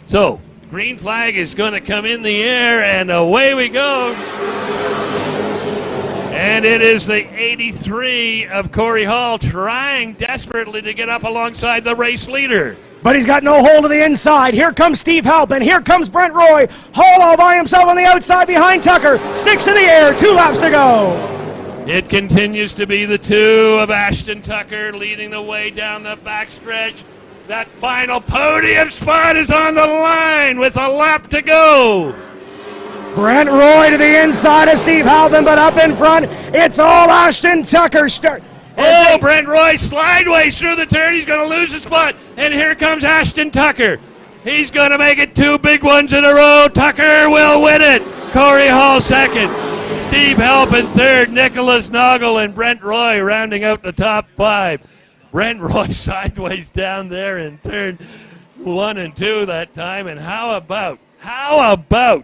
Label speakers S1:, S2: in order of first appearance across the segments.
S1: So, green flag is going to come in the air, and away we go. And it is the 83 of Corey Hall trying desperately to get up alongside the race leader.
S2: But he's got no hold of the inside. Here comes Steve Halpin. Here comes Brent Roy. Hall all by himself on the outside behind Tucker. Sticks in the air. 2 laps to go.
S1: It continues to be the 2 of Ashton Tucker leading the way down the backstretch. That final podium spot is on the line with a lap to go.
S2: Brent Roy to the inside of Steve Halpin, but up in front, it's all Ashton Tucker.
S1: Brent Roy slideways through the turn. He's going to lose his spot. And here comes Ashton Tucker. He's going to make it 2 big ones in a row. Tucker will win it. Corey Hall second. Steve Halpin third. Nicholas Noggle and Brent Roy rounding out the top 5. Brent Roy sideways down there in turn 1 and 2 that time. And how about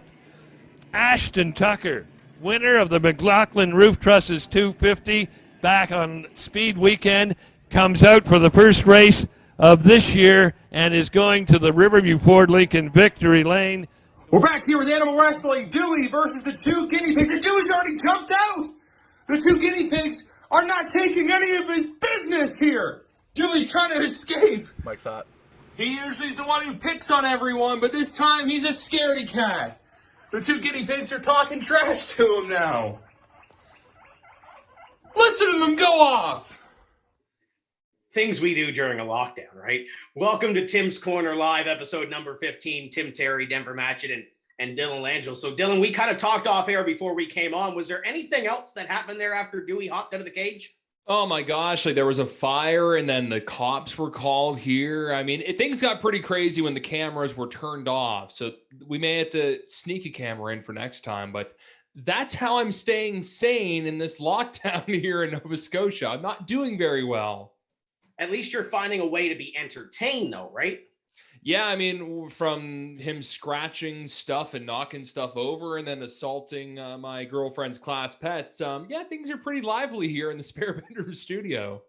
S1: Ashton Tucker, winner of the McLaughlin Roof Trusses 250 back on Speed Weekend, comes out for the first race of this year and is going to the Riverview Ford Lincoln Victory Lane.
S3: We're back here with Animal Wrestling, Dewey versus the 2 guinea pigs. And Dewey's already jumped out. The 2 guinea pigs are not taking any of his business here. Dewey's trying to escape.
S4: Mike's hot.
S3: He usually is the one who picks on everyone, but this time he's a scaredy cat. The 2 guinea pigs are talking trash to him now. Listen to them go off.
S5: Things we do during a lockdown, right? Welcome to Tim's Corner Live, episode number 15. Tim Terry, Denver Matchett, and Dylan Langell. So, Dylan, we kind of talked off air before we came on. Was there anything else that happened there after Dewey hopped out of the cage?
S6: Oh my gosh, like there was a fire and then the cops were called here. I mean, things got pretty crazy when the cameras were turned off. So we may have to sneak a camera in for next time, but that's how I'm staying sane in this lockdown here in Nova Scotia. I'm not doing very well.
S5: At least you're finding a way to be entertained though, right?
S6: Yeah, I mean, from him scratching stuff and knocking stuff over and then assaulting my girlfriend's class pets, yeah, things are pretty lively here in the spare bedroom studio.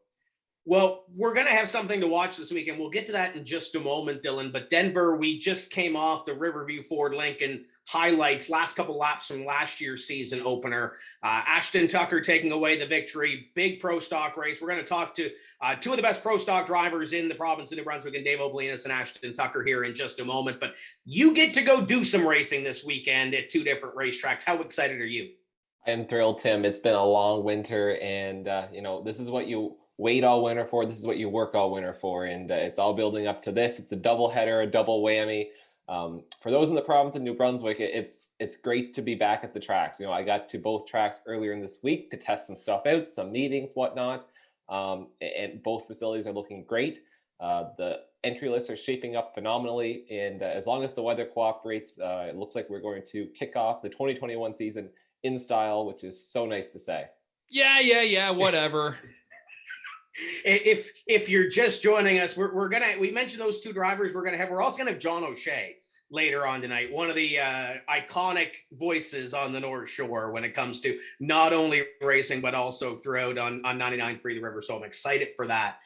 S5: Well, we're going to have something to watch this weekend. We'll get to that in just a moment, Dylan. But Denver, we just came off the Riverview Ford Lincoln highlights, last couple laps from last year's season opener. Ashton Tucker taking away the victory, big pro stock race. We're going to talk to 2 of the best pro stock drivers in the province of New Brunswick, and Dave Obelinas and Ashton Tucker here in just a moment. But you get to go do some racing this weekend at 2 different racetracks. How excited are you?
S4: I am thrilled, Tim. It's been a long winter, and this is what you wait all winter for. This is what you work all winter for, and it's all building up to this. It's a double header, a double whammy. For those in the province of New Brunswick, it's great to be back at the tracks. I got to both tracks earlier in this week to test some stuff out, some meetings, whatnot. And both facilities are looking great. The entry lists are shaping up phenomenally, and as long as the weather cooperates, it looks like we're going to kick off the 2021 season in style, which is so nice to say.
S6: Yeah, whatever.
S5: If you're just joining us, we mentioned those 2 drivers we're also gonna have John O'Shea later on tonight, one of the iconic voices on the North Shore when it comes to not only racing but also throughout on 99.3 The River. So I'm excited for that.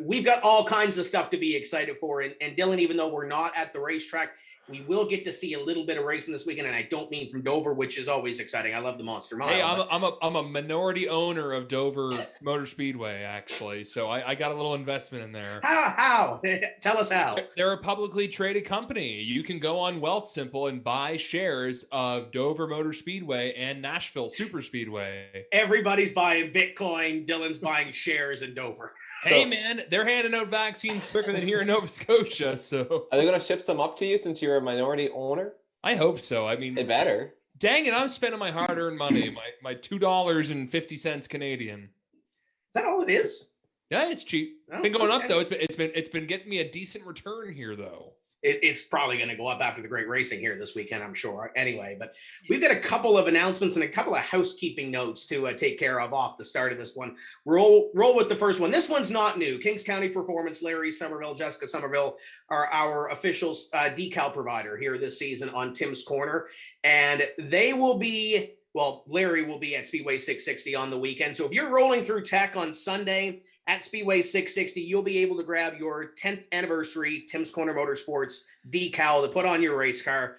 S5: We've got all kinds of stuff to be excited for, and Dylan, even though we're not at the racetrack, We will get to see a little bit of racing this weekend, and I don't mean from Dover, which is always exciting. I love the Monster Mile.
S6: Hey, I'm a minority owner of Dover Motor Speedway, actually, so I got a little investment in there.
S5: How? Tell us how.
S6: They're a publicly traded company. You can go on Wealthsimple and buy shares of Dover Motor Speedway and Nashville Super Speedway.
S5: Everybody's buying Bitcoin. Dylan's buying shares in Dover.
S6: Hey, man, they're handing out vaccines quicker than here in Nova Scotia. So
S4: Are they going to ship some up to you since you're a minority owner?
S6: I hope so. I mean,
S4: They better.
S6: dang it, I'm spending my hard-earned money, my $2.50 Canadian.
S5: Is that all it is?
S6: Yeah, it's cheap.
S5: Oh,
S6: It's been going
S5: okay.
S6: up though. It's been getting me a decent return here though.
S5: It's probably going to go up after the great racing here this weekend, I'm sure. Anyway, but we've got a couple of announcements and a couple of housekeeping notes to take care of off the start of this one. Roll with the first one. This one's not new. Kings County Performance, Larry Somerville, Jessica Somerville are our official decal provider here this season on Tim's Corner. And they will be, well, Larry will be at Speedway 660 on the weekend. So if you're rolling through tech on Sunday at Speedway 660, you'll be able to grab your 10th anniversary Tim's Corner Motorsports decal to put on your race car.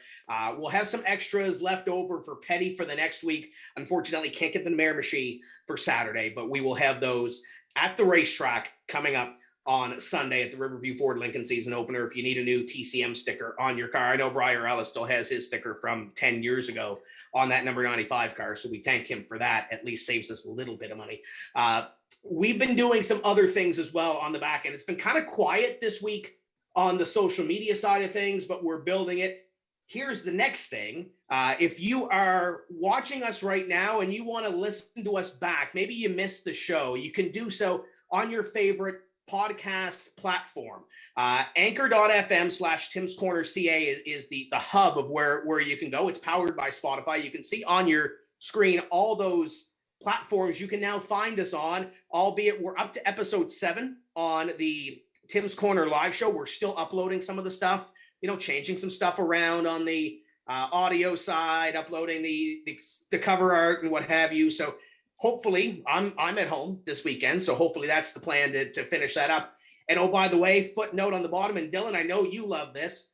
S5: We'll have some extras left over for Petty for the next week. Unfortunately, can't get the Miramichi for Saturday, but we will have those at the racetrack coming up on Sunday at the Riverview Ford Lincoln season opener. If you need a new TCM sticker on your car, I know Briar Ellis still has his sticker from 10 years ago on that number 95 car, so we thank him for that. At least saves us a little bit of money. We've been doing some other things as well on the back end. It's been kind of quiet this week on the social media side of things, but we're building it. Here's the next thing. If you are watching us right now and you want to listen to us back, maybe you missed the show, you can do so on your favorite podcast platform. Anchor.fm/Tim's Corner CA is the hub of where you can go. It's powered by Spotify. You can see on your screen all those platforms you can now find us on, albeit we're up to episode 7 on the Tim's Corner live show. We're still uploading some of the stuff, changing some stuff around on the audio side, uploading the cover art and what have you. So hopefully I'm at home this weekend. So hopefully that's the plan to finish that up. And oh, by the way, footnote on the bottom, and Dylan, I know you love this.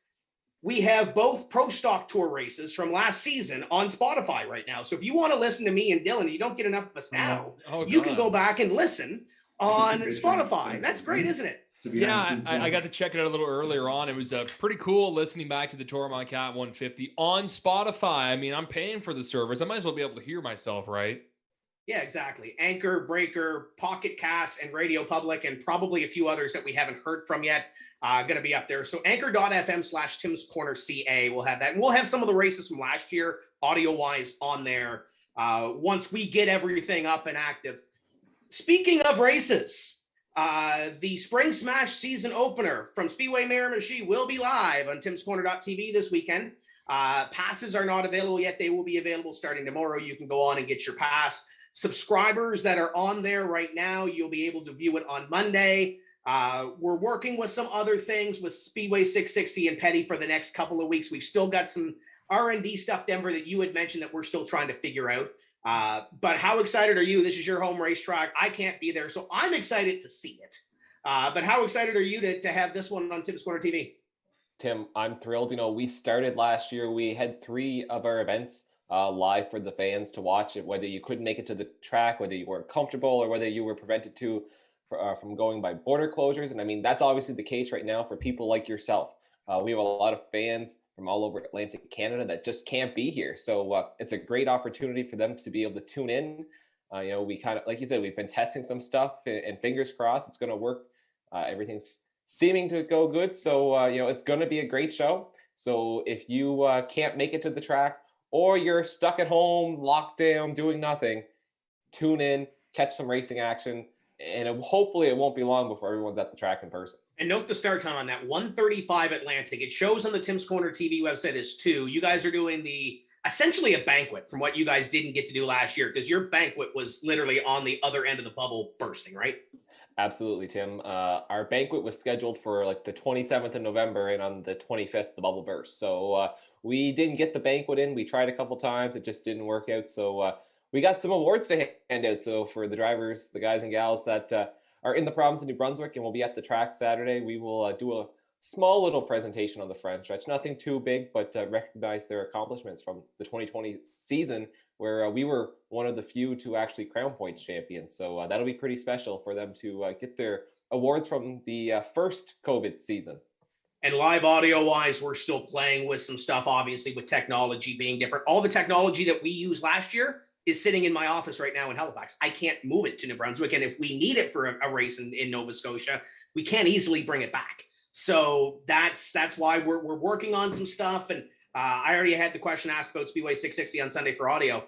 S5: We have both Pro Stock Tour races from last season on Spotify right now. So if you want to listen to me and Dylan, you don't get enough of us now, you can go back and listen on Spotify. That's great, isn't it?
S6: Yeah, I got to check it out a little earlier on. It was pretty cool listening back to the Tour of My Cat 150 on Spotify. I mean, I'm paying for the service. I might as well be able to hear myself, right?
S5: Yeah, exactly. Anchor, Breaker, Pocket Cast, and Radio Public, and probably a few others that we haven't heard from yet. Going to be up there. So anchor.fm/Tim's Corner CA will have that. And we'll have some of the races from last year, audio-wise, on there once we get everything up and active. Speaking of races, the Spring Smash season opener from Speedway Miramichi will be live on timscorner.tv this weekend. Passes are not available yet. They will be available starting tomorrow. You can go on and get your pass. Subscribers that are on there right now, you'll be able to view it on Monday. We're working with some other things with Speedway 660 and Petty for the next couple of weeks. We've still got some R&D stuff, Denver, that you had mentioned that we're still trying to figure out. But how excited are you? This is your home racetrack. I can't be there, so I'm excited to see it. But how excited are you to have this one on Tim's Corner TV?
S4: Tim, I'm thrilled. We started last year. We had 3 of our events live for the fans to watch it, whether you couldn't make it to the track, whether you weren't comfortable, or whether you were prevented from going by border closures. And I mean, that's obviously the case right now for people like yourself. We have a lot of fans from all over Atlantic Canada that just can't be here. So it's a great opportunity for them to be able to tune in. We kind of, like you said, we've been testing some stuff and fingers crossed it's going to work. Everything's seeming to go good. So, it's going to be a great show. So if you can't make it to the track, or you're stuck at home, locked down, doing nothing, tune in, catch some racing action, and hopefully it won't be long before everyone's at the track in person.
S5: And note the start time on that, 1:35 Atlantic. It shows on the Tim's Corner TV website is 2. You guys are doing essentially a banquet from what you guys didn't get to do last year, because your banquet was literally on the other end of the bubble bursting, right?
S4: Absolutely, Tim. Our banquet was scheduled for like the 27th of November, and on the 25th, the bubble burst. So we didn't get the banquet in. We tried a couple times. It just didn't work out. So we got some awards to hand out. So for the drivers, the guys and gals that are in the province of New Brunswick and will be at the track Saturday, we will do small little presentation on the front stretch. Nothing too big, but recognize their accomplishments from the 2020 season, where we were one of the few to actually crown points champions. So that'll be pretty special for them to get their awards from the first COVID season.
S5: And live audio wise, we're still playing with some stuff, obviously, with technology being different. All the technology that we used last year is sitting in my office right now in Halifax. I can't move it to New Brunswick. And if we need it for a race in Nova Scotia, we can't easily bring it back. So that's why we're working on some stuff. And I already had the question asked about Speedway 660 on Sunday for audio.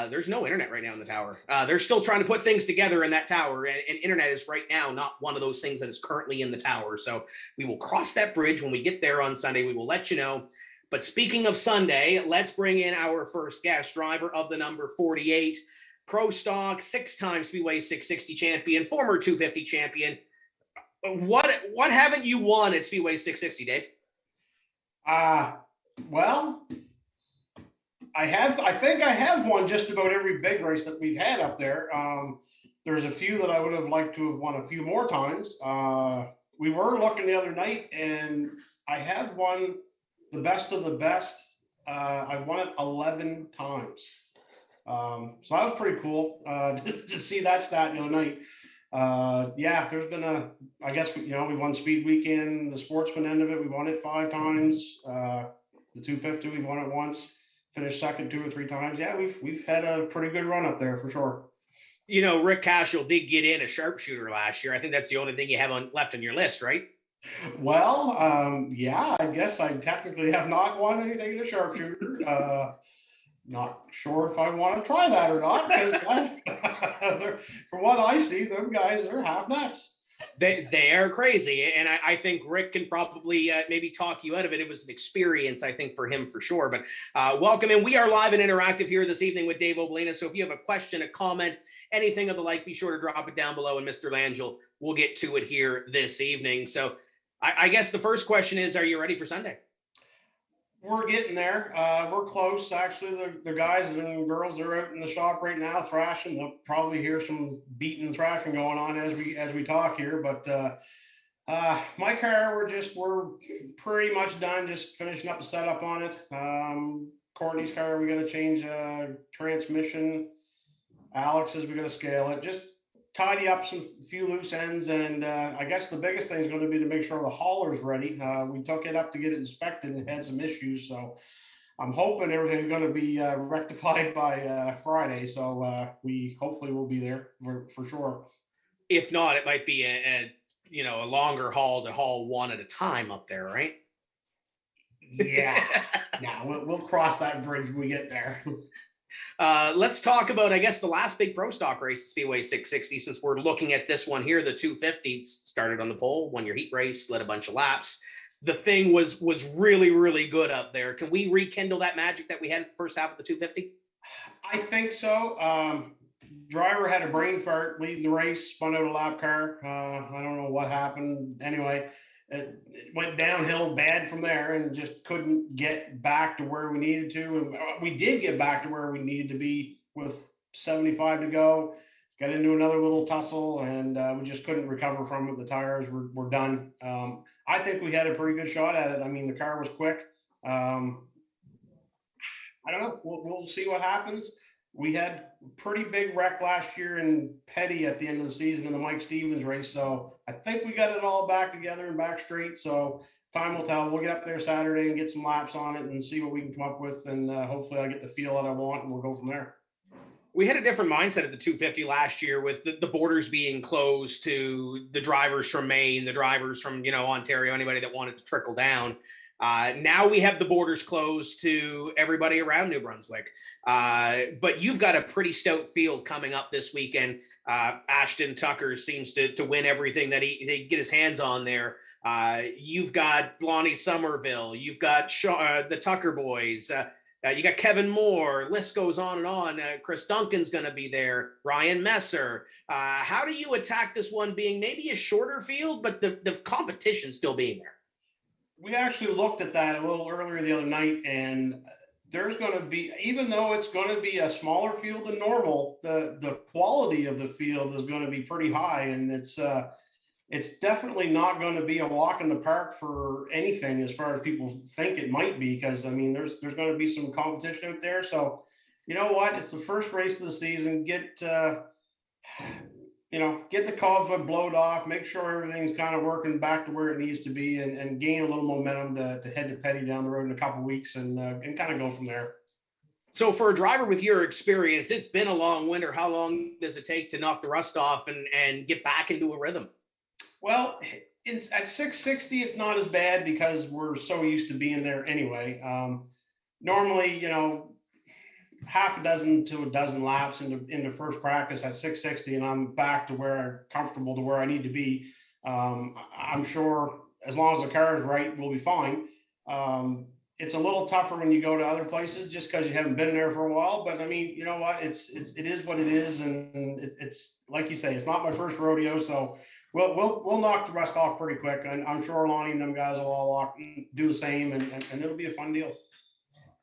S5: There's no internet right now in the tower. They're still trying to put things together in that tower, and internet is right now not one of those things that is currently in the tower. So we will cross that bridge when we get there on Sunday. We will let you know. But speaking of Sunday, let's bring in our first guest, driver of the number 48, Pro Stock, 6-time Speedway 660 champion, former 250 champion. What haven't you won at Speedway 660, Dave?
S2: Well, I think I have won just about every big race that we've had up there. There's a few that I would have liked to have won a few more times. We were looking the other night, and I have won the best of the best. I've won it 11 times. So that was pretty cool to see that stat the other night. Yeah, there's been I guess, we won Speed Weekend, the sportsman end of it. We won it 5 times. The 250, we've won it once. Finished second 2 or 3 times. Yeah, we've had a pretty good run up there for sure.
S5: Rick Cashel did get in a sharpshooter last year. I think that's the only thing you have left on your list, right?
S2: Well, yeah, I guess I technically have not won anything in a sharpshooter. Not sure if I want to try that or not, because from what I see, those guys are half nuts.
S5: They are crazy, and I think Rick can probably maybe talk you out of it. It was an experience, I think, for him for sure. But welcome in. We are live and interactive here this evening with Dave Obolina. So if you have a question, a comment, anything of the like, be sure to drop it down below, and Mr. Langell will get to it here this evening. So I guess the first question is, are you ready for Sunday?
S2: We're getting there. We're close. Actually, the guys and girls are out in the shop right now thrashing. They'll probably hear some beating and thrashing going on as we talk here. But my car, we're pretty much done. Just finishing up the setup on it. Courtney's car, we got to change transmission. Alex's, we got to scale it. Just tidy up some few loose ends, and I guess the biggest thing is going to be to make sure the hauler's ready. We took it up to get it inspected and had some issues, so I'm hoping everything's going to be rectified by Friday. So we hopefully will be there for sure.
S5: If not, it might be a longer haul to haul one at a time up there, right?
S2: Yeah. No, we'll cross that bridge when we get there.
S5: Let's talk about, I guess, the last big Pro Stock race at Speedway 660, since we're looking at this one here. The 250 started on the pole, won your heat race, led a bunch of laps. The thing was really, really good up there. Can we rekindle that magic that we had at the first half of the 250?
S2: I think so. Driver had a brain fart leading the race, spun out a lap car. I don't know what happened. Anyway, it went downhill bad from there and just couldn't get back to where we needed to. And we did get back to where we needed to be with 75 to go. Got into another little tussle, and we just couldn't recover from it. The tires were done. I think we had a pretty good shot at it. I mean, the car was quick. I don't know. We'll see what happens. We had a pretty big wreck last year in Petty at the end of the season in the Mike Stevens race. So I think we got it all back together and back straight. So time will tell. We'll get up there Saturday and get some laps on it and see what we can come up with. And hopefully I get the feel that I want, and we'll go from there.
S5: We had a different mindset at the 250 last year with the borders being closed to the drivers from Maine, the drivers from, Ontario, anybody that wanted to trickle down. Now we have the borders closed to everybody around New Brunswick. But you've got a pretty stout field coming up this weekend. Ashton Tucker seems to win everything that he get his hands on there. You've got Lonnie Somerville. You've got the Tucker boys. You got Kevin Moore. List goes on and on. Chris Duncan's going to be there. Ryan Messer. How do you attack this one being maybe a shorter field, but the competition still being there?
S2: We actually looked at that a little earlier the other night, and there's going to be, even though it's going to be a smaller field than normal, the quality of the field is going to be pretty high. And it's it's definitely not going to be a walk in the park for anything as far as people think it might be, because I mean, there's going to be some competition out there. So, you know what? It's the first race of the season. Get the cobweb blowed off, make sure everything's kind of working back to where it needs to be, and gain a little momentum to head to Petty down the road in a couple of weeks and kind of go from there.
S5: So for a driver with your experience, it's been a long winter. How long does it take to knock the rust off and get back into a rhythm?
S2: Well, it's at 660, it's not as bad because we're so used to being there anyway. Normally, half a dozen to a dozen laps into first practice at 660, and I'm back to where I'm comfortable, to where I need to be. I'm sure as long as the car is right, we'll be fine. It's a little tougher when you go to other places just because you haven't been there for a while. But I mean, you know what? It is what it is, and it's like you say, it's not my first rodeo, so we'll knock the rust off pretty quick. And I'm sure Lonnie and them guys will all do the same, and it'll be a fun deal.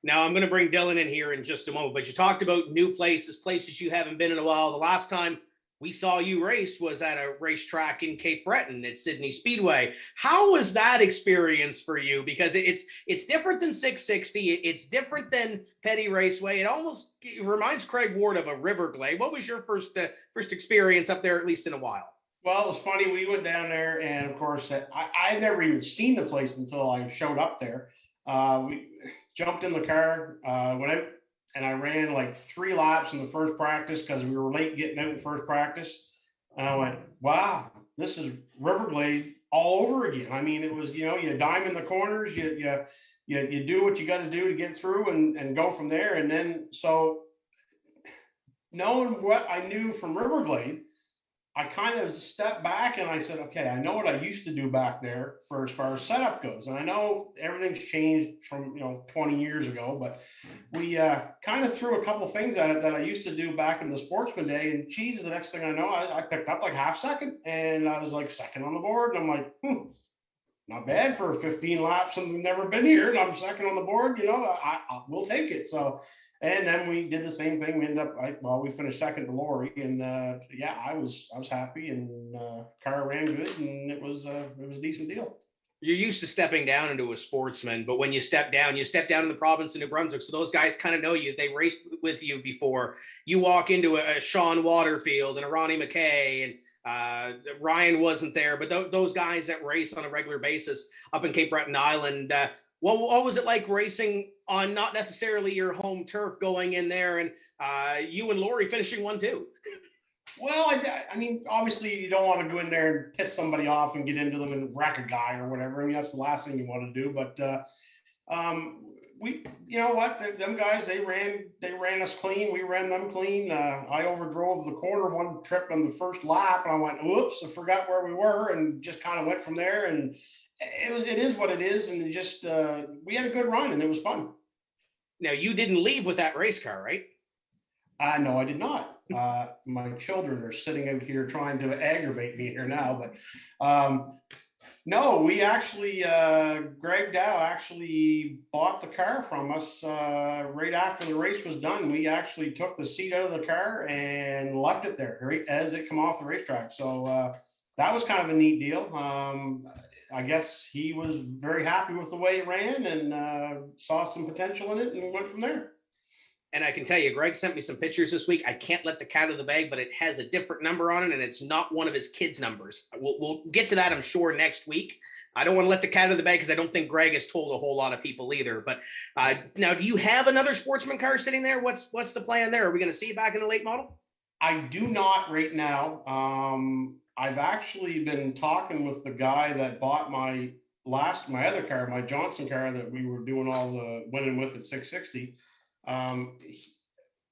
S5: Now I'm going to bring Dylan in here in just a moment, but you talked about new places you haven't been in a while. The last time we saw you race was at a racetrack in Cape Breton at Sydney Speedway. How was that experience for you? Because it's different than 660. It's different than Petty Raceway. It reminds Craig Ward of a Riverglade. What was your first experience up there, at least in a while?
S2: Well, it was funny. We went down there, and of course, I had never even seen the place until I showed up there. We jumped in the car, went out, and I ran like 3 laps in the first practice because we were late getting out in first practice. And I went, wow, this is Riverglade all over again. I mean, it was, you dime in the corners, you do what you got to do to get through and go from there. And then, so knowing what I knew from Riverglade, I kind of stepped back and I said, okay, I know what I used to do back there for as far as setup goes. And I know everything's changed from, 20 years ago, but we kind of threw a couple things at it that I used to do back in the Sportsman day. And geez, the next thing I know, I picked up like half second, and I was like second on the board. And I'm like, not bad for 15 laps and never been here. And I'm second on the board, we'll take it. So, and then we did the same thing. We ended up, we finished second to Lori, and I was happy, and car ran good, and it was a decent deal.
S5: You're used to stepping down into a Sportsman, but when you step down in the province of New Brunswick. So those guys kind of know you. They raced with you before. You walk into a Sean Waterfield and a Ronnie McKay, and Ryan wasn't there, but those guys that race on a regular basis up in Cape Breton Island. What was it like racing on not necessarily your home turf, going in there, and you and Lori finishing 1-2?
S2: Well, I mean, obviously you don't want to go in there and piss somebody off and get into them and wreck a guy or whatever. I mean, that's the last thing you want to do. But we, you know what, them guys, they ran us clean. We ran them clean. I overdrove the corner one trip on the first lap, and I went, oops, I forgot where we were, and just kind of went from there. And it is what it is, and just we had a good run, and it was fun.
S5: Now, you didn't leave with that race car, right?
S2: No, I did not. My children are sitting out here trying to aggravate me here now, but no, we actually, Greg Dow actually bought the car from us right after the race was done. We actually took the seat out of the car and left it there right as it came off the racetrack. So that was kind of a neat deal. I guess he was very happy with the way it ran, and saw some potential in it, and went from there.
S5: And I can tell you, Greg sent me some pictures this week. I can't let the cat out of the bag, but it has a different number on it, and it's not one of his kids' numbers. We'll get to that, I'm sure, next week. I don't want to let the cat out of the bag because I don't think Greg has told a whole lot of people either. But now, do you have another Sportsman car sitting there? What's the plan there? Are we going to see you back in the late model?
S2: I do not right now. I've actually been talking with the guy that bought my other car, my Johnson car that we were doing all the winning with at 660.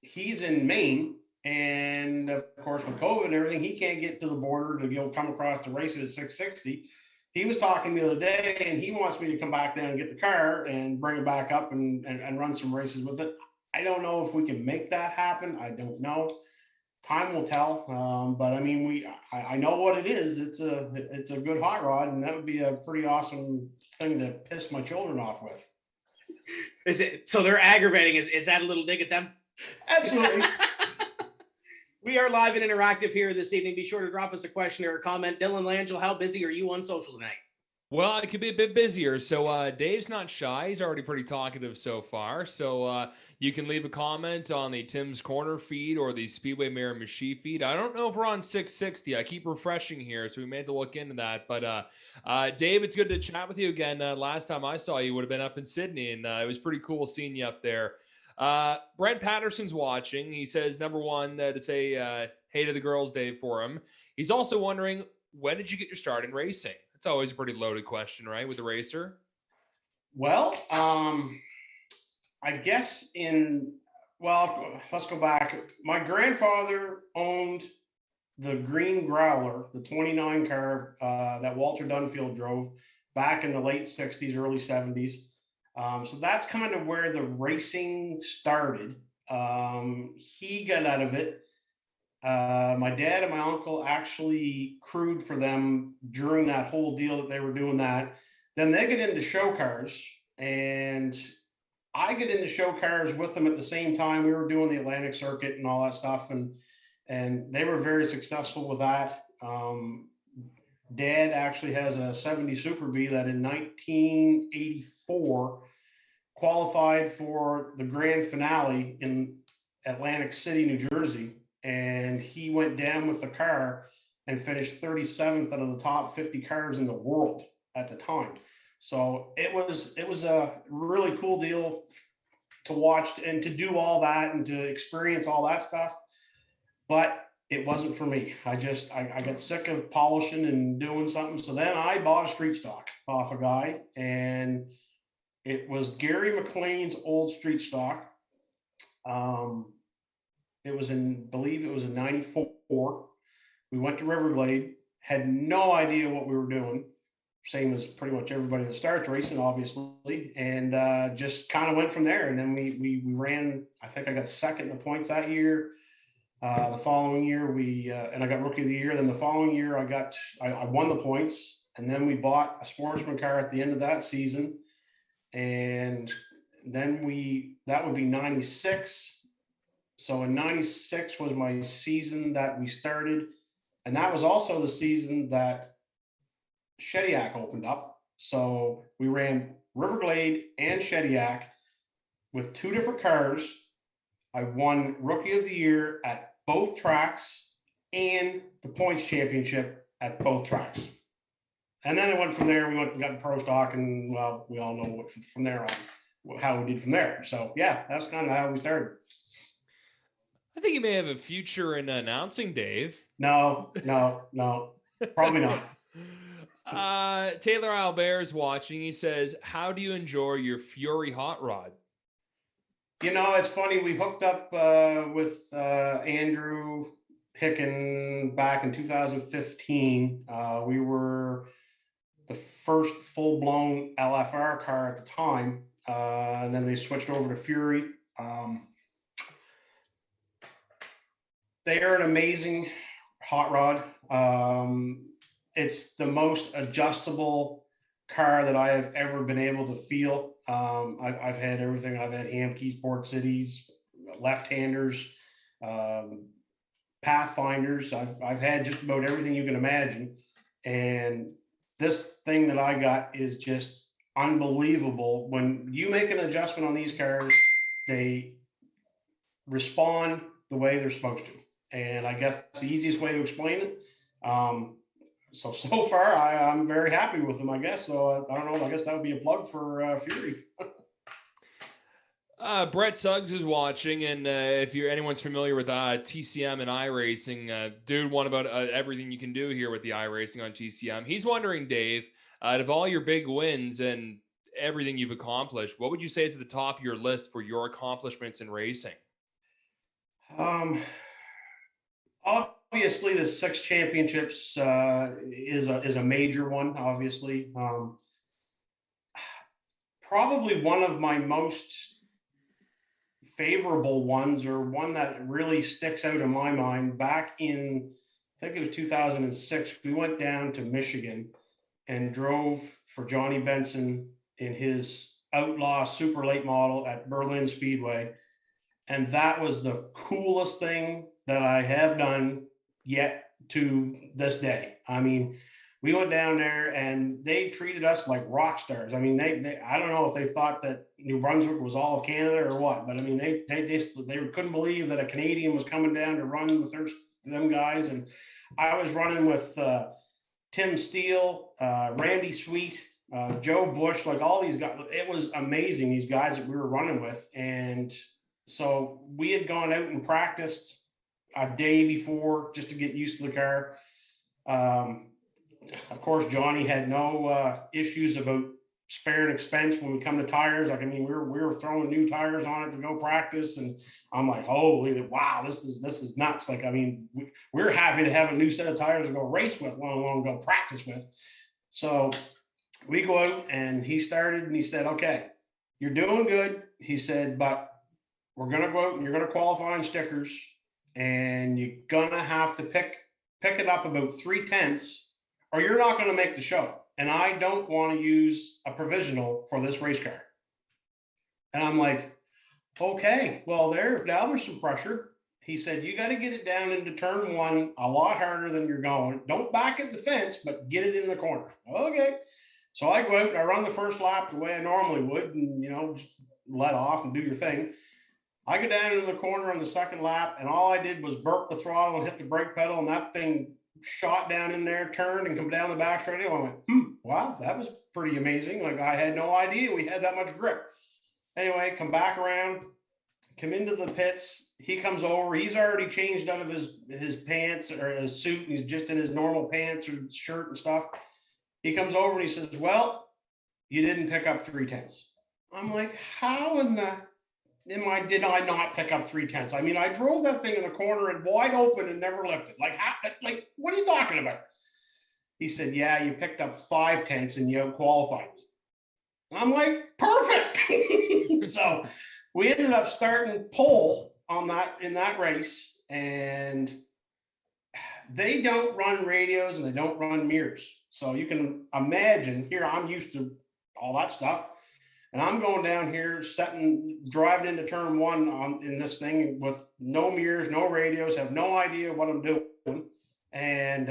S2: He's in Maine, and of course with COVID and everything, he can't get to the border to come across to race it at 660. He was talking the other day, and he wants me to come back down and get the car and bring it back up and run some races with it. I don't know if we can make that happen. I don't know. Time will tell. But I mean, I know what it is. It's a good hot rod, and that would be a pretty awesome thing to piss my children off with.
S5: Is it so they're aggravating? Is that a little dig at them?
S2: Absolutely.
S5: We are live and interactive here this evening. Be sure to drop us a question or a comment. Dylan Langell, how busy are you on social tonight?
S6: Well, it could be a bit busier. So Dave's not shy. He's already pretty talkative so far. So you can leave a comment on the Tim's Corner feed or the Speedway Miramichi feed. I don't know if we're on 660. I keep refreshing here, so we may have to look into that. But Dave, it's good to chat with you again. Last time I saw you would have been up in Sydney, and it was pretty cool seeing you up there. Brent Patterson's watching. He says, number one, to say hey to the girls, Dave, for him. He's also wondering, when did you get your start in racing? It's always a pretty loaded question, right, with a racer?
S2: Well, I guess let's go back. My grandfather owned the green Growler, the 29 car that Walter Dunfield drove back in the late 60s, early 70s. So that's kind of where the racing started. He got out of it. My dad and my uncle actually crewed for them during that whole deal that they were doing that. Then they get into show cars, and I get into show cars with them at the same time. We were doing the Atlantic Circuit and all that stuff, and they were very successful with that. Dad actually has a 70 Super B that in 1984 qualified for the grand finale in Atlantic City, New Jersey. And he went down with the car and finished 37th out of the top 50 cars in the world at the time. So it was a really cool deal to watch and to do all that and to experience all that stuff. But it wasn't for me. I got sick of polishing and doing something. So then I bought a street stock off a guy, and it was Gary McLean's old street stock. It was in 94. We went to Riverglade, had no idea what we were doing. Same as pretty much everybody that starts racing, obviously, and just kind of went from there. And then we ran, I think I got second in the points that year. The following year, and I got rookie of the year. Then the following year, I won the points, and then we bought a sportsman car at the end of that season. And then that would be 96. So in 96 was my season that we started. And that was also the season that Shediac opened up. So we ran Riverglade and Shediac with two different cars. I won Rookie of the Year at both tracks and the points championship at both tracks. And then it went from there. We went and got the pro stock, and well, we all know what from there on, how we did from there. So yeah, that's kind of how we started.
S6: I think you may have a future in announcing, Dave.
S2: No, probably not.
S6: Taylor Albert's watching. He says, how do you enjoy your Fury hot rod?
S2: You know, it's funny. We hooked up with Andrew Hicken back in 2015. We were the first full-blown LFR car at the time, and then they switched over to Fury. They are an amazing hot rod. It's the most adjustable car that I have ever been able to feel. I've had everything. I've had Hamkeys, Port Cities, left-handers, Pathfinders. I've had just about everything you can imagine. And this thing that I got is just unbelievable. When you make an adjustment on these cars, they respond the way they're supposed to. And I guess that's the easiest way to explain it. So far, I'm very happy with them, I guess. So I don't know. I guess that would be a plug for Fury.
S6: Brett Suggs is watching, and if anyone's familiar with TCM and iRacing, dude, one about everything you can do here with the iRacing on TCM. He's wondering, Dave, out of all your big wins and everything you've accomplished, what would you say is at the top of your list for your accomplishments in racing?
S2: Obviously, the 6 championships is a major one. Obviously, probably one of my most favorable ones, or one that really sticks out in my mind. Back in, I think it was 2006, we went down to Michigan and drove for Johnny Benson in his Outlaw Super Late Model at Berlin Speedway. And that was the coolest thing that I have done yet to this day. I mean, we went down there and they treated us like rock stars. I mean, they I don't know if they thought that New Brunswick was all of Canada or what, but I mean, they couldn't believe that a Canadian was coming down to run with them guys. And I was running with Tim Steele, Randy Sweet, Joe Bush, like all these guys. It was amazing, these guys that we were running with. And so we had gone out and practiced a day before just to get used to the car. Of course, Johnny had no issues about sparing expense when we come to tires. Like, I mean, we were throwing new tires on it to go practice, and I'm like, holy, wow, this is nuts. Like, I mean, we're happy to have a new set of tires to go race with, let alone go practice with. So we go out, and he started, and he said, okay, you're doing good. He said, but we're going to go out, and you're going to qualify on stickers, and you're going to have to pick it up about 3/10, or you're not going to make the show. And I don't want to use a provisional for this race car. And I'm like, okay, well, now there's some pressure. He said, you got to get it down into turn 1 a lot harder than you're going. Don't back at the fence, but get it in the corner. Okay. So I go out and I run the first lap the way I normally would, and, just let off and do your thing. I go down into the corner on the second lap, and all I did was burp the throttle and hit the brake pedal, and that thing shot down in there, turned, and come down the back straight. I went, wow, that was pretty amazing. Like, I had no idea we had that much grip. Anyway, come back around, come into the pits. He comes over. He's already changed out of his pants or his suit, and he's just in his normal pants or shirt and stuff. He comes over and he says, well, you didn't pick up 3/10. I'm like, how in the did I not pick up 3/10? I mean, I drove that thing in the corner and wide open and never lifted. Like, what are you talking about? He said, yeah, you picked up 5/10 and you qualified me. I'm like, perfect. So we ended up starting pole in that race, and they don't run radios and they don't run mirrors. So you can imagine, here I'm used to all that stuff. And I'm going down here, driving into turn 1 in this thing with no mirrors, no radios, have no idea what I'm doing. And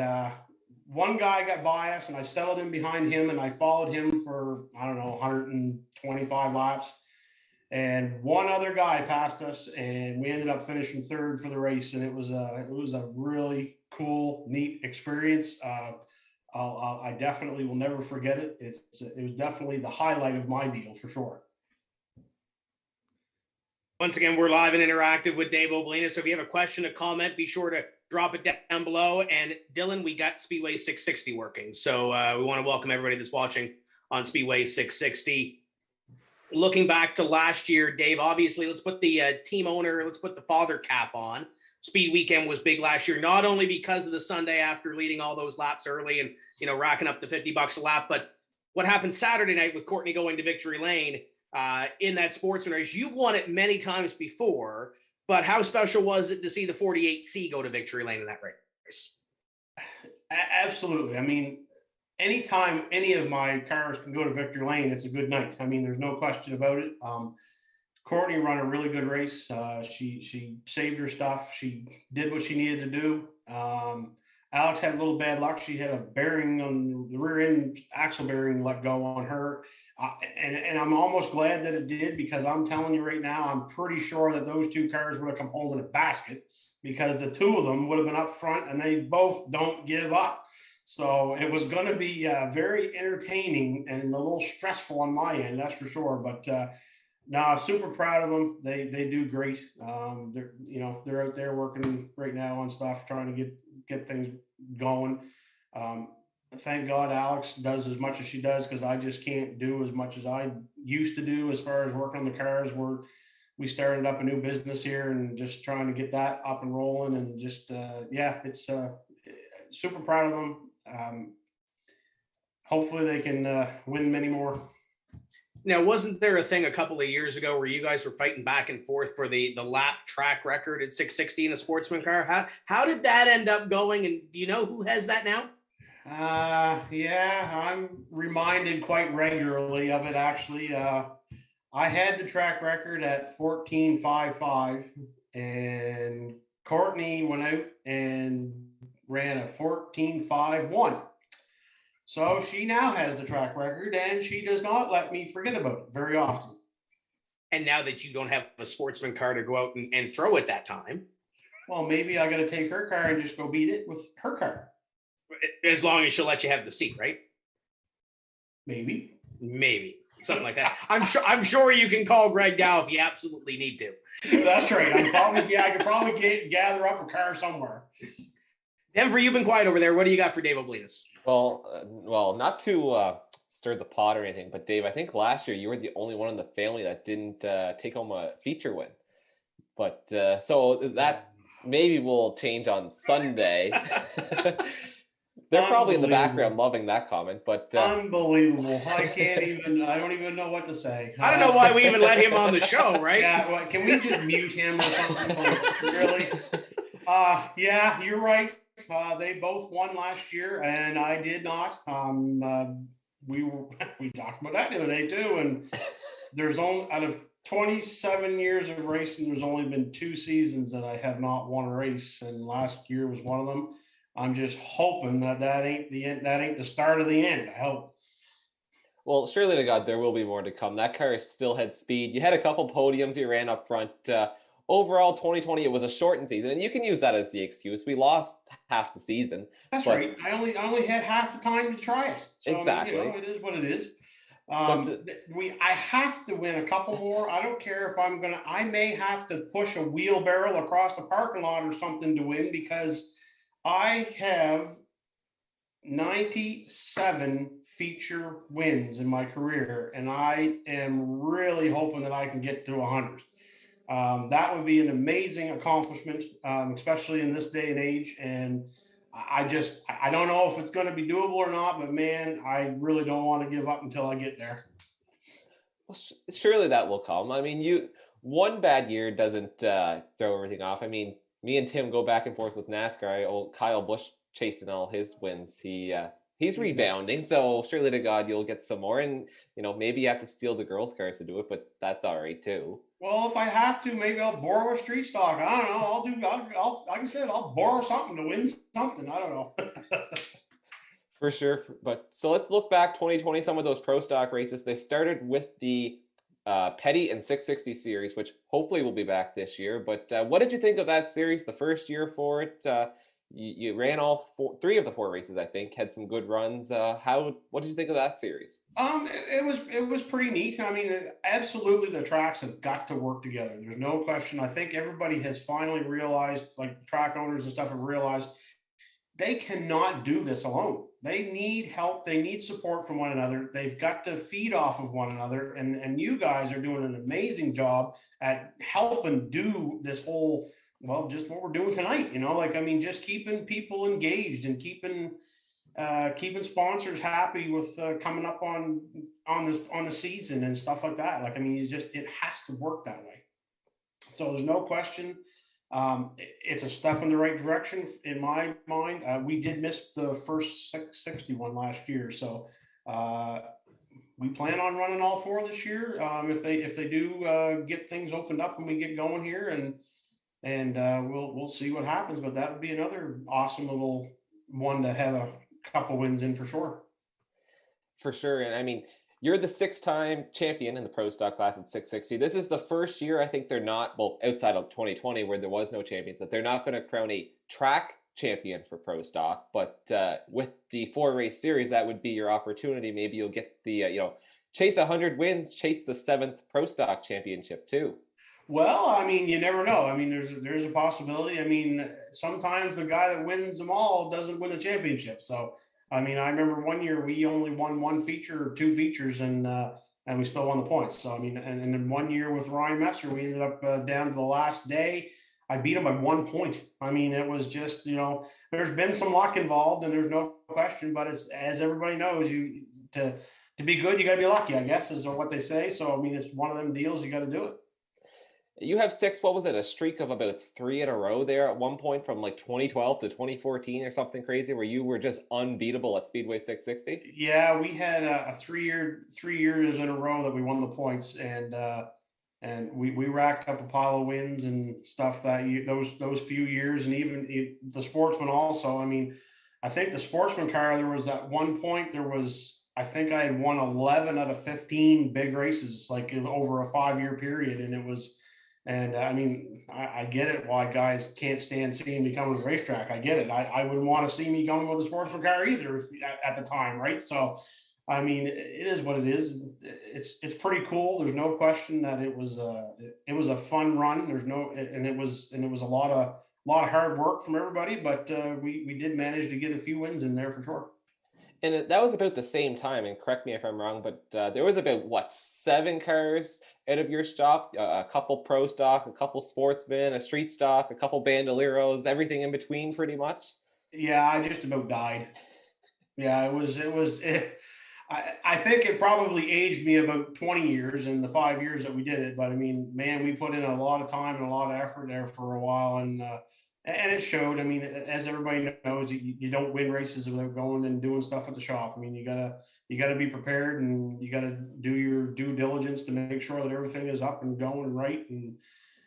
S2: one guy got by us, and I settled in behind him, and I followed him for, I don't know, 125 laps. And one other guy passed us, and we ended up finishing 3rd for the race. And it was a really cool, neat experience. I definitely will never forget it. It was definitely the highlight of my deal for sure.
S5: Once again, we're live and interactive with Dave Oblina. So if you have a question, a comment, be sure to drop it down below. And Dylan, we got Speedway 660 working. So we want to welcome everybody that's watching on Speedway 660. Looking back to last year, Dave, obviously, let's put the team owner, let's put the father cap on. Speed Weekend was big last year, not only because of the Sunday after leading all those laps early and, racking up the $50 a lap, but what happened Saturday night with Courtney going to victory lane in that sportsman race. You've won it many times before, but how special was it to see the 48C go to victory lane in that race?
S2: Absolutely. I mean, anytime any of my cars can go to victory lane, it's a good night. I mean, there's no question about it. Courtney ran a really good race. She saved her stuff. She did what she needed to do. Alex had a little bad luck. She had a bearing on the rear end, axle bearing let go on her. And I'm almost glad that it did, because I'm telling you right now, I'm pretty sure that those 2 cars would have come home in a basket, because the 2 of them would have been up front, and they both don't give up. So it was going to be very entertaining and a little stressful on my end, that's for sure. But no, super proud of them. They do great. They're out there working right now on stuff, trying to get things going. Thank God Alex does as much as she does, because I just can't do as much as I used to do as far as working on the cars. We started up a new business here and just trying to get that up and rolling, and just it's super proud of them. Hopefully they can win many more.
S5: Now, wasn't there a thing a couple of years ago where you guys were fighting back and forth for the lap track record at 660 in a sportsman car? How did that end up going? And do you know who has that now?
S2: Yeah, I'm reminded quite regularly of it, actually. I had the track record at 14.55, and Courtney went out and ran a 14.51. So she now has the track record, and she does not let me forget about it very often.
S5: And now that you don't have a sportsman car to go out and throw at that time.
S2: Well, maybe I got to take her car and just go beat it with her car.
S5: As long as she'll let you have the seat, right?
S2: Maybe.
S5: Something like that. I'm sure you can call Greg Dow if you absolutely need to.
S2: That's right. I could probably gather up a car somewhere.
S5: Denver, you've been quiet over there. What do you got for Dave Oblinas?
S4: Well, not to stir the pot or anything, but Dave, I think last year you were the only one in the family that didn't take home a feature win. But so that maybe will change on Sunday. They're probably in the background loving that comment, but
S2: unbelievable. I don't even know what to say.
S5: I don't know why we even let him on the show, right?
S2: Yeah, well, can we just mute him or something? Like, really? Yeah, you're right. They both won last year, and I did not. We talked about that the other day too, and there's only out of 27 years of racing, there's only been 2 seasons that I have not won a race, and last year was one of them. I'm just hoping that ain't the end. That ain't the start of the end. I hope.
S4: Well, surely to God, there will be more to come. That car still had speed. You had a couple podiums. You ran up front. Overall, 2020, it was a shortened season, and you can use that as the excuse. We lost half the season.
S2: That's right. I only had half the time to try it. So,
S4: exactly.
S2: I mean, it is what it is. I have to win a couple more. I don't care if I may have to push a wheelbarrow across the parking lot or something to win, because I have 97 feature wins in my career, and I am really hoping that I can get to 100. That would be an amazing accomplishment, especially in this day and age. And I don't know if it's going to be doable or not, but man, I really don't want to give up until I get there.
S4: Well, surely that will come. I mean, one bad year doesn't throw everything off. I mean, me and Tim go back and forth with NASCAR. Old Kyle Busch chasing all his wins. He's rebounding, so surely to God you'll get some more. And maybe you have to steal the girls' cars to do it, but that's all right too.
S2: Well, if I have to, maybe I'll borrow a street stock. I don't know. Like I said, I'll borrow something to win something. I don't know.
S4: For sure. But so let's look back 2020. Some of those pro stock races. They started with the Petty and 660 series, which hopefully will be back this year. But what did you think of that series? The first year for it, you ran all 3 of the 4 races. I think had some good runs. What did you think of that series?
S2: It was pretty neat. I mean, absolutely, the tracks have got to work together. There's no question. I think everybody has finally realized, like track owners and stuff have realized, they cannot do this alone. They need help. They need support from one another. They've got to feed off of one another. And you guys are doing an amazing job at helping do this whole, just what we're doing tonight, just keeping people engaged and keeping sponsors happy with coming up on the season and stuff like that. It has to work that way. So there's no question. It's a step in the right direction in my mind. We did miss the first 661 last year, so we plan on running all 4 this year. If they do get things opened up when we get going here, and we'll see what happens. But that would be another awesome little one to have a couple wins in for sure.
S4: For sure. And I mean, you're the 6-time champion in the pro stock class at 660. This is the first year I think they're not, outside of 2020 where there was no champions, that they're not going to crown a track champion for pro stock. But with the 4-race series, that would be your opportunity. Maybe you'll get the, chase 100 wins, chase the 7th pro stock championship too.
S2: Well, I mean, you never know. I mean, there's a possibility. I mean, sometimes the guy that wins them all doesn't win a championship. So, I mean, I remember one year we only won 1 feature or 2 features, and we still won the points. So, I mean, and then one year with Ryan Messer, we ended up down to the last day. I beat him by 1 point. I mean, it was just, there's been some luck involved, and there's no question. But as everybody knows, to be good, you got to be lucky, I guess, is what they say. So, I mean, it's one of them deals. You got to do it.
S4: You have six, what was it, a streak of about 3 in a row there at one point from like 2012 to 2014 or something crazy where you were just unbeatable at Speedway 660?
S2: Yeah, we had a 3 years in a row that we won the points, and we racked up a pile of wins and stuff that year, those few years, and even the sportsman also. I mean, I think the sportsman car, there was at one point I think I had won 11 out of 15 big races like over a 5 year period, and it was. And I mean, I get it why guys can't stand seeing me come to the racetrack. I get it. I wouldn't want to see me going with a sportsman car either at the time, right? So, I mean, it is what it is. It's pretty cool. There's no question that it was a fun run. It was a lot of hard work from everybody, but we did manage to get a few wins in there for sure.
S4: And that was about the same time, and correct me if I'm wrong, but there was about, what, 7 cars out of your shop? A couple pro stock, a couple sportsmen, a street stock, a couple bandoleros, everything in between pretty much?
S2: Yeah, I just about died. Yeah, I think it probably aged me about 20 years in the 5 years that we did it. But I mean, man, we put in a lot of time and a lot of effort there for a while, and it showed. I mean, as everybody knows, you don't win races without going and doing stuff at the shop. I mean, you gotta be prepared, and you gotta do your due diligence to make sure that everything is up and going right, and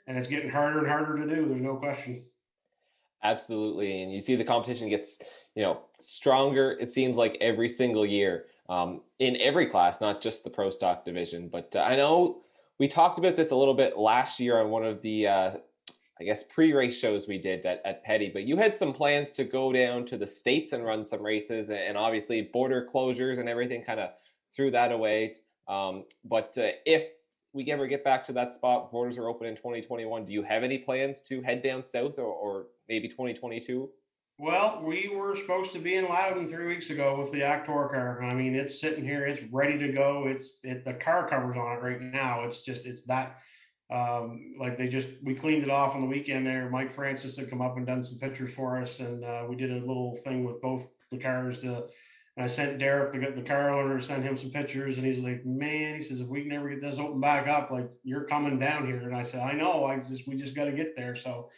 S2: it's getting harder and harder to do. There's no question.
S4: Absolutely. And you see the competition gets, stronger, it seems like every single year, in every class, not just the pro stock division. But I know we talked about this a little bit last year on one of the, I guess, pre-race shows we did at Petty, but you had some plans to go down to the States and run some races, and obviously border closures and everything kind of threw that away. But if we ever get back to that spot, borders are open in 2021, do you have any plans to head down south, or maybe 2022?
S2: Well, we were supposed to be in Loudon 3 weeks ago with the Actor car. I mean, it's sitting here, it's ready to go. The car covers on it right now. It's that like we cleaned it off on the weekend there. Mike Francis had come up and done some pictures for us, and we did a little thing with both the cars and I sent Derek, the car owner, sent him some pictures, and he's like, man, he says, if we can never get this open back up, like, you're coming down here. And I said, I know, we just got to get there. So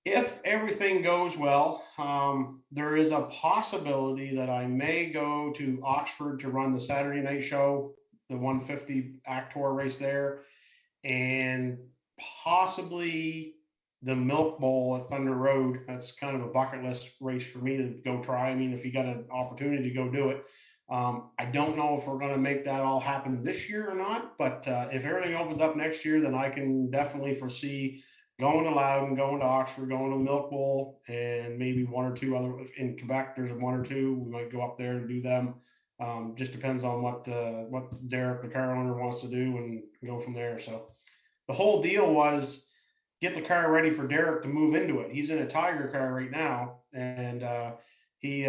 S2: if everything goes well, there is a possibility that I may go to Oxford to run the Saturday night show, the 150 Actor race there, and possibly the Milk Bowl at Thunder Road. That's kind of a bucket list race for me to go try. I mean, if you got an opportunity to go do it. I don't know if we're going to make that all happen this year or not, but if everything opens up next year, then I can definitely foresee going to Loudon, going to Oxford, going to the Milk Bowl, and maybe one or two other in Quebec. There's one or two. We might go up there and do them. Just depends on what Derek, the car owner, wants to do, and go from there. So the whole deal was get the car ready for Derek to move into it. He's in a Tiger car right now, and he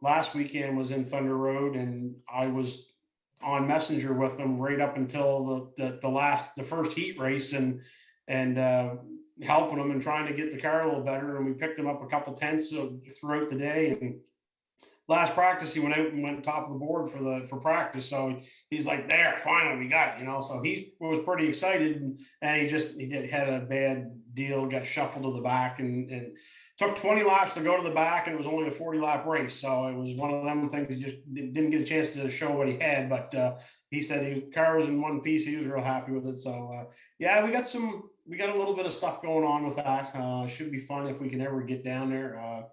S2: last weekend was in Thunder Road, and I was on Messenger with him right up until the first heat race, and helping him and trying to get the car a little better. And we picked him up a couple tenths throughout the day. And last practice, he went out and went top of the board for practice. So he's like, there, finally we got it, So he was pretty excited, and he had a bad deal, got shuffled to the back, and took 20 laps to go to the back, and it was only a 40-lap race. So it was one of them things. He just didn't get a chance to show what he had, but he said the car was in one piece. He was real happy with it. So yeah, we got a little bit of stuff going on with that. Should be fun if we can ever get down there.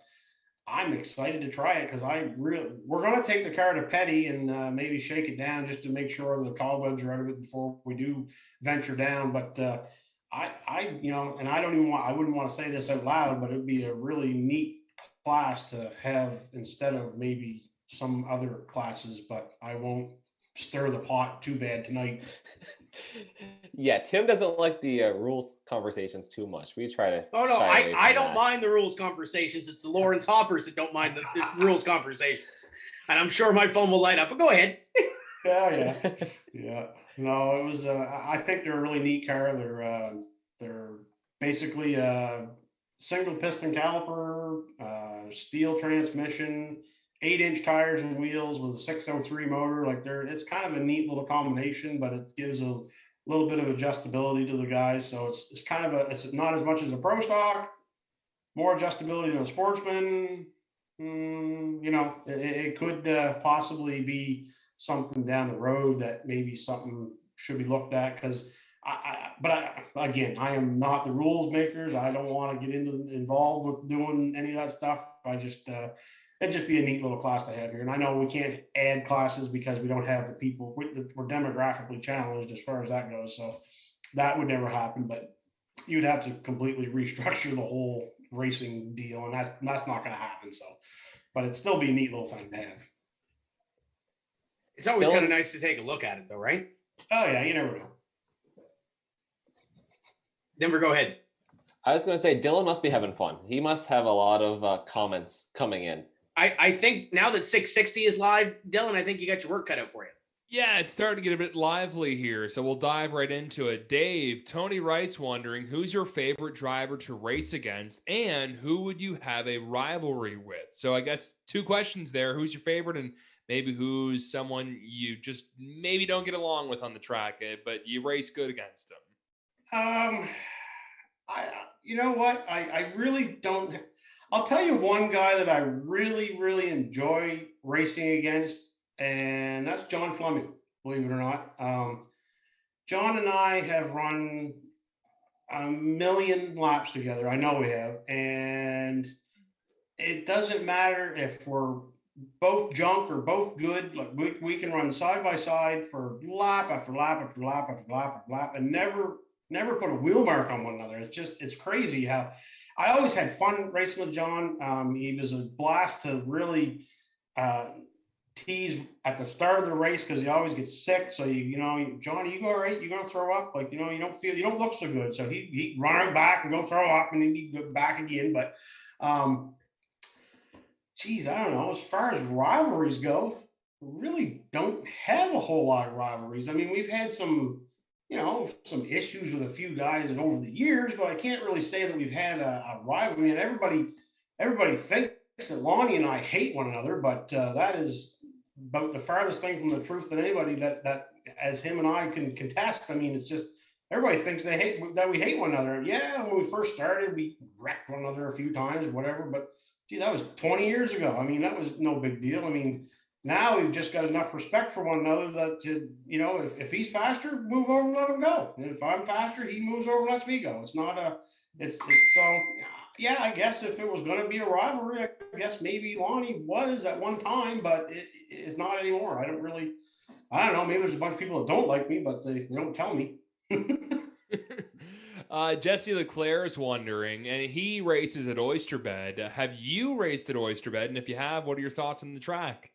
S2: I'm excited to try it because we're going to take the car to Petty and maybe shake it down just to make sure the cobwebs are out of it before we do venture down. But I wouldn't want to say this out loud, but it would be a really neat class to have instead of maybe some other classes, but I won't stir the pot too bad tonight.
S4: Yeah, Tim doesn't like the rules conversations too much. We try to.
S5: Oh no, I don't mind the rules conversations. It's the Lawrence Hoppers that don't mind the rules conversations, and I'm sure my phone will light up. But go ahead.
S2: Yeah. No, it was. I think they're a really neat car. They're basically a single piston caliper, steel transmission, 8-inch tires and wheels with a 603 motor. Like it's kind of a neat little combination, but it gives a little bit of adjustability to the guys. So it's kind of it's not as much as a pro stock, more adjustability than a sportsman. You know, it could possibly be something down the road that maybe something should be looked at, because again, I am not the rules makers. I don't want to get involved with doing any of that stuff. I just it'd just be a neat little class to have here. And I know we can't add classes because we don't have the people. We're demographically challenged as far as that goes. So that would never happen. But you'd have to completely restructure the whole racing deal, and that's not going to happen. So, but it'd still be a neat little thing to have.
S5: It's always kind of nice to take a look at it, though, right?
S2: Oh yeah, you never know.
S5: Denver, go ahead.
S4: I was going to say, Dylan must be having fun. He must have a lot of comments coming in.
S5: I think now that 660 is live, Dylan, I think you got your work cut out for you.
S6: Yeah, it's starting to get a bit lively here, so we'll dive right into it. Dave, Tony Wright's wondering, who's your favorite driver to race against, and who would you have a rivalry with? So I guess 2 questions there. Who's your favorite, and maybe who's someone you just maybe don't get along with on the track, but you race good against them?
S2: You know what? I really don't. I'll tell you one guy that I really, really enjoy racing against, and that's John Fleming, believe it or not. John and I have run a million laps together. I know we have. And it doesn't matter if we're both junk or both good. Like we can run side by side for lap after lap after lap after lap after lap and never put a wheel mark on one another. It's crazy how I always had fun racing with John. He was a blast to really tease at the start of the race because he always gets sick. So you know, Johnny, you go all right? You gonna throw up? Like, you know, you don't look so good. So he run back and go throw up, and then he'd go back again. But geez, I don't know. As far as rivalries go, we really don't have a whole lot of rivalries. I mean, we've had some issues with a few guys over the years, but I can't really say that we've had a rivalry. And everybody thinks that Lonnie and I hate one another, but that is about the farthest thing from the truth than anybody that as him and I can contest. I mean, it's just everybody thinks that we hate one another. Yeah, when we first started, we wrecked one another a few times or whatever, but geez, that was 20 years ago. I mean, that was no big deal. I mean, now we've just got enough respect for one another that, you know, if he's faster, move over and let him go. And if I'm faster, he moves over and lets me go. It's not so, yeah, I guess if it was going to be a rivalry, I guess maybe Lonnie was at one time, but it is not anymore. I don't know. Maybe there's a bunch of people that don't like me, but they don't tell me.
S6: Jesse Leclerc is wondering, and he races at Oysterbed. Have you raced at Oysterbed? And if you have, what are your thoughts on the track?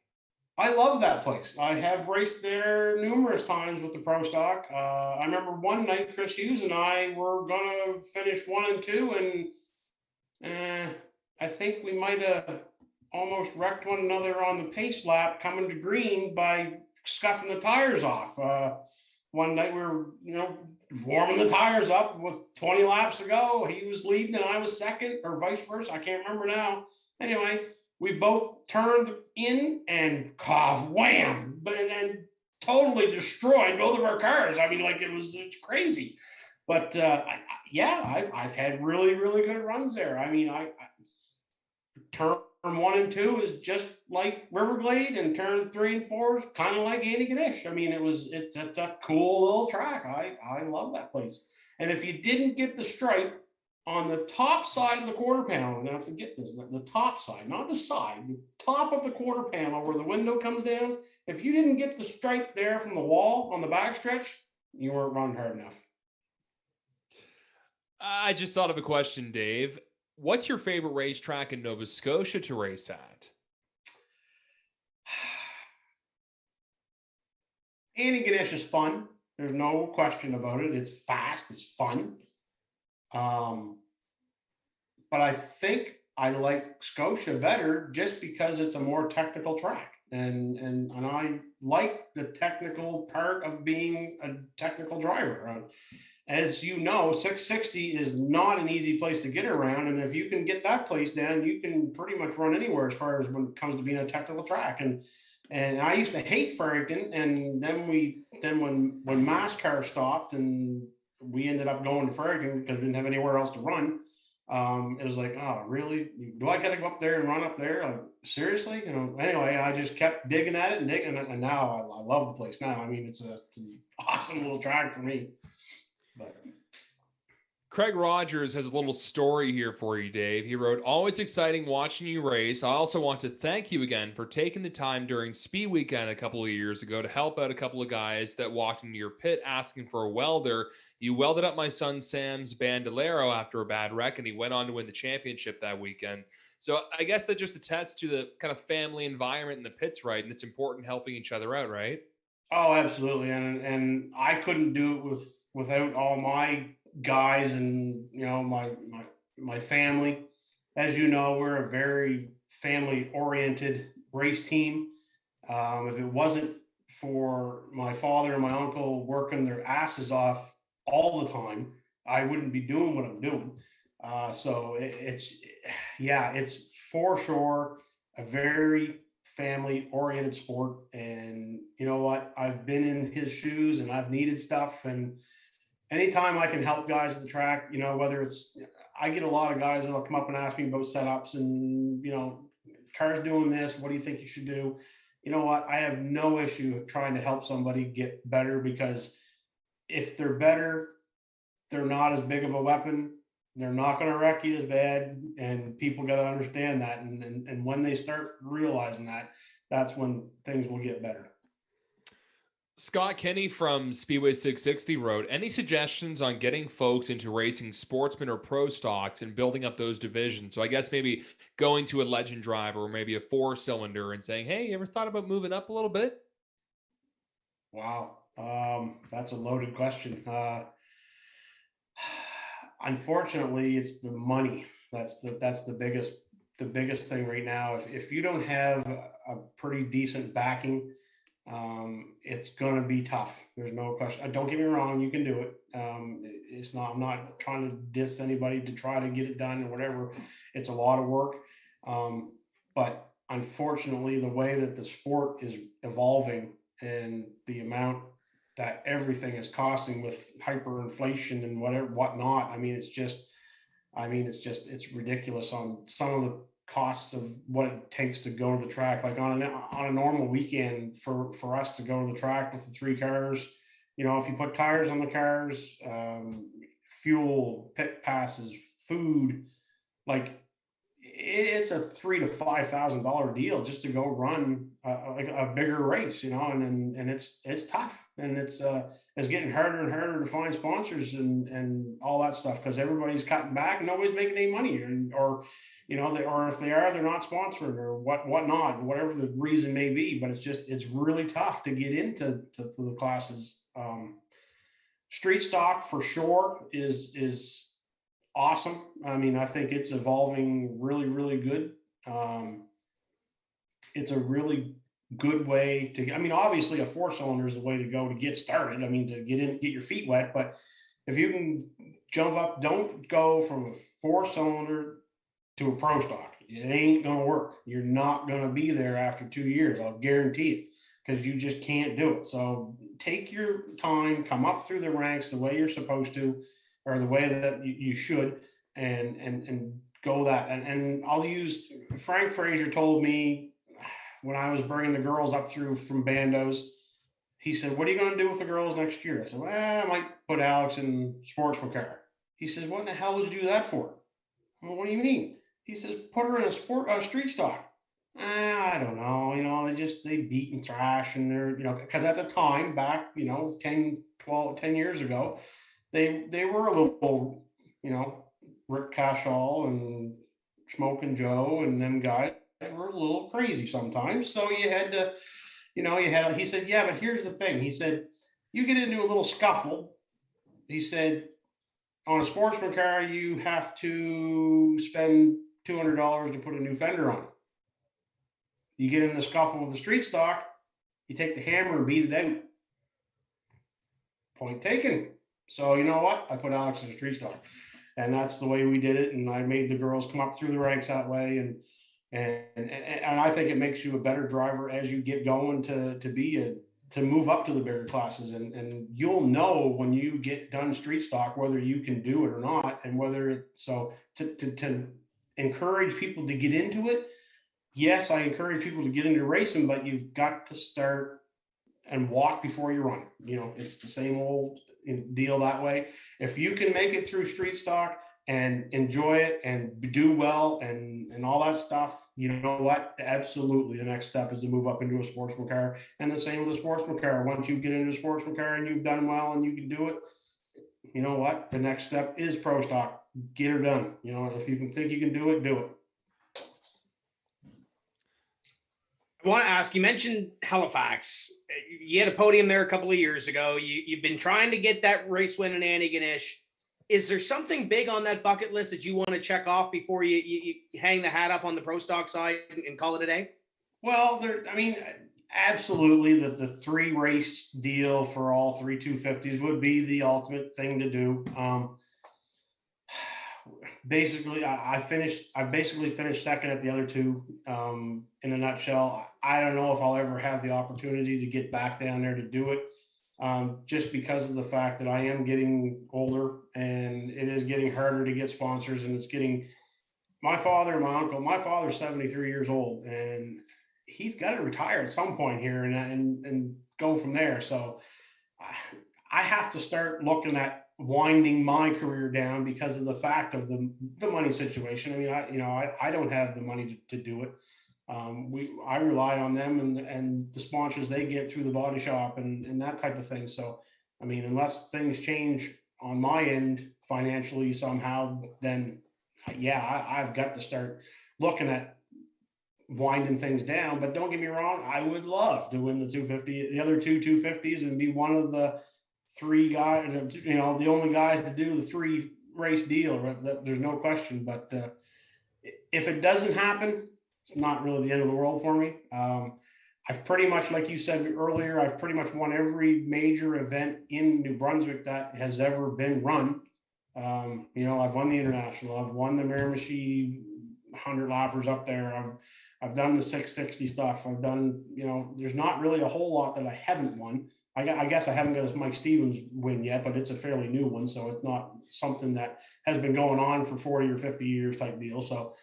S2: I love that place. I have raced there numerous times with the Pro Stock. I remember one night Chris Hughes and I were going to finish 1 and 2, and I think we might have almost wrecked one another on the pace lap coming to green by scuffing the tires off. One night we were, warming the tires up with 20 laps to go. He was leading and I was second, or vice versa. I can't remember now. Anyway, we both turned in and wham, and totally destroyed both of our cars. I mean, like it's crazy. But I've had really, really good runs there. I mean, I turn 1 and 2 is just like Riverglade, and turn 3 and 4 is kind of like Andy Ganesh. I mean, it's a cool little track. I love that place. And if you didn't get the stripe on the top side of the quarter panel, now to get this, the top side, not the side, the top of the quarter panel where the window comes down, if you didn't get the stripe there from the wall on the backstretch, you weren't running hard enough.
S6: I just thought of a question, Dave. What's your favorite racetrack in Nova Scotia to race at?
S2: Andy Ganesh is fun. There's no question about it. It's fast. It's fun. But I think I like Scotia better just because it's a more technical track. And I like the technical part of being a technical driver. As you know, 660 is not an easy place to get around. And if you can get that place down, you can pretty much run anywhere as far as when it comes to being a technical track. And And I used to hate Farrington, and then when NASCAR stopped and we ended up going to Farrington because we didn't have anywhere else to run. It was like, oh, really? Do I got to go up there and run up there? Like, seriously? Anyway, I just kept digging at it, and now I love the place now. I mean, it's an awesome little track for me. But
S6: Craig Rogers has a little story here for you, Dave. He wrote, always exciting watching you race. I also want to thank you again for taking the time during Speed Weekend a couple of years ago to help out a couple of guys that walked into your pit asking for a welder. You welded up my son Sam's Bandolero after a bad wreck, and he went on to win the championship that weekend. So I guess that just attests to the kind of family environment in the pits, right? And it's important helping each other out, right?
S2: oh, absolutely. And I couldn't do it without all my guys and my family. As you know, we're a very family oriented race team. If it wasn't for my father and my uncle working their asses off all the time, I wouldn't be doing what I'm doing. So it's for sure a very family oriented sport. And you know what? I've been in his shoes and I've needed stuff. And anytime I can help guys at the track, whether it's, I get a lot of guys that'll come up and ask me about setups and, car's doing this. What do you think you should do? You know what? I have no issue trying to help somebody get better, because if they're better, they're not as big of a weapon. They're not going to wreck you as bad. And people got to understand that. And when they start realizing that, that's when things will get better.
S6: Scott Kenny from Speedway 660 wrote, any suggestions on getting folks into racing sportsman or pro stocks and building up those divisions? So I guess maybe going to a legend driver or maybe a 4-cylinder and saying, hey, you ever thought about moving up a little bit?
S2: Wow. That's a loaded question. Unfortunately, it's the money. That's the biggest thing right now. If you don't have a pretty decent backing, it's going to be tough. There's no question. Don't get me wrong. You can do it. It's not, I'm not trying to diss anybody to try to get it done or whatever. It's a lot of work. But unfortunately, the way that the sport is evolving and the amount that everything is costing with hyperinflation and whatnot. It's ridiculous on some of the costs of what it takes to go to the track. Like on a normal weekend for us to go to the track with the 3 cars, if you put tires on the cars, fuel, pit passes, food, like it's a $3,000 to $5,000 deal just to go run like a bigger race, and it's tough, and it's getting harder and harder to find sponsors and all that stuff, because everybody's cutting back, nobody's making any money, or if they are, they're not sponsored or whatnot, whatever the reason may be. But it's really tough to get into the classes. Street stock for sure is awesome. I think it's evolving really, really good. It's a really good way to, obviously a 4-cylinder is the way to go to get started. To get your feet wet, but if you can jump up, don't go from a 4-cylinder to a pro stock. It ain't going to work. You're not going to be there after 2 years. I'll guarantee it, because you just can't do it. So take your time, come up through the ranks the way you're supposed to, or the way that you should, and go that. And I'll use, Frank Fraser told me when I was bringing the girls up through from bandos, he said, what are you going to do with the girls next year? I said, well, I might put Alex in sportsman car. He says, what in the hell would you do that for? Well, what do you mean? He says, put her in a street stock. I don't know. They beat and thrash, and they're, because at the time back, 10 years ago, they were a little, Rick Cashall and Smoking Joe and them guys were a little crazy sometimes. So you had to, he said, yeah, but here's the thing. He said, you get into a little scuffle. He said, on a sportsman car, you have to spend $200 to put a new fender on it. You get in the scuffle with the street stock, you take the hammer and beat it out. Point taken. So you know what? I put Alex in a street stock, and that's the way we did it. And I made the girls come up through the ranks that way. And And I think it makes you a better driver as you get going to move up to the bigger classes. And you'll know when you get done street stock whether you can do it or not, and whether so to encourage people to get into it. Yes, I encourage people to get into racing, but you've got to start and walk before you run. It's the same old deal that way. If you can make it through street stock and enjoy it and do well and all that stuff, you know what? Absolutely. The next step is to move up into a sportsman car. And the same with a sportsman car. Once you get into a sportsman car and you've done well and you can do it, you know what? The next step is pro stock. Get her done. If you can think you can do it, do it.
S5: I want to ask, you mentioned Halifax. You had a podium there a couple of years ago. You've been trying to get that race win in Antigonish. Is there something big on that bucket list that you want to check off before you hang the hat up on the pro stock side and call it a day?
S2: Well, absolutely. The 3 race deal for all 3 250s would be the ultimate thing to do. Basically, I basically finished second at the other 2. In a nutshell, I don't know if I'll ever have the opportunity to get back down there to do it. Just because of the fact that I am getting older and it is getting harder to get sponsors, and it's getting my father's 73 years old and he's got to retire at some point here and go from there. So I have to start looking at winding my career down because of the fact of the money situation. I don't have the money to do it. I rely on them and the sponsors they get through the body shop and that type of thing. So, unless things change on my end financially somehow, then I've got to start looking at winding things down. But don't get me wrong, I would love to win the other 2 250s and be one of the 3 guys, the only guys to do the 3 race deal. Right? There's no question. But if it doesn't happen, it's not really the end of the world for me. I've pretty much, like you said earlier, I've pretty much won every major event in New Brunswick that has ever been run. I've won the International. I've won the Miramichi 100 lappers up there. I've done the 660 stuff. I've done, there's not really a whole lot that I haven't won. I guess I haven't got a Mike Stevens win yet, but it's a fairly new one. So it's not something that has been going on for 40 or 50 years type deal. So,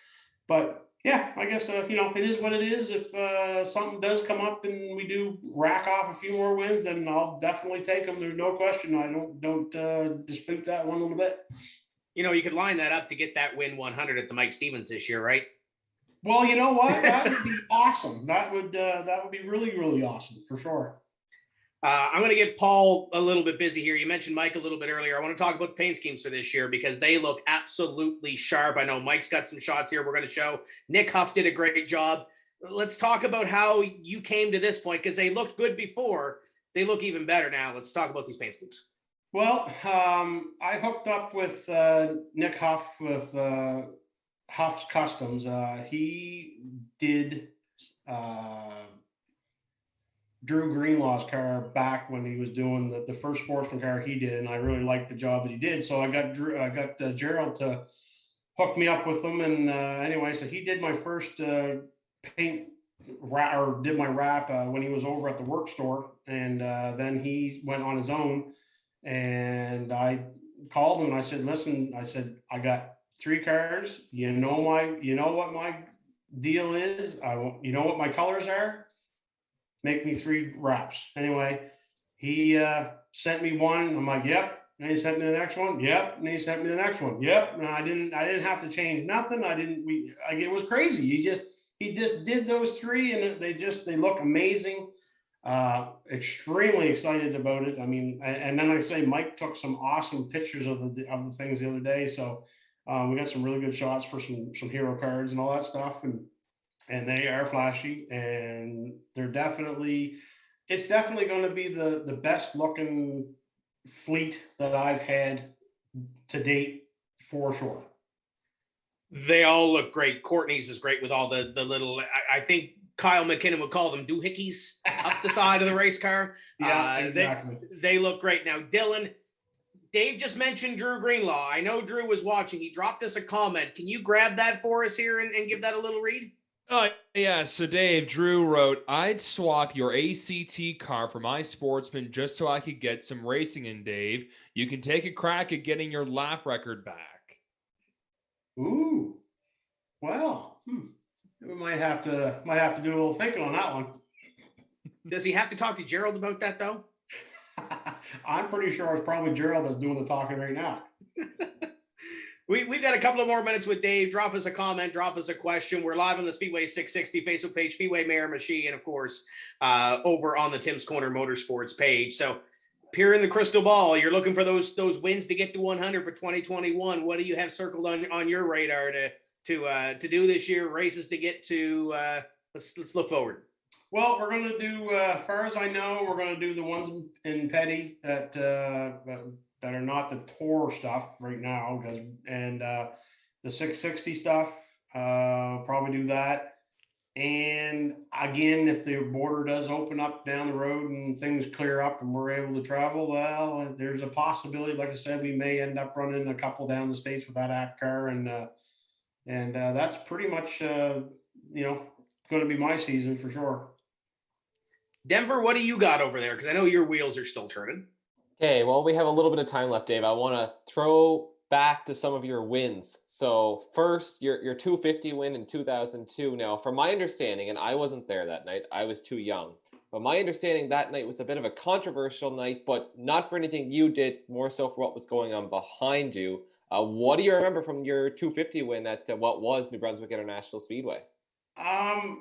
S2: but yeah, I guess, it is what it is. If something does come up and we do rack off a few more wins, then I'll definitely take them. There's no question. I don't dispute that one little bit.
S5: You could line that up to get that win 100 at the Mike Stevens this year, right?
S2: Well, you know what? That would be awesome. That would be really, really awesome for sure.
S5: I'm going to get Paul a little bit busy here. You mentioned Mike a little bit earlier. I want to talk about the paint schemes for this year because they look absolutely sharp. I know Mike's got some shots here we're going to show. Nick Huff did a great job. Let's talk about how you came to this point because they looked good before. They look even better now. Let's talk about these paint schemes.
S2: Well, I hooked up with Nick Huff with Huff's Customs. He did Drew Greenlaw's car back when he was doing the first sportsman car he did, and I really liked the job that he did. So I got Gerald to hook me up with him, and anyway, so he did my first paint or did my wrap when he was over at the work store, and then he went on his own, and I called him and I said, listen, I got 3 cars. You know what my deal is. You know what my colors are. Make me 3 wraps. Anyway, he sent me one. I'm like, yep. And he sent me the next one. Yep. And he sent me the next one. Yep. And I didn't have to change nothing. It was crazy. He just did those 3 and they look amazing. Extremely excited about it. And then I say Mike took some awesome pictures of the things the other day. So we got some really good shots for some hero cards and all that stuff. And they are flashy, and it's definitely going to be the best looking fleet that I've had to date for sure.
S5: They all look great. Courtney's is great with all the little, I think Kyle McKinnon would call them doohickeys up the side of the race car.
S2: Yeah, exactly.
S5: They look great. Now, Dylan, Dave just mentioned Drew Greenlaw. I know Drew was watching. He dropped us a comment. Can you grab that for us here and give that a little read?
S6: Oh, yeah. So, Dave, Drew wrote, I'd swap your ACT car for my Sportsman just so I could get some racing in, Dave. You can take a crack at getting your lap record back.
S2: Ooh, well, we might have to do a little thinking on that one.
S5: Does he have to talk to Gerald about that though?
S2: I'm pretty sure it's probably Gerald that's doing the talking right now.
S5: We've got a couple of more minutes with Dave. Drop us a comment, drop us a question. We're live on the Speedway 660 Facebook page, Speedway Miramichi, and of course, over on the Tim's Corner Motorsports page. So, peer in the crystal ball. You're looking for those wins to get to 100 for 2021. What do you have circled on your radar to do this year? Races to get to. Let's look forward.
S2: Well, we're going to do, as far as I know, we're going to do the ones in Petty that are not the tour stuff right now, and the 660 stuff, probably do that. And again, if the border does open up down the road and things clear up and we're able to travel, well, there's a possibility. Like I said, we may end up running a couple down the States with that act car, and that's pretty much going to be my season for sure.
S5: Denver, what do you got over there? Because I know your wheels are still turning.
S4: Okay, well, we have a little bit of time left, Dave. I want to throw back to some of your wins. So first, your 250 win in 2002. Now, from my understanding, and I wasn't there that night, I was too young. But my understanding that night was a bit of a controversial night, but not for anything you did, more so for what was going on behind you. What do you remember from your 250 win at what was New Brunswick International Speedway?
S2: I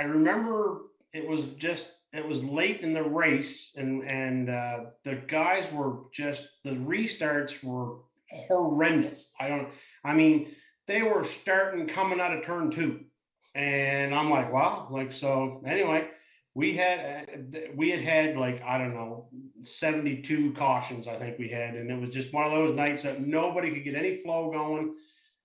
S2: remember it was late in the race, and the guys were just, the restarts were horrendous. They were starting coming out of turn 2, and I'm like, wow, so anyway, we had like, I don't know, 72 cautions I think we had, and it was just one of those nights that nobody could get any flow going.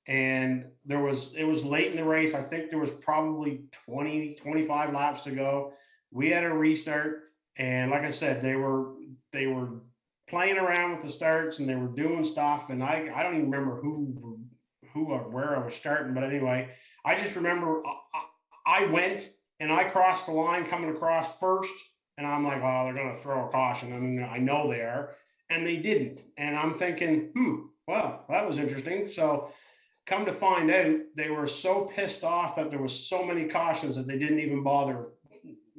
S2: And it was late in the race. I think there was probably 25 laps to go. We had a restart, and like I said, they were playing around with the starts, and they were doing stuff. And I don't even remember who or where I was starting, but anyway, I just remember I went and I crossed the line coming across first, and I'm like, oh, they're going to throw a caution. I mean, I know they are, and they didn't. And I'm thinking, well, that was interesting. So, come to find out, they were so pissed off that there was so many cautions that they didn't even bother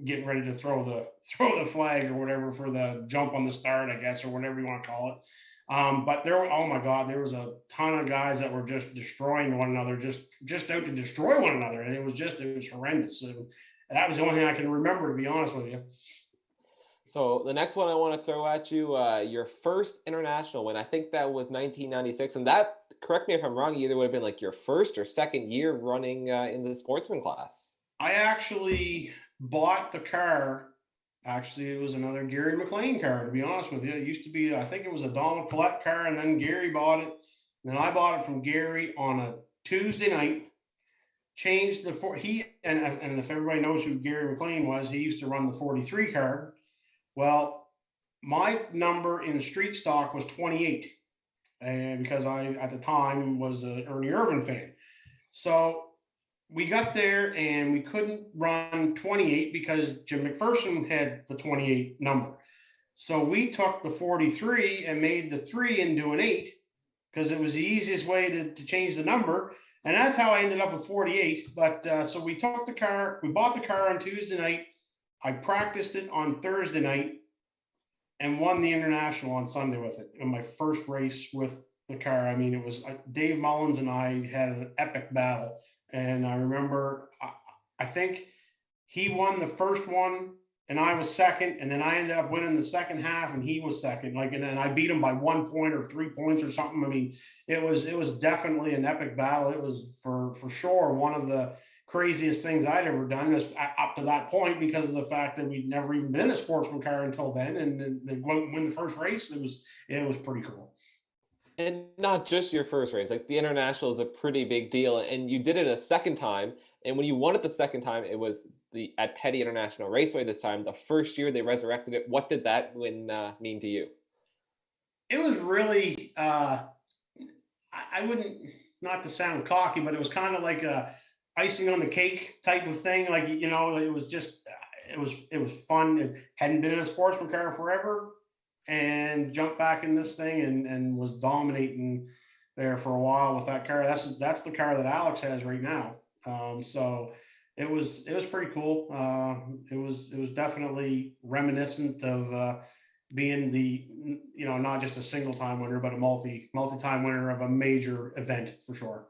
S2: getting ready to throw the flag or whatever for the jump on the start, I guess, or whatever you want to call it. But oh my God, there was a ton of guys that were just destroying one another, just out to destroy one another, and it was horrendous. And that was the only thing I can remember, to be honest with you.
S4: So the next one I want to throw at you, your first international win, I think that was 1996. And that, correct me if I'm wrong, either would have been like your first or second year running in the sportsman class.
S2: I actually bought the car. Actually, it was another Gary McLean car, to be honest with you. It used to be, I think it was a Donald Collette car, and then Gary bought it. And then I bought it from Gary on a Tuesday night. Changed and if everybody knows who Gary McLean was, he used to run the 43 car. Well, my number in street stock was 28, and because I, at the time, was an Ernie Irvin fan. So we got there and we couldn't run 28 because Jim McPherson had the 28 number. So we took the 43 and made the 3 into an 8 because it was the easiest way to change the number. And that's how I ended up with 48. But so we took the car, we bought the car on Tuesday night. I practiced it on Thursday night and won the international on Sunday with it in my first race with the car. I mean, it was Dave Mullins and I had an epic battle. And I remember, I think he won the first one and I was second. And then I ended up winning the second half and he was second. And I beat him by 1 point or 3 points or something. I mean, it was definitely an epic battle. It was for sure one of the craziest things I'd ever done up to that point, because of the fact that we'd never even been in a sportsman car until then, and then win the first race. It was pretty cool.
S4: And not just your first race, like the international is a pretty big deal, and you did it a second time. And when you won it the second time, it was at Petty International Raceway this time. The first year they resurrected it. What did that win mean to you?
S2: It was really, I wouldn't, not to sound cocky, but it was kind of like icing on the cake type of thing. Like, you know, it was just, it was fun. It hadn't been in a sportsman car forever, and jumped back in this thing and was dominating there for a while with that car. That's the car that Alex has right now. So it was pretty cool. It was definitely reminiscent of being the, you know, not just a single time winner, but a multi-time winner of a major event for sure.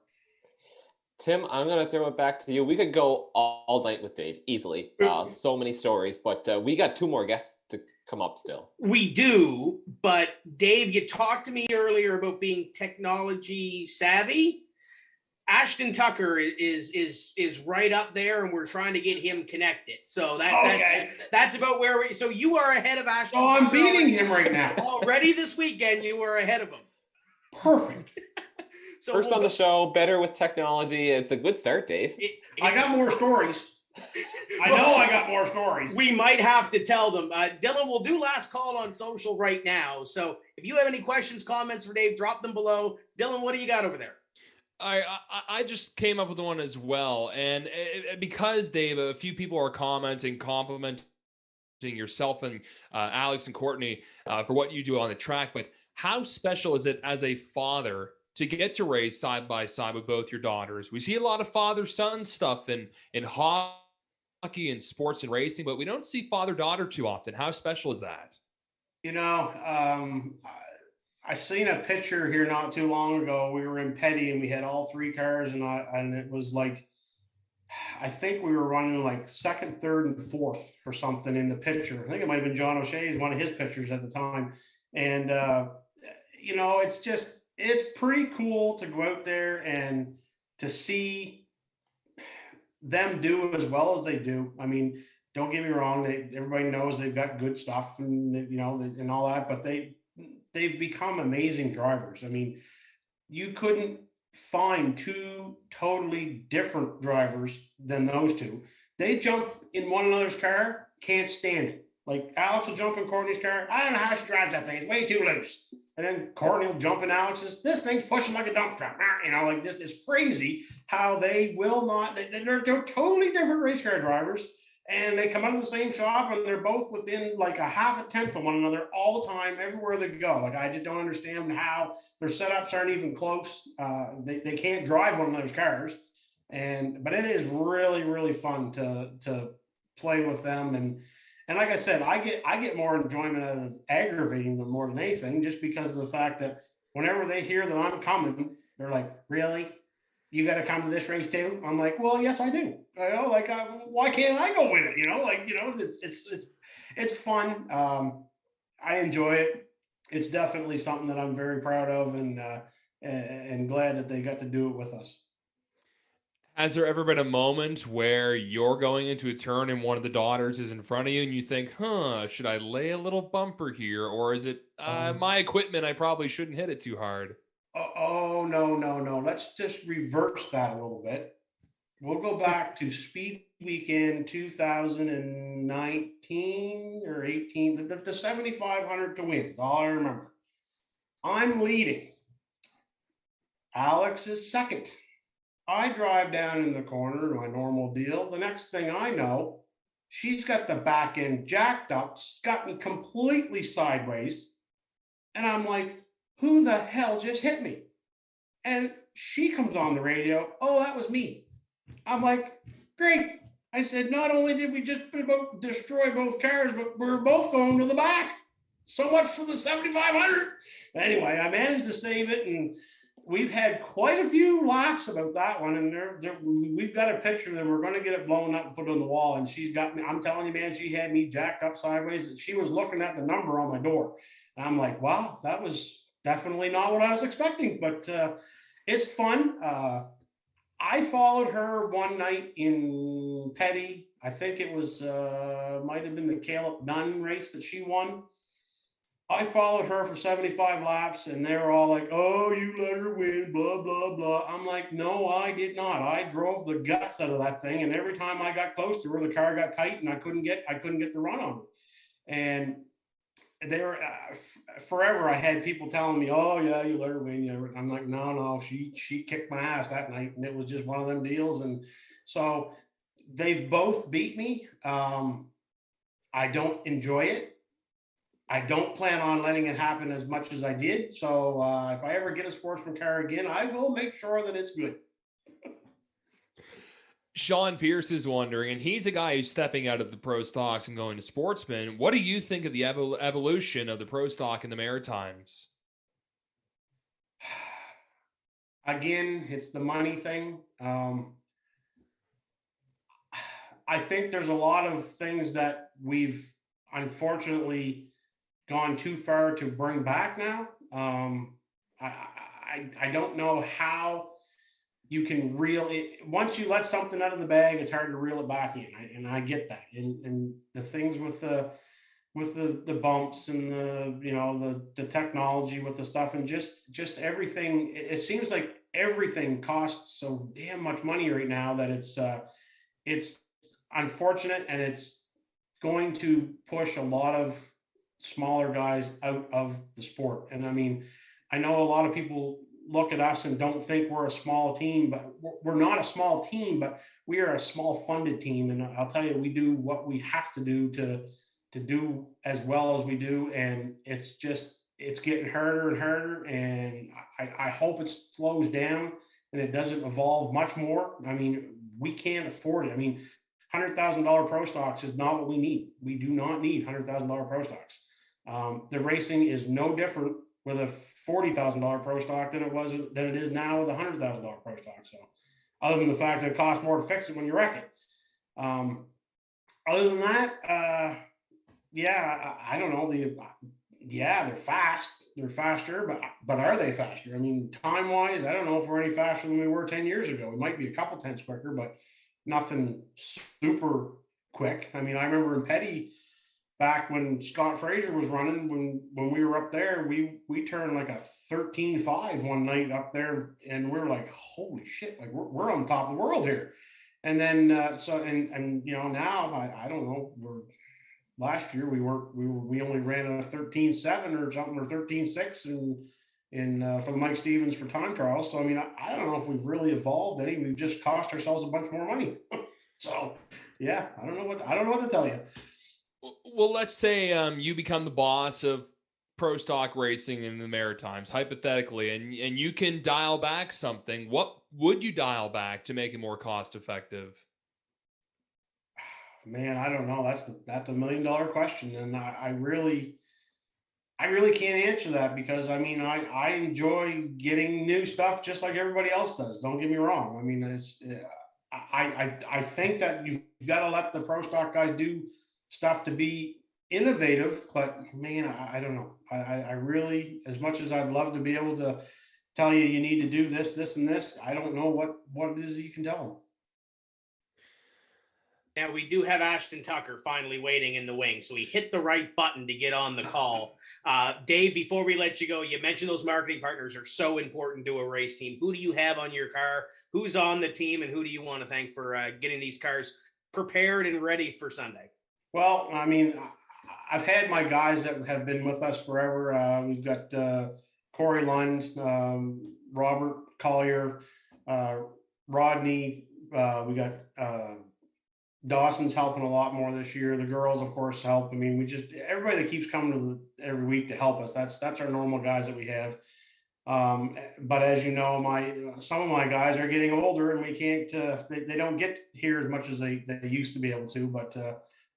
S4: Tim, I'm going to throw it back to you. We could go all night with Dave easily. So many stories, but we got 2 more guests to come up still.
S5: We do, but Dave, you talked to me earlier about being technology savvy. Ashton Tucker is right up there, and we're trying to get him connected. So that's about where we. So you are ahead of Ashton.
S2: Oh, I'm beating him right now.
S5: Already this weekend, you are ahead of him.
S2: Perfect.
S5: So
S4: First on the show, better with technology. It's a good start, Dave.
S2: I got more stories. I know I got more stories.
S5: We might have to tell them. Dylan, we'll do last call on social right now. So if you have any questions, comments for Dave, drop them below. Dylan, what do you got over there?
S6: I just came up with one as well. And because, Dave, a few people are commenting, complimenting yourself and Alex and Courtney for what you do on the track. But how special is it as a father to get to race side by side with both your daughters? We see a lot of father-son stuff in hockey and sports and racing, but we don't see father-daughter too often. How special is that?
S2: You know, I seen a picture here not too long ago. We were in Petty and we had all 3 cars, and it was like, I think we were running like 2nd, 3rd, and 4th or something in the picture. I think it might have been John O'Shea's, one of his pictures at the time. And, you know, it's pretty cool to go out there and to see them do as well as they do. I mean, don't get me wrong. Everybody knows they've got good stuff and, you know, and all that, but they've become amazing drivers. I mean, you couldn't find 2 totally different drivers than those 2. They jump in one another's car, can't stand it. Like Alex will jump in Courtney's car. I don't know how she drives that thing. It's way too loose. And then Courtney will jump in Alex's. This thing's pushing like a dump truck. You know, like just, it's crazy how they will not. They're totally different race car drivers, and they come out of the same shop, and they're both within like a half a tenth of one another all the time, everywhere they go. Like, I just don't understand how their setups aren't even close. They can't drive one of those cars, but it is really, really fun to play with them. And like I said, I get more enjoyment out of aggravating them more than anything, just because of the fact that whenever they hear that I'm coming, they're like, "Really? You got to come to this race too?" I'm like, "Well, yes, I do. You know, like, why can't I go with it? You know, like, you know, it's fun. I enjoy it. It's definitely something that I'm very proud of, and glad that they got to do it with us."
S6: Has there ever been a moment where you're going into a turn and one of the daughters is in front of you and you think, should I lay a little bumper here? Or is it my equipment, I probably shouldn't hit it too hard?
S2: Oh, no. Let's just reverse that a little bit. We'll go back to Speed Weekend 2019 or 18, the 7,500 to win. That's all I remember. I'm leading. Alex is second. I drive down in the corner, my normal deal. The next thing I know, she's got the back end jacked up, got me completely sideways. And I'm like, who the hell just hit me? And she comes on the radio. Oh, that was me. I'm like, great. I said, not only did we just about destroy both cars, but we're both going to the back. So much for the 7,500. Anyway, I managed to save it, and we've had quite a few laughs about that one, and we've got a picture of them. We're going to get it blown up and put it on the wall. And she's got me. I'm telling you, man, she had me jacked up sideways, and she was looking at the number on my door. And I'm like, wow, that was definitely not what I was expecting, but it's fun. I followed her one night in Petty. I think it was might have been the Caleb Nunn race that she won. I followed her for 75 laps, and they were all like, "Oh, you let her win, blah, blah, blah." I'm like, no, I did not. I drove the guts out of that thing, and every time I got close to her, the car got tight, and I couldn't get the run on her. And they were forever. I had people telling me, "Oh, yeah, you let her win." I'm like, no, she kicked my ass that night, and it was just one of them deals. And So they've both beat me. I don't enjoy it. I don't plan on letting it happen as much as I did. So if I ever get a sportsman car again, I will make sure that it's good.
S6: Sean Pierce is wondering, and he's a guy who's stepping out of the pro stocks and going to sportsman. What do you think of the evolution of the pro stock in the Maritimes?
S2: Again, it's the money thing. I think there's a lot of things that we've unfortunately gone too far to bring back now. I don't know how you can reel it. Once you let something out of the bag, it's hard to reel it back in. And I get that. And the things with the bumps and the technology with the stuff and just everything. It seems like everything costs so damn much money right now that it's unfortunate, and it's going to push a lot of smaller guys out of the sport. And I mean, I know a lot of people look at us and don't think we're a small team, but we're not a small team, but we are a small funded team. And I'll tell you, we do what we have to do to do as well as we do. And it's getting harder and harder. And I hope it slows down and it doesn't evolve much more. I mean, we can't afford it. I mean, $100,000 pro stocks is not what we need. We do not need $100,000 pro stocks. The racing is no different with a $40,000 pro stock than it is now with a $100,000 pro stock. So, other than the fact that it costs more to fix it when you wreck it, other than that, I don't know. They're fast. They're faster, but are they faster? I mean, time wise, I don't know if we're any faster than we were 10 years ago. We might be a couple tenths quicker, but nothing super quick. I mean, I remember in Petty back when Scott Fraser was running, when we were up there, we turned like a 13.5 one night up there, and we're like, holy shit, like we're on top of the world here. And then now I don't know, last year we only ran a 13.7 or something, or 13.6 for the Mike Stevens for time trials. So I mean, I don't know if we've really evolved any. We've just cost ourselves a bunch more money. So yeah, I don't know what to tell you.
S6: Well, let's say you become the boss of pro stock racing in the Maritimes, hypothetically, and you can dial back something. What would you dial back to make it more cost effective?
S2: Man, I don't know. That's $1 million question, and I really can't answer that, because I mean, I enjoy getting new stuff just like everybody else does. Don't get me wrong. I mean, I think that you've got to let the pro stock guys do stuff to be innovative, but man, I don't know. I really, as much as I'd love to be able to tell you need to do this and this, I don't know what it is that you can tell them.
S5: Now, we do have Ashton Tucker finally waiting in the wing, so he hit the right button to get on the call. Dave, before we let you go, you mentioned those marketing partners are so important to a race team. Who do you have on your car? Who's on the team, and who do you want to thank for getting these cars prepared and ready for Sunday?
S2: Well, I mean, I've had my guys that have been with us forever. We've got Corey Lund, Robert Collier, Rodney. We got Dawson's helping a lot more this year. The girls, of course, help. I mean, everybody that keeps coming every week to help us. That's our normal guys that we have. But as you know, some of my guys are getting older, and we can't. They don't get here as much as they used to be able to. But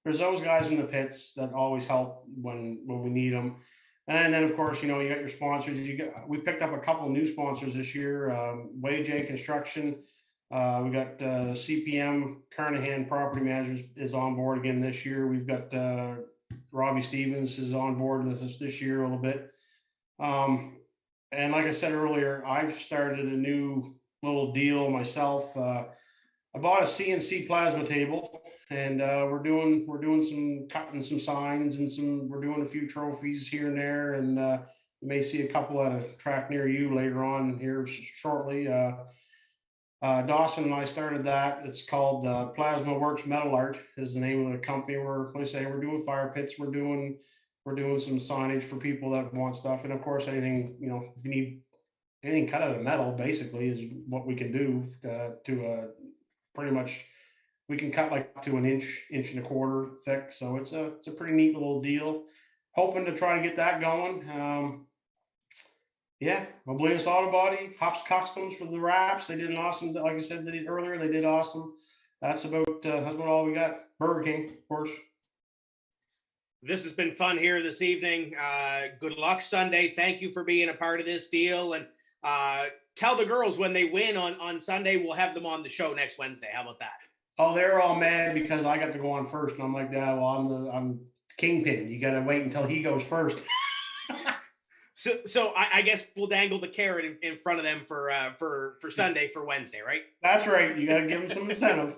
S2: there's those guys in the pits that always help when we need them. And then, of course, you got your sponsors. We picked up a couple of new sponsors this year. Wayjay Construction. We got CPM Carnahan Property Management is on board again this year. We've got Robbie Stevens is on board with us this year a little bit. And like I said earlier, I've started a new little deal myself. I bought a CNC plasma table, and we're doing some cutting, some signs, and we're doing a few trophies here and there. And you may see a couple at a track near you later on here shortly. Dawson and I started that. It's called Plasma Works Metal Art is the name of the company. We're doing fire pits. We're doing some signage for people that want stuff. And of course, anything, if you need anything cut out of metal, basically is what we can do to pretty much, we can cut like to an inch and a quarter thick. So it's a pretty neat little deal. Hoping to try to get that going. Yeah, Oblivious Auto Body, Huff's Customs for the wraps. They did an awesome, like I said, they did earlier. They did awesome. That's about all we got. Burger King, of course.
S5: This has been fun here this evening. Good luck Sunday. Thank you for being a part of this deal. And tell the girls when they win on Sunday, we'll have them on the show next Wednesday. How about that?
S2: Oh, they're all mad because I got to go on first. And I'm like, yeah, well, I'm kingpin. You got to wait until he goes first.
S5: So I guess we'll dangle the carrot in front of them for Sunday for Wednesday, right?
S2: That's right. You got to give them some incentive.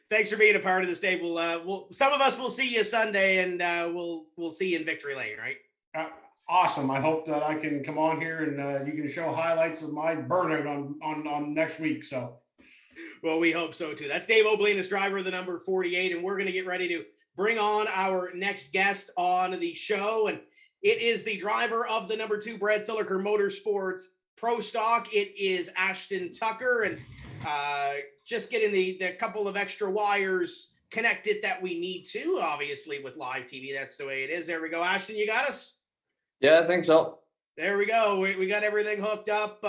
S5: Thanks for being a part of this day. We'll some of us will see you Sunday, and we'll see you in Victory Lane, right?
S2: Awesome. I hope that I can come on here and you can show highlights of my burnout on next week. So,
S5: well, we hope so too. That's Dave Oblinus, driver of the number 48, and we're going to get ready to bring on our next guest on the show, and it is the driver of the number 2 Brad Silliker Motorsports Pro Stock. It is Ashton Tucker, and just getting the couple of extra wires connected that we need to, obviously with live TV. That's the way it is. There we go. Ashton, you got us?
S7: Yeah, I think so.
S5: There we go. We got everything hooked up.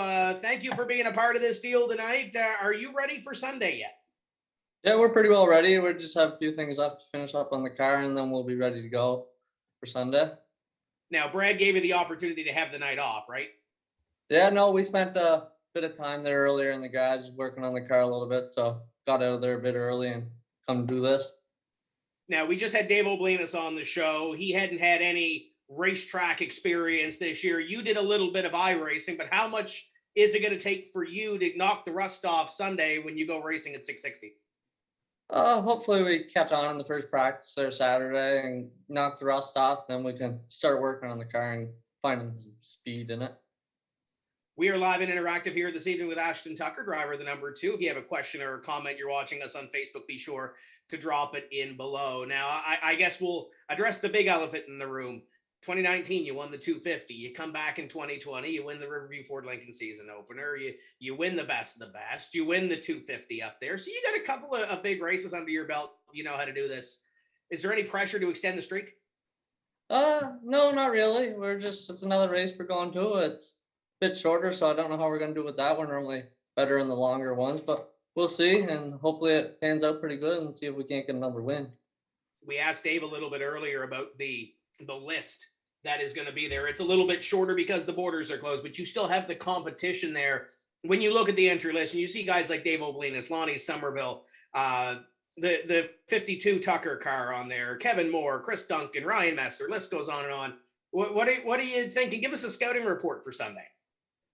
S5: Thank you for being a part of this deal tonight. Are you ready for Sunday yet?
S7: Yeah, we're pretty well ready. We just have a few things left to finish up on the car, and then we'll be ready to go for Sunday.
S5: Now, Brad gave you the opportunity to have the night off, right?
S7: Yeah, no, we spent a bit of time there earlier in the garage working on the car a little bit, so got out of there a bit early and come do this.
S5: Now, we just had Dave Oblinus on the show. He hadn't had any racetrack experience this year. You did a little bit of iRacing, but how much is it going to take for you to knock the rust off Sunday when you go racing at 660?
S7: Hopefully we catch on in the first practice there Saturday and knock the rust off. Then we can start working on the car and finding some speed in it.
S5: We are live and interactive here this evening with Ashton Tucker, driver of the number 2. If you have a question or a comment, you're watching us on Facebook, be sure to drop it in below. Now, I guess we'll address the big elephant in the room. 2019, you won the 250. You come back in 2020, you win the Riverview Ford Lincoln season opener. You win the best of the best. You win the 250 up there. So you got a couple of big races under your belt. You know how to do this. Is there any pressure to extend the streak?
S7: No, not really. It's another race we're going to. It's a bit shorter, so I don't know how we're going to do with that. We're normally better in the longer ones, but we'll see. And hopefully it pans out pretty good and see if we can't get another win.
S5: We asked Dave a little bit earlier about the list that is going to be there. It's a little bit shorter because the borders are closed, but you still have the competition there. When you look at the entry list and you see guys like Dave Oblinus, Lonnie Somerville, the 52 Tucker car on there, Kevin Moore, Chris Duncan, Ryan Messer, list goes on and on. What are you thinking? Give us a scouting report for Sunday.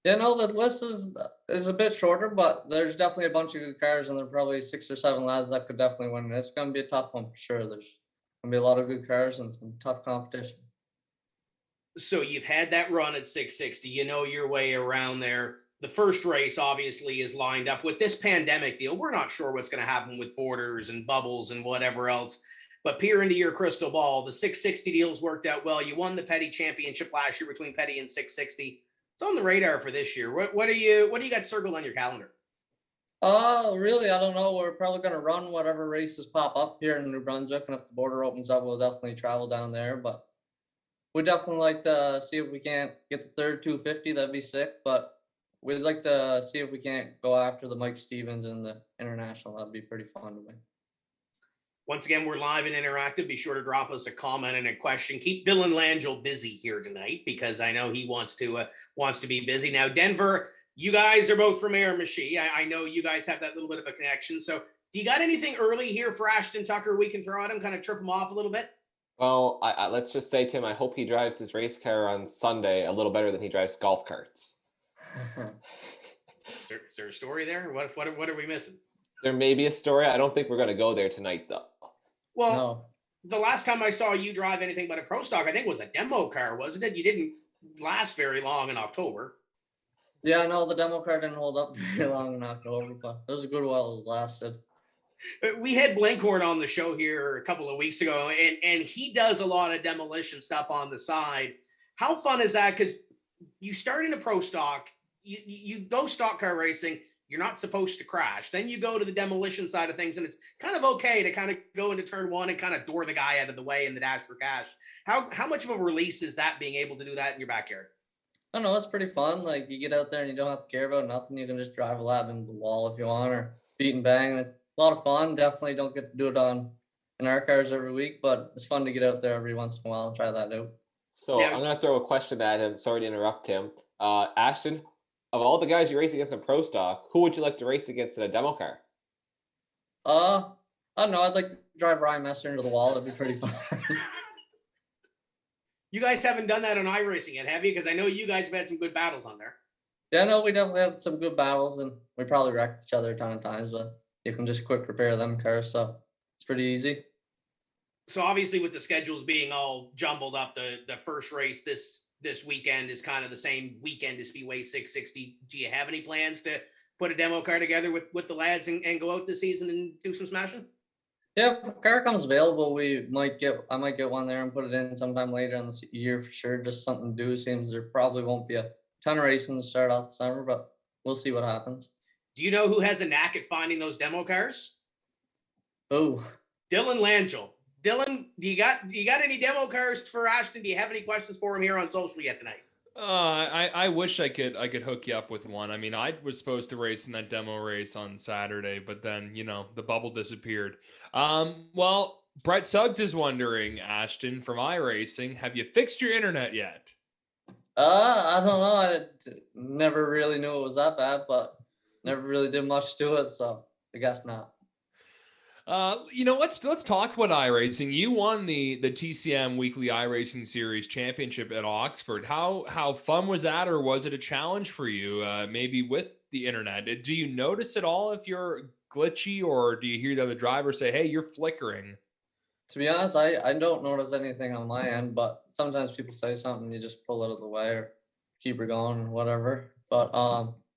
S7: Yeah, no, the list is a bit shorter, but there's definitely a bunch of good cars, and there are probably 6 or 7 lads that could definitely win. It's going to be a tough one for sure. There's going to be a lot of good cars and some tough competition.
S5: So you've had that run at 660. You know your way around there. The first race obviously is lined up. With this pandemic deal, we're not sure what's going to happen with borders and bubbles and whatever else. But peer into your crystal ball. The 660 deals worked out well. You won the Petty Championship last year between Petty and 660. It's on the radar for this year. What do you got circled on your calendar?
S7: Really, I don't know. We're probably going to run whatever races pop up here in New Brunswick, and if the border opens up, we'll definitely travel down there. But we'd definitely like to see if we can't get the third 250. That'd be sick. But we'd like to see if we can't go after the Mike Stevens and the International. That'd be pretty fun to win.
S5: Once again, we're live and interactive. Be sure to drop us a comment and a question. Keep Dylan Langell busy here tonight because I know he wants to be busy. Now, Denver, you guys are both from Miramichi. I know you guys have that little bit of a connection. So do you got anything early here for Ashton Tucker we can throw at him, kind of trip him off a little bit?
S4: Well, let's just say, Tim, I hope he drives his race car on Sunday a little better than he drives golf carts.
S5: Is there a story there? What are we missing?
S4: There may be a story. I don't think we're going to go there tonight, though.
S5: Well,
S7: No.
S5: The last time I saw you drive anything but a Pro Stock, I think was a demo car, wasn't it? You didn't last very long in October.
S7: Yeah, no, the demo car didn't hold up very long in October, but it was a good while it was lasted.
S5: We had Blankhorn on the show here a couple of weeks ago, and he does a lot of demolition stuff on the side. How fun is that? Because you start in a Pro Stock, you go stock car racing, you're not supposed to crash. Then you go to the demolition side of things, and it's kind of okay to kind of go into turn one and kind of door the guy out of the way in the dash for cash. How much of a release is that, being able to do that in your backyard?
S7: I don't know, it's pretty fun. Like, you get out there and you don't have to care about nothing. You can just drive a lap into the wall if you want, or beat and bang. And it's a lot of fun. Definitely don't get to do it in our cars every week, but it's fun to get out there every once in a while and try that out.
S4: So I'm going to throw a question at him. Sorry to interrupt him. Ashton, of all the guys you race against in Pro Stock, who would you like to race against in a demo car?
S7: I don't know. I'd like to drive Ryan Messer into the wall. That'd be pretty fun.
S5: You guys haven't done that on iRacing yet, have you? Because I know you guys have had some good battles on there.
S7: Yeah, no, we definitely have some good battles, and we probably wrecked each other a ton of times, but you can just quick repair them cars, so it's pretty easy.
S5: So obviously, with the schedules being all jumbled up, the first race this weekend is kind of the same weekend as Speedway 660. Do you have any plans to put a demo car together with the lads and go out this season and do some smashing?
S7: Yeah, if a car comes available, I might get one there and put it in sometime later in the year for sure. Just something to do. Seems there probably won't be a ton of racing to start off the summer, but we'll see what happens.
S5: Do you know who has a knack at finding those demo cars?
S7: Oh,
S5: Dylan Langell. Dylan, do you got any demo cars for Ashton? Do you have any questions for him here on social yet tonight?
S6: I wish I could hook you up with one. I mean, I was supposed to race in that demo race on Saturday, but then, the bubble disappeared. Well, Brett Suggs is wondering, Ashton, from iRacing, have you fixed your internet yet?
S7: I don't know. I never really knew it was that bad, but never really did much to it, so I guess not.
S6: Let's talk about iRacing. You won the TCM Weekly iRacing Series Championship at Oxford. How fun was that, or was it a challenge for you? Maybe with the internet, do you notice at all if you're glitchy, or do you hear the other driver say, "Hey, you're flickering"?
S7: To be honest, I don't notice anything on my end, but sometimes people say something, you just pull it out of the way or keep her going or whatever. But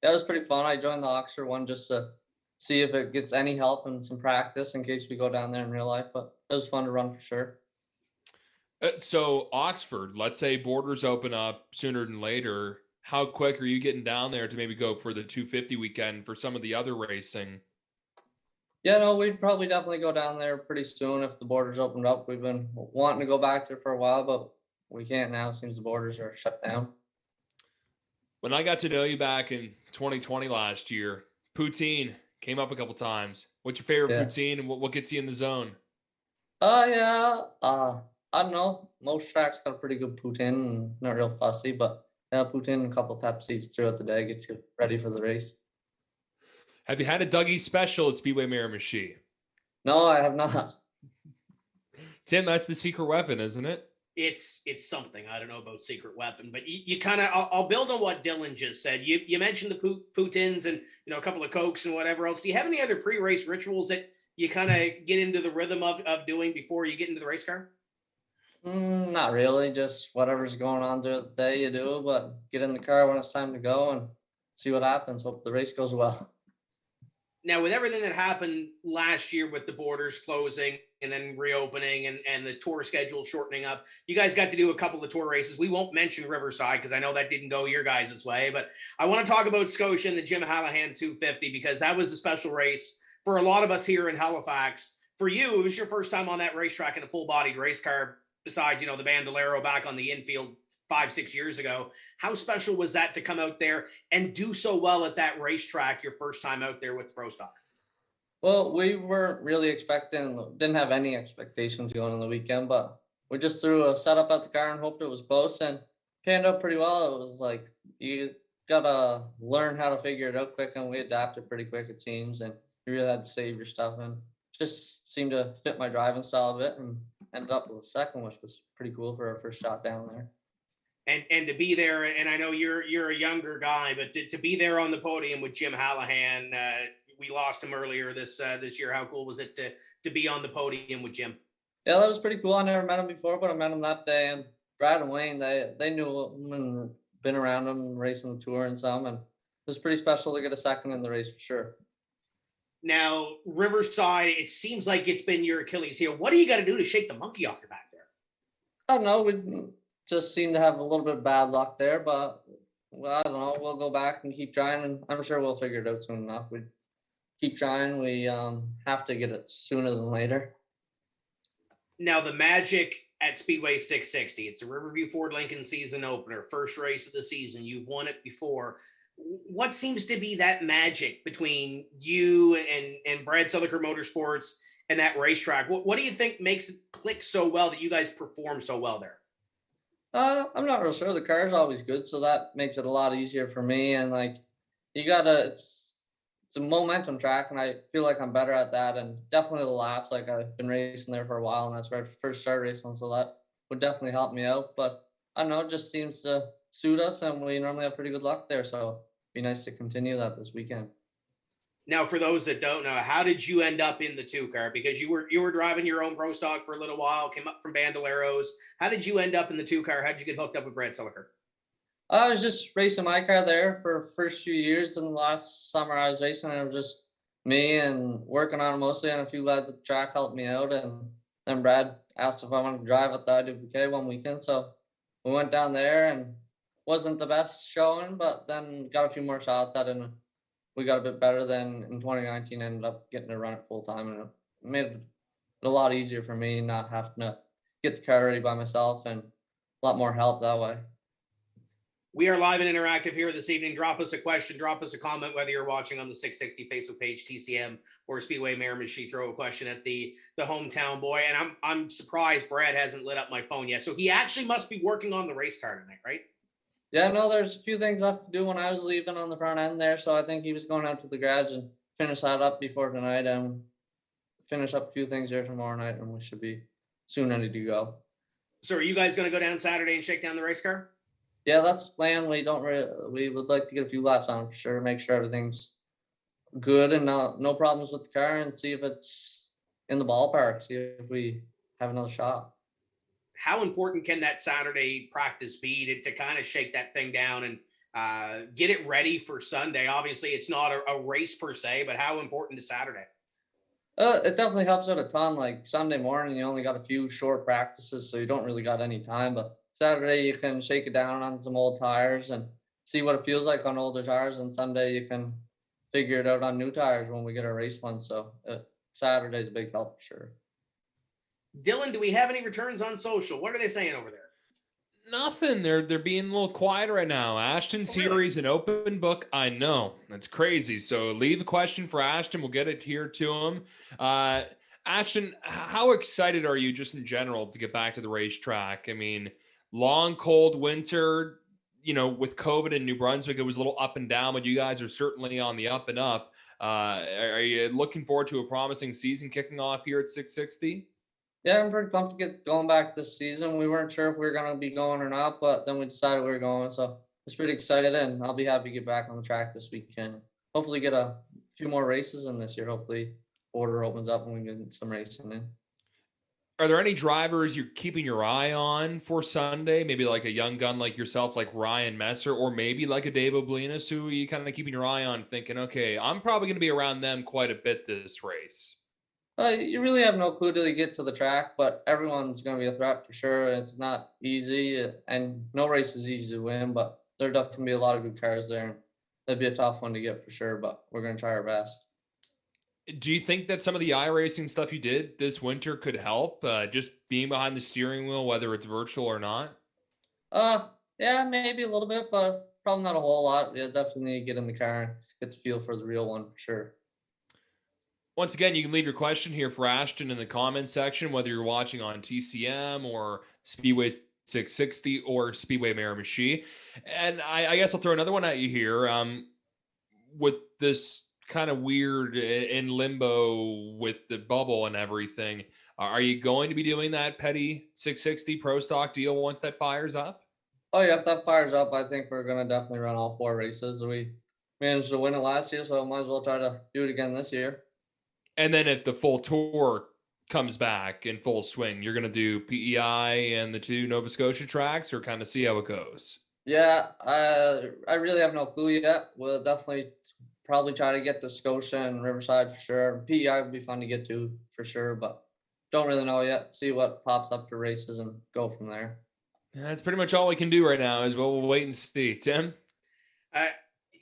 S7: that was pretty fun. I joined the Oxford one just to see if it gets any help and some practice in case we go down there in real life, but it was fun to run for sure.
S6: So Oxford, let's say borders open up sooner than later. How quick are you getting down there to maybe go for the 250 weekend for some of the other racing?
S7: Yeah, no, we'd probably definitely go down there pretty soon if the borders opened up. We've been wanting to go back there for a while, but we can't now. It seems the borders are shut down.
S6: When I got to know you back in 2020 last year, poutine came up a couple times. What's your favorite poutine, and what gets you in the zone?
S7: I don't know. Most tracks got a pretty good poutine and not real fussy, but poutine and a couple of Pepsis throughout the day get you ready for the race.
S6: Have you had a Dougie special at Speedway Miramichi?
S7: No, I have not.
S6: Tim, that's the secret weapon, isn't it?
S5: It's something. I don't know about secret weapon, but you kind of, I'll build on what Dylan just said. You mentioned the poutines and a couple of Cokes and whatever else. Do you have any other pre-race rituals that you kind of get into the rhythm of doing before you get into the race car?
S7: Not really. Just whatever's going on throughout the day you do, but get in the car when it's time to go and see what happens. Hope the race goes well.
S5: Now, with everything that happened last year with the borders closing and then reopening and the tour schedule shortening up, you guys got to do a couple of tour races. We won't mention Riverside because I know that didn't go your guys' way, but I want to talk about Scotia and the Jim Hallahan 250 because that was a special race for a lot of us here in Halifax. For you, it was your first time on that racetrack in a full-bodied race car besides, the Bandolero back on the infield 5-6 years ago. How special was that to come out there and do so well at that racetrack your first time out there with the Pro Stock?
S7: Well, we weren't really didn't have any expectations going on the weekend, but we just threw a setup at the car and hoped it was close and panned out pretty well. It was like you gotta learn how to figure it out quick, and we adapted pretty quick, it seems, and you really had to save your stuff and just seemed to fit my driving style a bit and ended up with a second, which was pretty cool for our first shot down there.
S5: And to be there, and I know you're a younger guy, but to be there on the podium with Jim Hallahan, we lost him earlier this year. How cool was it to be on the podium with Jim?
S7: Yeah, that was pretty cool. I never met him before, but I met him that day. And Brad and Wayne, they knew him and been around him racing the tour and some, and it was pretty special to get a second in the race for sure.
S5: Now, Riverside, it seems like it's been your Achilles heel. What do you got to do to shake the monkey off your back there?
S7: I don't know. We just seem to have a little bit of bad luck there, but well, I don't know. We'll go back and keep trying, and I'm sure we'll figure it out soon enough. We keep trying. We have to get it sooner than later.
S5: Now, the magic at Speedway 660, it's a Riverview Ford Lincoln season opener, first race of the season. You've won it before. What seems to be that magic between you and Brad Silliker Motorsports and that racetrack? What do you think makes it click so well that you guys perform so well there?
S7: I'm not real sure. The car's always good, so that makes it a lot easier for me. And like, it's a momentum track, and I feel like I'm better at that. And definitely the laps, like I've been racing there for a while, and that's where I first started racing, so that would definitely help me out. But I don't know, it just seems to suit us, and we normally have pretty good luck there. So it'd be nice to continue that this weekend.
S5: Now, for those that don't know, how did you end up in the 2-car? Because you were driving your own pro stock for a little while, came up from Bandoleros. How did you end up in the 2-car? How did you get hooked up with Brad Silliker?
S7: I was just racing my car there for first few years, and last summer I was racing, and it was just me and working on it mostly, and a few lads at the track helped me out, and then Brad asked if I wanted to drive at the IWK one weekend, so we went down there, and wasn't the best showing, but then got a few more shots at it, and we got a bit better. Then in 2019 ended up getting to run it full time, and it made it a lot easier for me not having to get the car ready by myself, and a lot more help that way.
S5: We are live and interactive here this evening. Drop us a question, drop us a comment, whether you're watching on the 660 Facebook page, TCM, or Speedway Miramichi. Throw a question at the hometown boy. And I'm surprised Brad hasn't lit up my phone yet. So he actually must be working on the race car tonight, right?
S7: Yeah, no, there's a few things I have to do when I was leaving on the front end there. So I think he was going out to the garage and finish that up before tonight, and finish up a few things there tomorrow night, and we should be soon ready to go.
S5: So are you guys going to go down Saturday and shake down the race car?
S7: Yeah, that's the plan. We would like to get a few laps on for sure, make sure everything's good and no problems with the car, and see if it's in the ballpark, see if we have another shot.
S5: How important can that Saturday practice be to kind of shake that thing down and get it ready for Sunday? Obviously, it's not a race per se, but how important is Saturday?
S7: It definitely helps out a ton. Like Sunday morning, you only got a few short practices, so you don't really got any time. But Saturday, you can shake it down on some old tires and see what it feels like on older tires. And Sunday, you can figure it out on new tires when we get our race one. So Saturday's a big help for sure.
S5: Dylan, do we have any returns on social? What are they saying over there?
S6: Nothing. They're being a little quiet right now. Ashton series an open book. I know. That's crazy. So leave a question for Ashton. We'll get it here to him. Ashton, how excited are you just in general to get back to the racetrack? I mean, long, cold winter, with COVID in New Brunswick, it was a little up and down, but you guys are certainly on the up and up. Are you looking forward to a promising season kicking off here at 660?
S7: Yeah, I'm pretty pumped to get going back this season. We weren't sure if we were going to be going or not, but then we decided we were going. So I was pretty excited, and I'll be happy to get back on the track this weekend. Hopefully get a few more races in this year. Hopefully border opens up and we get some racing in.
S6: Are there any drivers you're keeping your eye on for Sunday? Maybe like a young gun like yourself, like Ryan Messer, or maybe like a Dave Oblinas, who you kind of keeping your eye on thinking, okay, I'm probably going to be around them quite a bit this race?
S7: You really have no clue till you get to the track, but everyone's going to be a threat for sure. It's not easy, and no race is easy to win, but there'll definitely be a lot of good cars there. It'll be a tough one to get for sure, but we're going to try our best.
S6: Do you think that some of the iRacing stuff you did this winter could help, just being behind the steering wheel, whether it's virtual or not?
S7: Yeah, maybe a little bit, but probably not a whole lot. Yeah, definitely need to get in the car and get the feel for the real one for sure.
S6: Once again, you can leave your question here for Ashton in the comments section, whether you're watching on TCM or Speedway 660 or Speedway Miramichi. And I guess I'll throw another one at you here. With this kind of weird in limbo with the bubble and everything, are you going to be doing that petty 660 pro stock deal once that fires up?
S7: Oh yeah, if that fires up, I think we're going to definitely run all 4 races. We managed to win it last year, so might as well try to do it again this year.
S6: And then if the full tour comes back in full swing, you're going to do PEI and the 2 Nova Scotia tracks, or kind of see how it goes?
S7: Yeah, I really have no clue yet. We'll definitely probably try to get to Scotia and Riverside for sure. PEI would be fun to get to for sure, but don't really know yet. See what pops up for races and go from there.
S6: That's pretty much all we can do right now, is we'll wait and see. Tim?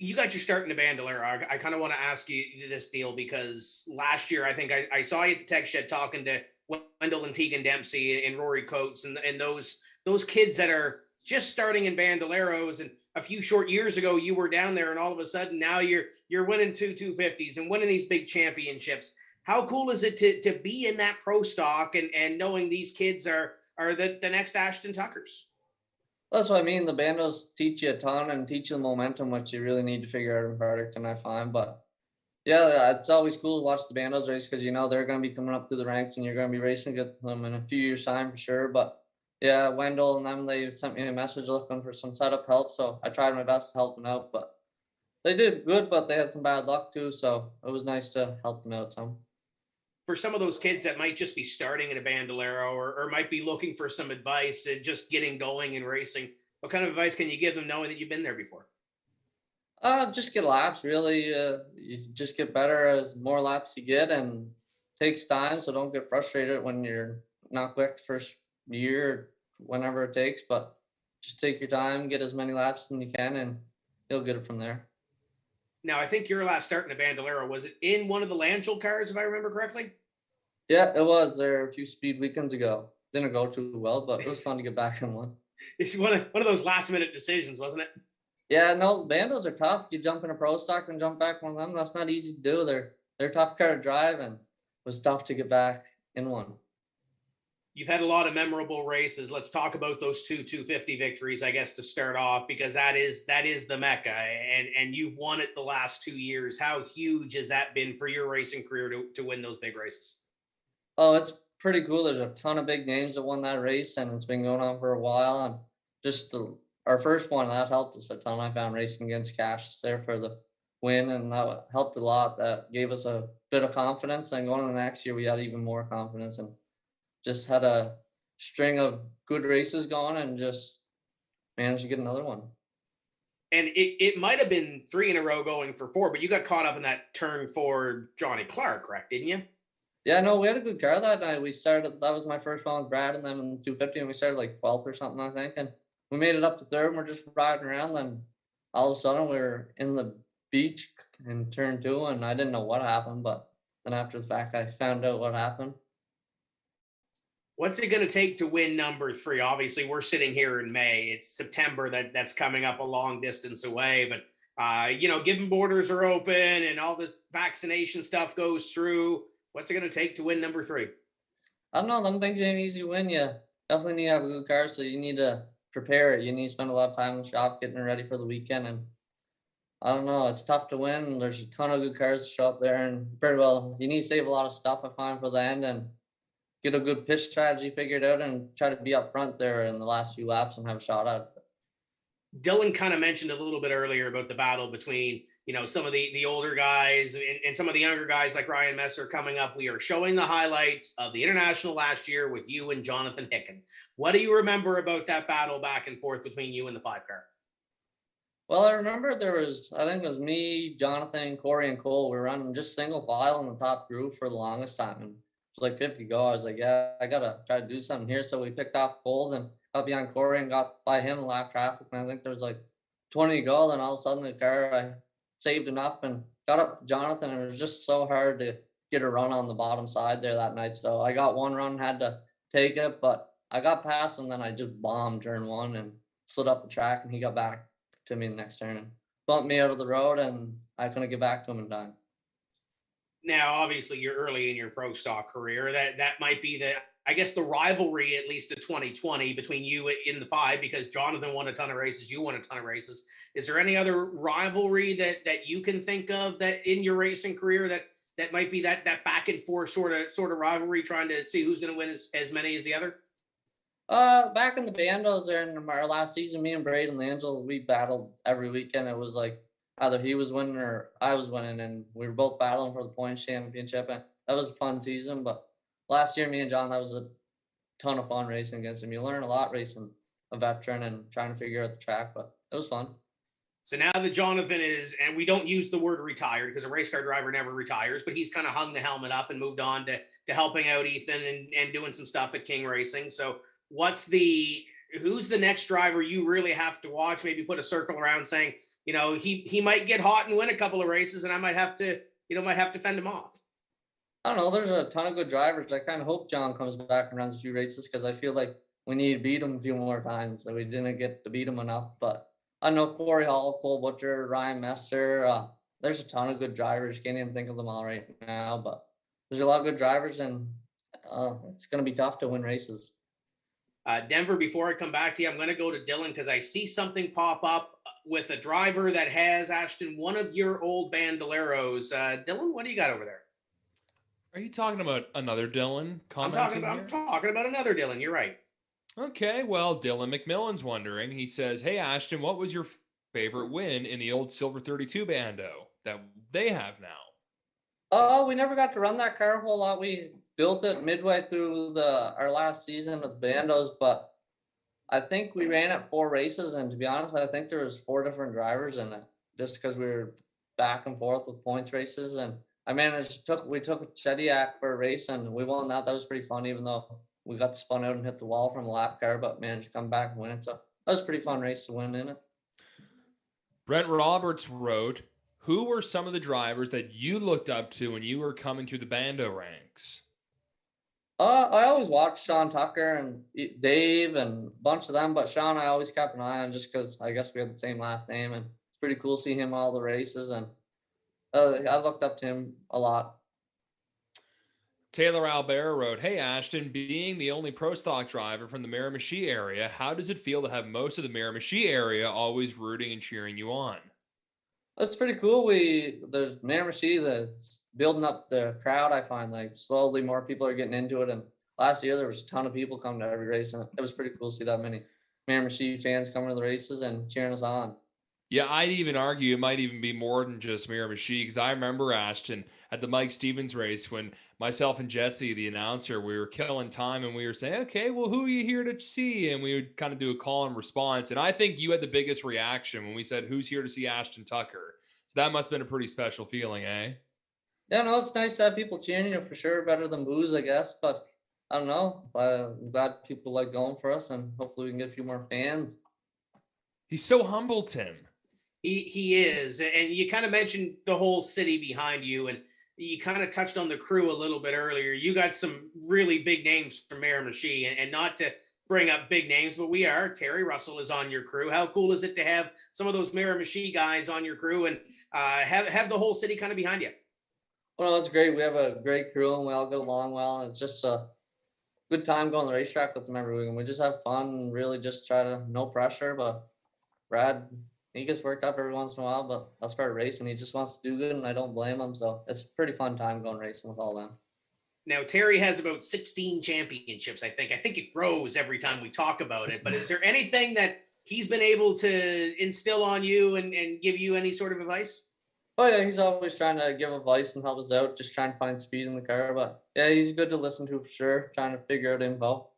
S5: You got your start in the Bandolero. I kind of want to ask you this deal because last year I think I saw you at the tech shed talking to Wendell and Tegan Dempsey and Rory Coates and those kids that are just starting in Bandoleros. And a few short years ago you were down there, and all of a sudden now you're winning 250s and winning these big championships. How cool is it to be in that pro stock and knowing these kids are the next Ashton Tuckers?
S7: That's what I mean. The bandos teach you a ton and teach you the momentum, which you really need to figure out in Fredericton, I find. But yeah, it's always cool to watch the bandos race because you know they're going to be coming up through the ranks and you're going to be racing against them in a few years' time for sure. But yeah, Wendell and them, they sent me a message looking for some setup help, so I tried my best to help them out. But they did good, but they had some bad luck too, so it was nice to help them out some.
S5: For some of those kids that might just be starting in a Bandolero or might be looking for some advice and just getting going and racing, what kind of advice can you give them knowing that you've been there before?
S7: Just get laps, really. You just get better as more laps you get, and it takes time, so don't get frustrated when you're not quick the first year or whenever it takes, but just take your time, get as many laps as you can, and you'll get it from there.
S5: Now, I think your last start in the Bandolero, was it in one of the Langell cars, if I remember correctly?
S7: Yeah, it was there a few speed weekends ago. Didn't go too well, but it was fun to get back in one.
S5: It's one of those last minute decisions, wasn't it?
S7: Yeah, no, bandos are tough. You jump in a pro stock and jump back one of them. That's not easy to do. They're tough car to drive, and it was tough to get back in one.
S5: You've had a lot of memorable races. Let's talk about those 250 victories, I guess, to start off, because that is the Mecca, and you've won it the last 2 years. How huge has that been for your racing career to win those big races?
S7: Oh, it's pretty cool. There's a ton of big names that won that race, and it's been going on for a while. And just our first one, that helped us a ton. I found racing against Cassius there for the win, and that helped a lot. That gave us a bit of confidence, and going to the next year, we had even more confidence and just had a string of good races going and just managed to get another one.
S5: And it might have been 3 in a row going for 4, but you got caught up in that turn for Johnny Clark, correct, didn't you?
S7: Yeah, no, we had a good car that night. That was my first one with Brad and them in the 250, and we started like 12th or something, I think. And we made it up to 3rd, and we're just riding around. Then all of a sudden, we were in the beach in turn 2, and I didn't know what happened. But then after the fact, I found out what happened.
S5: What's it going to take to win number 3? Obviously, we're sitting here in May. It's September that's coming up a long distance away. But, given borders are open and all this vaccination stuff goes through, what's it going to take to win number 3?
S7: I don't know. Them things ain't easy to win. You definitely need to have a good car, so you need to prepare it. You need to spend a lot of time in the shop getting it ready for the weekend. And I don't know. It's tough to win. There's a ton of good cars to show up there. And very well, you need to save a lot of stuff, I find, for the end and get a good pitch strategy figured out and try to be up front there in the last few laps and have a shot at it.
S5: Dylan kind of mentioned a little bit earlier about the battle between, some of the older guys and some of the younger guys like Ryan Messer coming up. We are showing the highlights of the International last year with you and Jonathan Hicken. What do you remember about that battle back and forth between you and the 5-car?
S7: Well, I remember I think it was me, Jonathan, Corey, and Cole. We were running just single file in the top group for the longest time. And it was like 50 go. I was like, yeah, I got to try to do something here. So we picked off Cole and got behind Corey and got by him in lap traffic. And I think there was like 20 to go. Then all of a sudden the car, I saved enough and got up to Jonathan. And it was just so hard to get a run on the bottom side there that night. So I got one run, had to take it, but I got past him. Then I just bombed turn 1 and slid up the track, and he got back to me in the next turn and bumped me out of the road, and I couldn't get back to him in time.
S5: Now, obviously, you're early in your pro stock career. That might be the rivalry, at least of 2020, between you in the 5, because Jonathan won a ton of races, you won a ton of races. Is there any other rivalry that you can think of that in your racing career that might be that back and forth sort of rivalry, trying to see who's going to win as many as the other?
S7: Back in the bandos there in our last season, me and Braden Langell, we battled every weekend. It was like either he was winning or I was winning, and we were both battling for the points championship. And that was a fun season. But last year, me and John, that was a ton of fun racing against him. You learn a lot racing a veteran and trying to figure out the track, but it was fun.
S5: So now that Jonathan is, and we don't use the word retired because a race car driver never retires, but he's kind of hung the helmet up and moved on to helping out Ethan and doing some stuff at King Racing. So who's the next driver you really have to watch? Maybe put a circle around saying, you know, he might get hot and win a couple of races, and I might have to fend him off.
S7: I don't know. There's a ton of good drivers. I kind of hope John comes back and runs a few races because I feel like we need to beat him a few more times. So we didn't get to beat him enough. But I know Corey Hall, Cole Butcher, Ryan Messer. There's a ton of good drivers. Can't even think of them all right now. But there's a lot of good drivers, and it's going to be tough to win races.
S5: Denver, before I come back to you, I'm going to go to Dylan because I see something pop up with a driver that has, Ashton, one of your old Bandoleros. Dylan, what do you got over there?
S6: Are you talking about another Dylan?
S5: I'm talking about another Dylan. You're right.
S6: Okay, well, Dylan McMillan's wondering. He says, "Hey, Ashton, what was your favorite win in the old Silver 32 Bando that they have now?"
S7: Oh, we never got to run that car a whole lot. We built it midway through our last season with Bandos, but I think we ran it 4 races, and to be honest, I think there was 4 different drivers in it, just because we were back and forth with points races. And I managed we took Chediak for a race, and we won that. That was pretty fun, even though we got spun out and hit the wall from a lap car, but managed to come back and win it. So that was a pretty fun race to win in it.
S6: Brent Roberts wrote, "Who were some of the drivers that you looked up to when you were coming through the Bando ranks?"
S7: I always watched Sean Tucker and Dave and a bunch of them, but Sean I always kept an eye on just because I guess we had the same last name, and it's pretty cool seeing him all the races, and I looked up to him a lot.
S6: Taylor Albert wrote, "Hey, Ashton, being the only pro stock driver from the Miramichi area, how does it feel to have most of the Miramichi area always rooting and cheering you on?"
S7: That's pretty cool. There's Miramichi that's building up the crowd. I find like slowly more people are getting into it. And last year there was a ton of people coming to every race, and it was pretty cool to see that many Miramichi fans coming to the races and cheering us on.
S6: Yeah, I'd even argue it might even be more than just Miramichi, because I remember, Ashton, at the Mike Stevens race when myself and Jesse, the announcer, we were killing time and we were saying, "Okay, well, who are you here to see?" And we would kind of do a call and response. And I think you had the biggest reaction when we said, "Who's here to see Ashton Tucker?" So that must have been a pretty special feeling, eh?
S7: Yeah, no, it's nice to have people cheering you for sure. Better than booze, I guess. But I don't know. I'm glad people like going for us, and hopefully we can get a few more fans.
S6: He's so humble, Tim.
S5: He is. And you kind of mentioned the whole city behind you, and you kind of touched on the crew a little bit earlier. You got some really big names from Miramichi, and not to bring up big names, but Terry Russell is on your crew. How cool is it to have some of those Miramichi guys on your crew and have the whole city kind of behind you?
S7: Well, it's great. We have a great crew, and we all get along well. And it's just a good time going to the racetrack with them every week. And we just have fun and really just try to, no pressure. But Brad, he gets worked up every once in a while, but that's part of racing. He just wants to do good, and I don't blame him. So it's a pretty fun time going racing with all them.
S5: Now, Terry has about 16 championships, I think. I think it grows every time we talk about it. But is there anything that he's been able to instill on you and give you any sort of advice?
S7: Oh, yeah, he's always trying to give advice and help us out, just trying to find speed in the car. But, yeah, he's good to listen to for sure, trying to figure out info.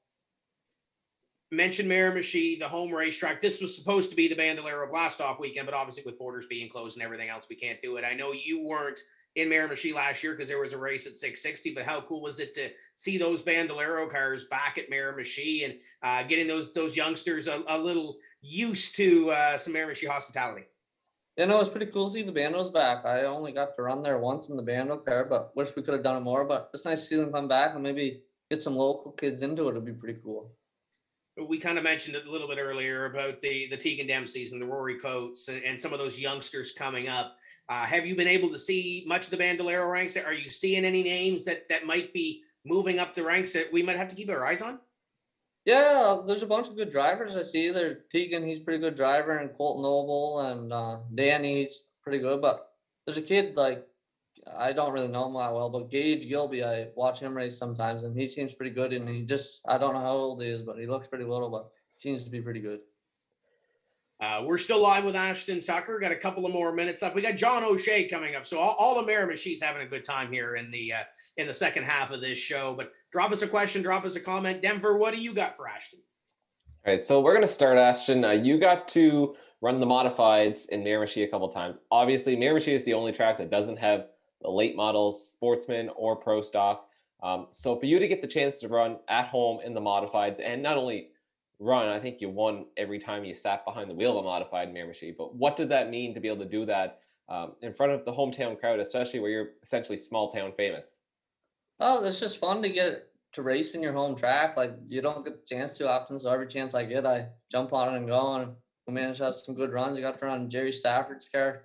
S5: Mentioned Miramichi, the home racetrack. This was supposed to be the Bandolero Blast-Off weekend, but obviously with borders being closed and everything else, we can't do it. I know you weren't in Miramichi last year because there was a race at 660, but how cool was it to see those Bandolero cars back at Miramichi and getting those youngsters a little used to some Miramichi hospitality?
S7: Yeah, no, it's pretty cool to see the Bandos back. I only got to run there once in the Bando car, but wish we could have done it more. But it's nice to see them come back and maybe get some local kids into it. It'd be pretty cool.
S5: We kind of mentioned it a little bit earlier about the Tegan Dempseys and the Rory Coates and some of those youngsters coming up. Have you been able to see much of the Bandolero ranks? Are you seeing any names that might be moving up the ranks that we might have to keep our eyes on?
S7: Yeah, there's a bunch of good drivers I see. There's Tegan, he's a pretty good driver, and Colton Noble, and Danny, he's pretty good. But there's a kid, like, I don't really know him that well, but Gage Gilby, I watch him race sometimes, and he seems pretty good. And I don't know how old he is, but he looks pretty little, but seems to be pretty good.
S5: We're still live with Ashton Tucker. Got a couple of more minutes left. We got John O'Shea coming up. So all the Miramichi's having a good time here in the second half of this show. But drop us a question, drop us a comment. Denver, what do you got for Ashton?
S4: All right, so we're going to start, Ashton. You got to run the modifieds in Miramichi a couple times. Obviously, Miramichi is the only track that doesn't have the late models, sportsman, or pro stock. So for you to get the chance to run at home in the modifieds and not only run. I think you won every time you sat behind the wheel of a modified Miramichi. But what did that mean to be able to do that in front of the hometown crowd, especially where you're essentially small town famous?
S7: Oh, it's just fun to get to race in your home track. Like, you don't get the chance to often, so every chance I get, I jump on it and go. And we managed to have some good runs. I got to run Jerry Stafford's car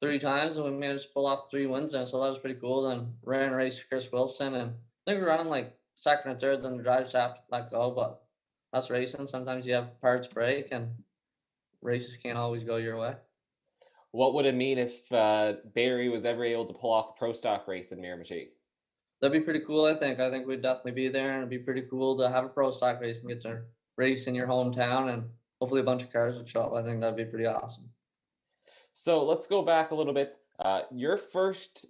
S7: 3 times, and we managed to pull off 3 wins, and so that was pretty cool. Then ran a race for Chris Wilson, and I think we were running like second or third. Then the driver shaft let go, but that's racing. Sometimes you have parts break, and races can't always go your way.
S4: What would it mean if Barry was ever able to pull off a pro stock race in Miramichi?
S7: That'd be pretty cool, I think. I think we'd definitely be there, and it'd be pretty cool to have a pro stock race and get to race in your hometown, and hopefully a bunch of cars would show up. I think that'd be pretty awesome.
S4: So let's go back a little bit. Your first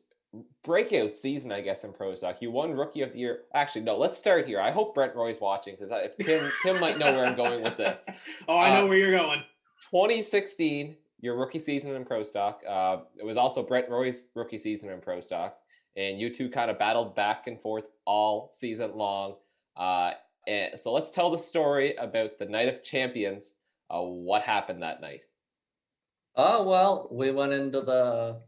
S4: breakout season, I guess, in pro stock, you won Rookie of the Year. Actually, no, let's start here. I hope Brent Roy's watching, because if Tim might know where I'm going with this.
S5: Oh, I know where you're going.
S4: 2016, your rookie season in pro stock. It was also Brent Roy's rookie season in pro stock. And you two kind of battled back and forth all season long. And so let's tell the story about the Night of Champions. What happened that night?
S7: Oh, well, we went into the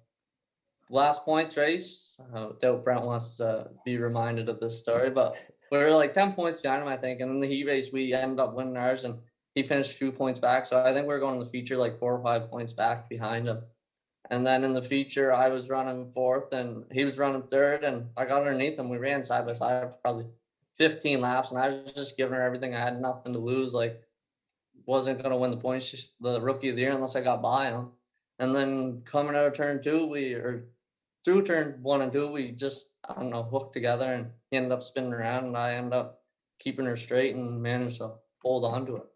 S7: last points race. I doubt Brent wants to be reminded of this story, but we were like 10 points behind him, I think. And in the heat race, we ended up winning ours, and he finished 2 points back. So I think we were going in the feature like 4 or 5 points back behind him. And then in the feature, I was running 4th and he was running 3rd, and I got underneath him. We ran side by side for probably 15 laps, and I was just giving her everything. I had nothing to lose. Like, wasn't going to win the points, the Rookie of the Year, unless I got by him. And then coming out of turn 2, through turn 1 and 2, we just, I don't know, hooked together, and he ended up spinning around, and I ended up keeping her straight and managed to hold on to it.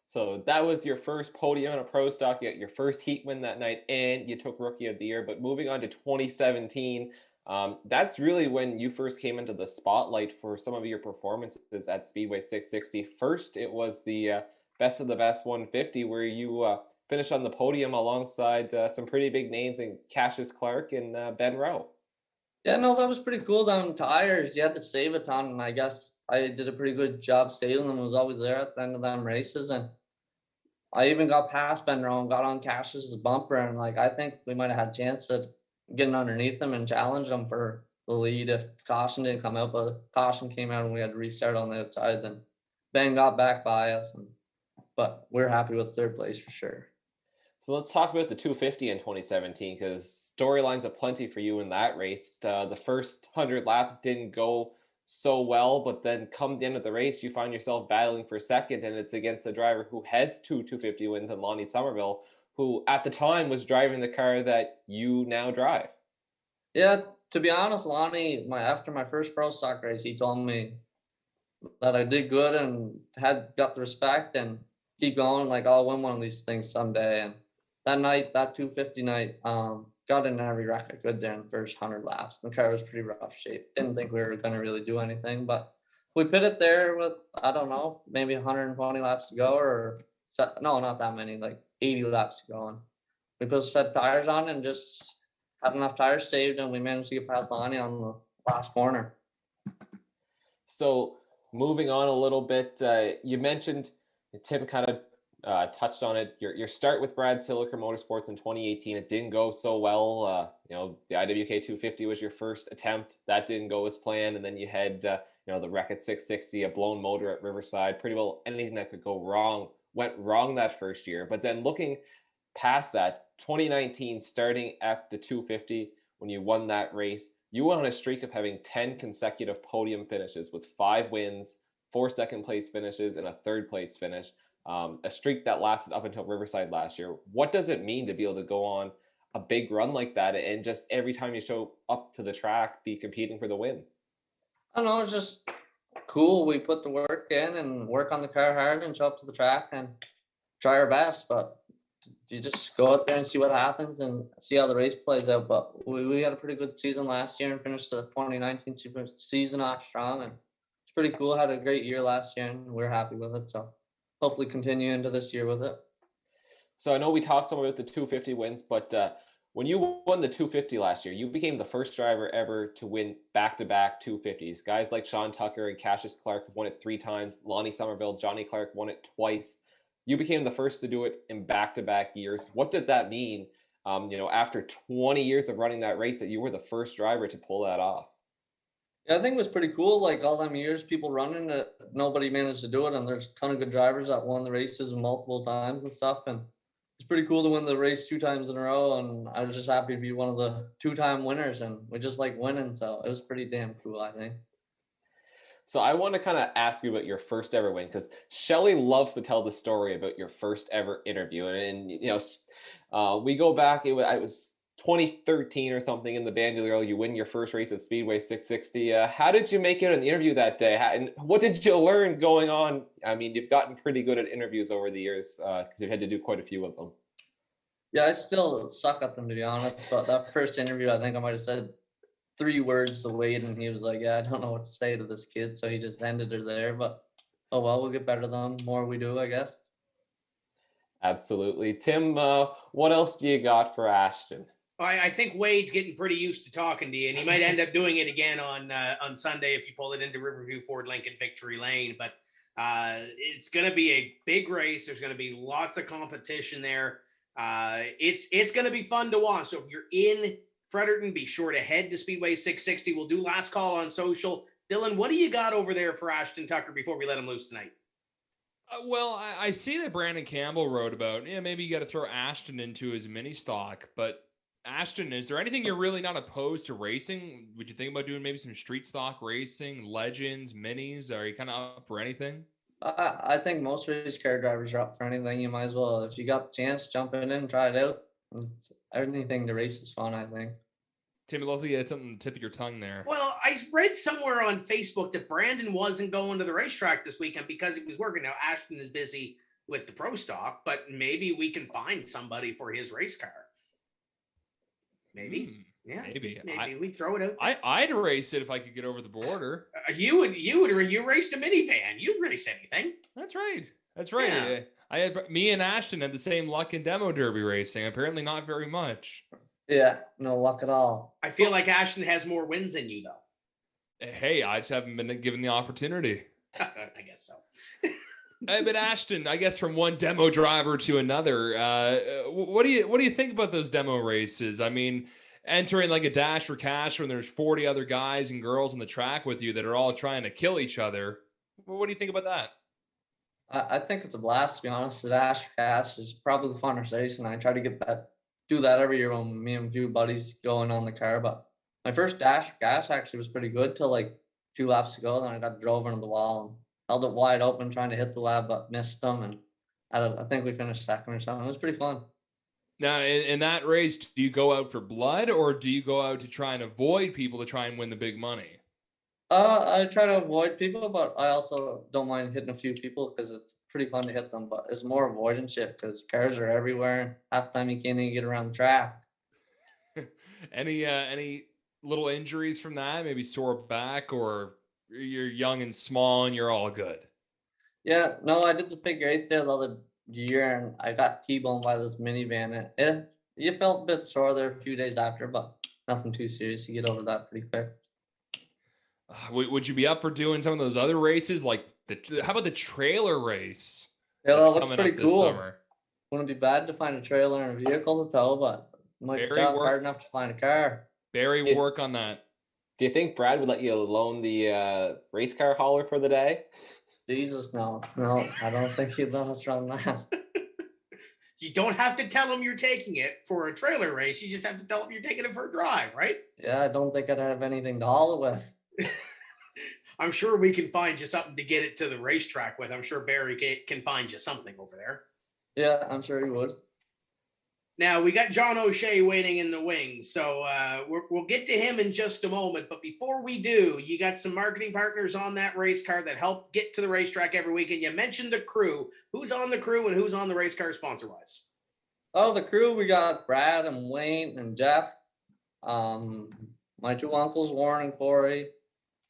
S4: So that was your first podium in a pro stock. You got your first heat win that night, and you took Rookie of the Year. But moving on to 2017, that's really when you first came into the spotlight for some of your performances at Speedway 660. First, it was the Best of the Best 150, where you finished on the podium alongside some pretty big names in Cassius Clark and Ben Rowe.
S7: Yeah, no, that was pretty cool. Down tires, you had to save a ton, and I guess I did a pretty good job saving them. Was always there at the end of them races, and I even got past Ben Rowe and got on Cassius's bumper, and like, I think we might have had a chance at getting underneath them and challenge them for the lead if caution didn't come out. But caution came out and we had to restart on the outside. Then Ben got back by us, but we're happy with 3rd place for sure.
S4: So let's talk about the 250 in 2017, because storylines aplenty for you in that race. The first 100 laps didn't go so well, but then come the end of the race, you find yourself battling for second, and it's against a driver who has 2 250 wins in Lonnie Somerville, who at the time was driving the car that you now drive.
S7: Yeah, to be honest, Lonnie, after my first pro stock race, he told me that I did good and had got the respect and keep going. Like, I'll win one of these things someday. And that night, that 250 night, got in every wreck I could there in the first 100 laps. The car was pretty rough shape. Didn't think we were going to really do anything, but we pitted there with, I don't know, maybe 120 laps to go, or no, not that many, like 80 laps to go. And we put a set of tires on and just had enough tires saved, and we managed to get past Lonnie on the last corner.
S4: So moving on a little bit, you mentioned, Tim kind of touched on it, your start with Brad Silliker Motorsports in 2018. It didn't go so well. The IWK 250 was your first attempt. That didn't go as planned. And then you had, the wreck at 660, a blown motor at Riverside. Pretty well anything that could go wrong went wrong that first year. But then looking past that, 2019, starting at the 250, when you won that race, you went on a streak of having 10 consecutive podium finishes with 5 wins, 4 second place finishes, and a 3rd place finish. A streak that lasted up until Riverside last year. What does it mean to be able to go on a big run like that and just every time you show up to the track be competing for the win?
S7: I don't know, it's just cool. We put the work in and work on the car hard and show up to the track and try our best, but you just go out there and see what happens and see how the race plays out. But we had a pretty good season last year and finished the 2019 season off strong, and it's pretty cool. Had a great year last year and we're happy with it, so hopefully continue into this year with it.
S4: So I know we talked some about the 250 wins, but When you won the 250 last year, you became the first driver ever to win back-to-back 250s. Guys like Sean Tucker and Cassius Clark have won it 3 times. Lonnie Somerville, Johnny Clark won it twice. You became the first to do it in back-to-back years. What did that mean, after 20 years of running that race, that you were the first driver to pull that off?
S7: Yeah, I think it was pretty cool. Like all them years, people running it, nobody managed to do it. And there's a ton of good drivers that won the races multiple times and stuff. And it's pretty cool to win the race 2 times in a row. And I was just happy to be one of the 2-time winners. And we just like winning. So it was pretty damn cool, I think.
S4: So I want to kind of ask you about your first ever win, because Shelley loves to tell the story about your first ever interview. And we go back, it was 2013 or something in the Bandelier. You win your first race at Speedway 660. How did you make it an interview that day? And what did you learn going on? I mean, you've gotten pretty good at interviews over the years because you've had to do quite a few of them.
S7: Yeah, I still suck at them, to be honest. But that first interview, I think I might have said 3 words to Wade, and he was like, yeah, I don't know what to say to this kid. So he just ended her there. But, oh, well, we'll get better than them. More we do, I guess.
S4: Absolutely. Tim, what else do you got for Ashton?
S5: I think Wade's getting pretty used to talking to you, and he might end up doing it again on Sunday if you pull it into Riverview, Ford Lincoln, Victory Lane. But it's going to be a big race. There's going to be lots of competition there. It's going to be fun to watch. So if you're in Fredericton, be sure to head to Speedway 660. We'll do last call on social. Dylan, what do you got over there for Ashton Tucker before we let him loose tonight?
S6: Well, I see that Brandon Campbell wrote about, maybe you got to throw Ashton into his mini stock, but Ashton, is there anything you're really not opposed to racing? Would you think about doing maybe some street stock racing, legends, minis? Are you kind of up for anything?
S7: I think most race car drivers are up for anything. You might as well, if you got the chance, jump in and try it out. Anything to race is fun, I think.
S6: Tim, luckily you had something on the tip of your tongue there.
S5: Well, I read somewhere on Facebook that Brandon wasn't going to the racetrack this weekend because he was working. Now, Ashton is busy with the pro stock, but maybe we can find somebody for his race car. Maybe. Yeah.
S6: Maybe
S5: we throw it out.
S6: I'd race it if I could get over the border.
S5: You raced a minivan. You'd race anything.
S6: That's right. Yeah. Me and Ashton had the same luck in demo derby racing. Apparently not very much.
S7: Yeah, no luck at all.
S5: I feel like Ashton has more wins than you, though.
S6: Hey, I just haven't been given the opportunity.
S5: I guess so.
S6: But Ashton, I guess from one demo driver to another, what do you think about those demo races? I mean, entering like a dash for cash when there's 40 other guys and girls on the track with you that are all trying to kill each other. What do you think about that?
S7: I think it's a blast, to be honest. The dash for cash is probably the funnest race, and I try to do that every year when me and a few buddies going on the car. But my first dash for cash actually was pretty good till like 2 laps ago. Then I got drove into the wall and held it wide open trying to hit the lab, but missed them. And I think we finished second or something. It was pretty fun.
S6: Now, in that race, do you go out for blood or do you go out to try and avoid people to try and win the big money?
S7: I try to avoid people, but I also don't mind hitting a few people because it's pretty fun to hit them. But it's more avoidance shit because cars are everywhere. Half the time you can't even get around the track.
S6: Any little injuries from that? Maybe sore back, or you're young and small and you're all good?
S7: Yeah, no, I did the figure 8 there the other year, and I got T-boned by this minivan. You felt a bit sore there a few days after, but nothing too serious. You get over that pretty quick.
S6: Would you be up for doing some of those other races? Like how about the trailer race?
S7: Yeah, that looks pretty cool. Wouldn't be bad to find a trailer and a vehicle to tow, but might be hard enough to find a car.
S6: Barry will work on that.
S4: Do you think Brad would let you loan the race car hauler for the day?
S7: Jesus, no, I don't think he'd let us run that.
S5: You don't have to tell him you're taking it for a trailer race. You just have to tell him you're taking it for a drive, right?
S7: Yeah, I don't think I'd have anything to haul it with.
S5: I'm sure we can find you something to get it to the racetrack with. I'm sure Barry can find you something over there.
S7: Yeah, I'm sure he would.
S5: Now, we got John O'Shea waiting in the wings, so we'll get to him in just a moment. But before we do, you got some marketing partners on that race car that help get to the racetrack every weekend. You mentioned the crew. Who's on the crew and who's on the race car sponsor-wise?
S7: Oh, the crew, we got Brad and Wayne and Jeff. My 2 uncles, Warren and Corey.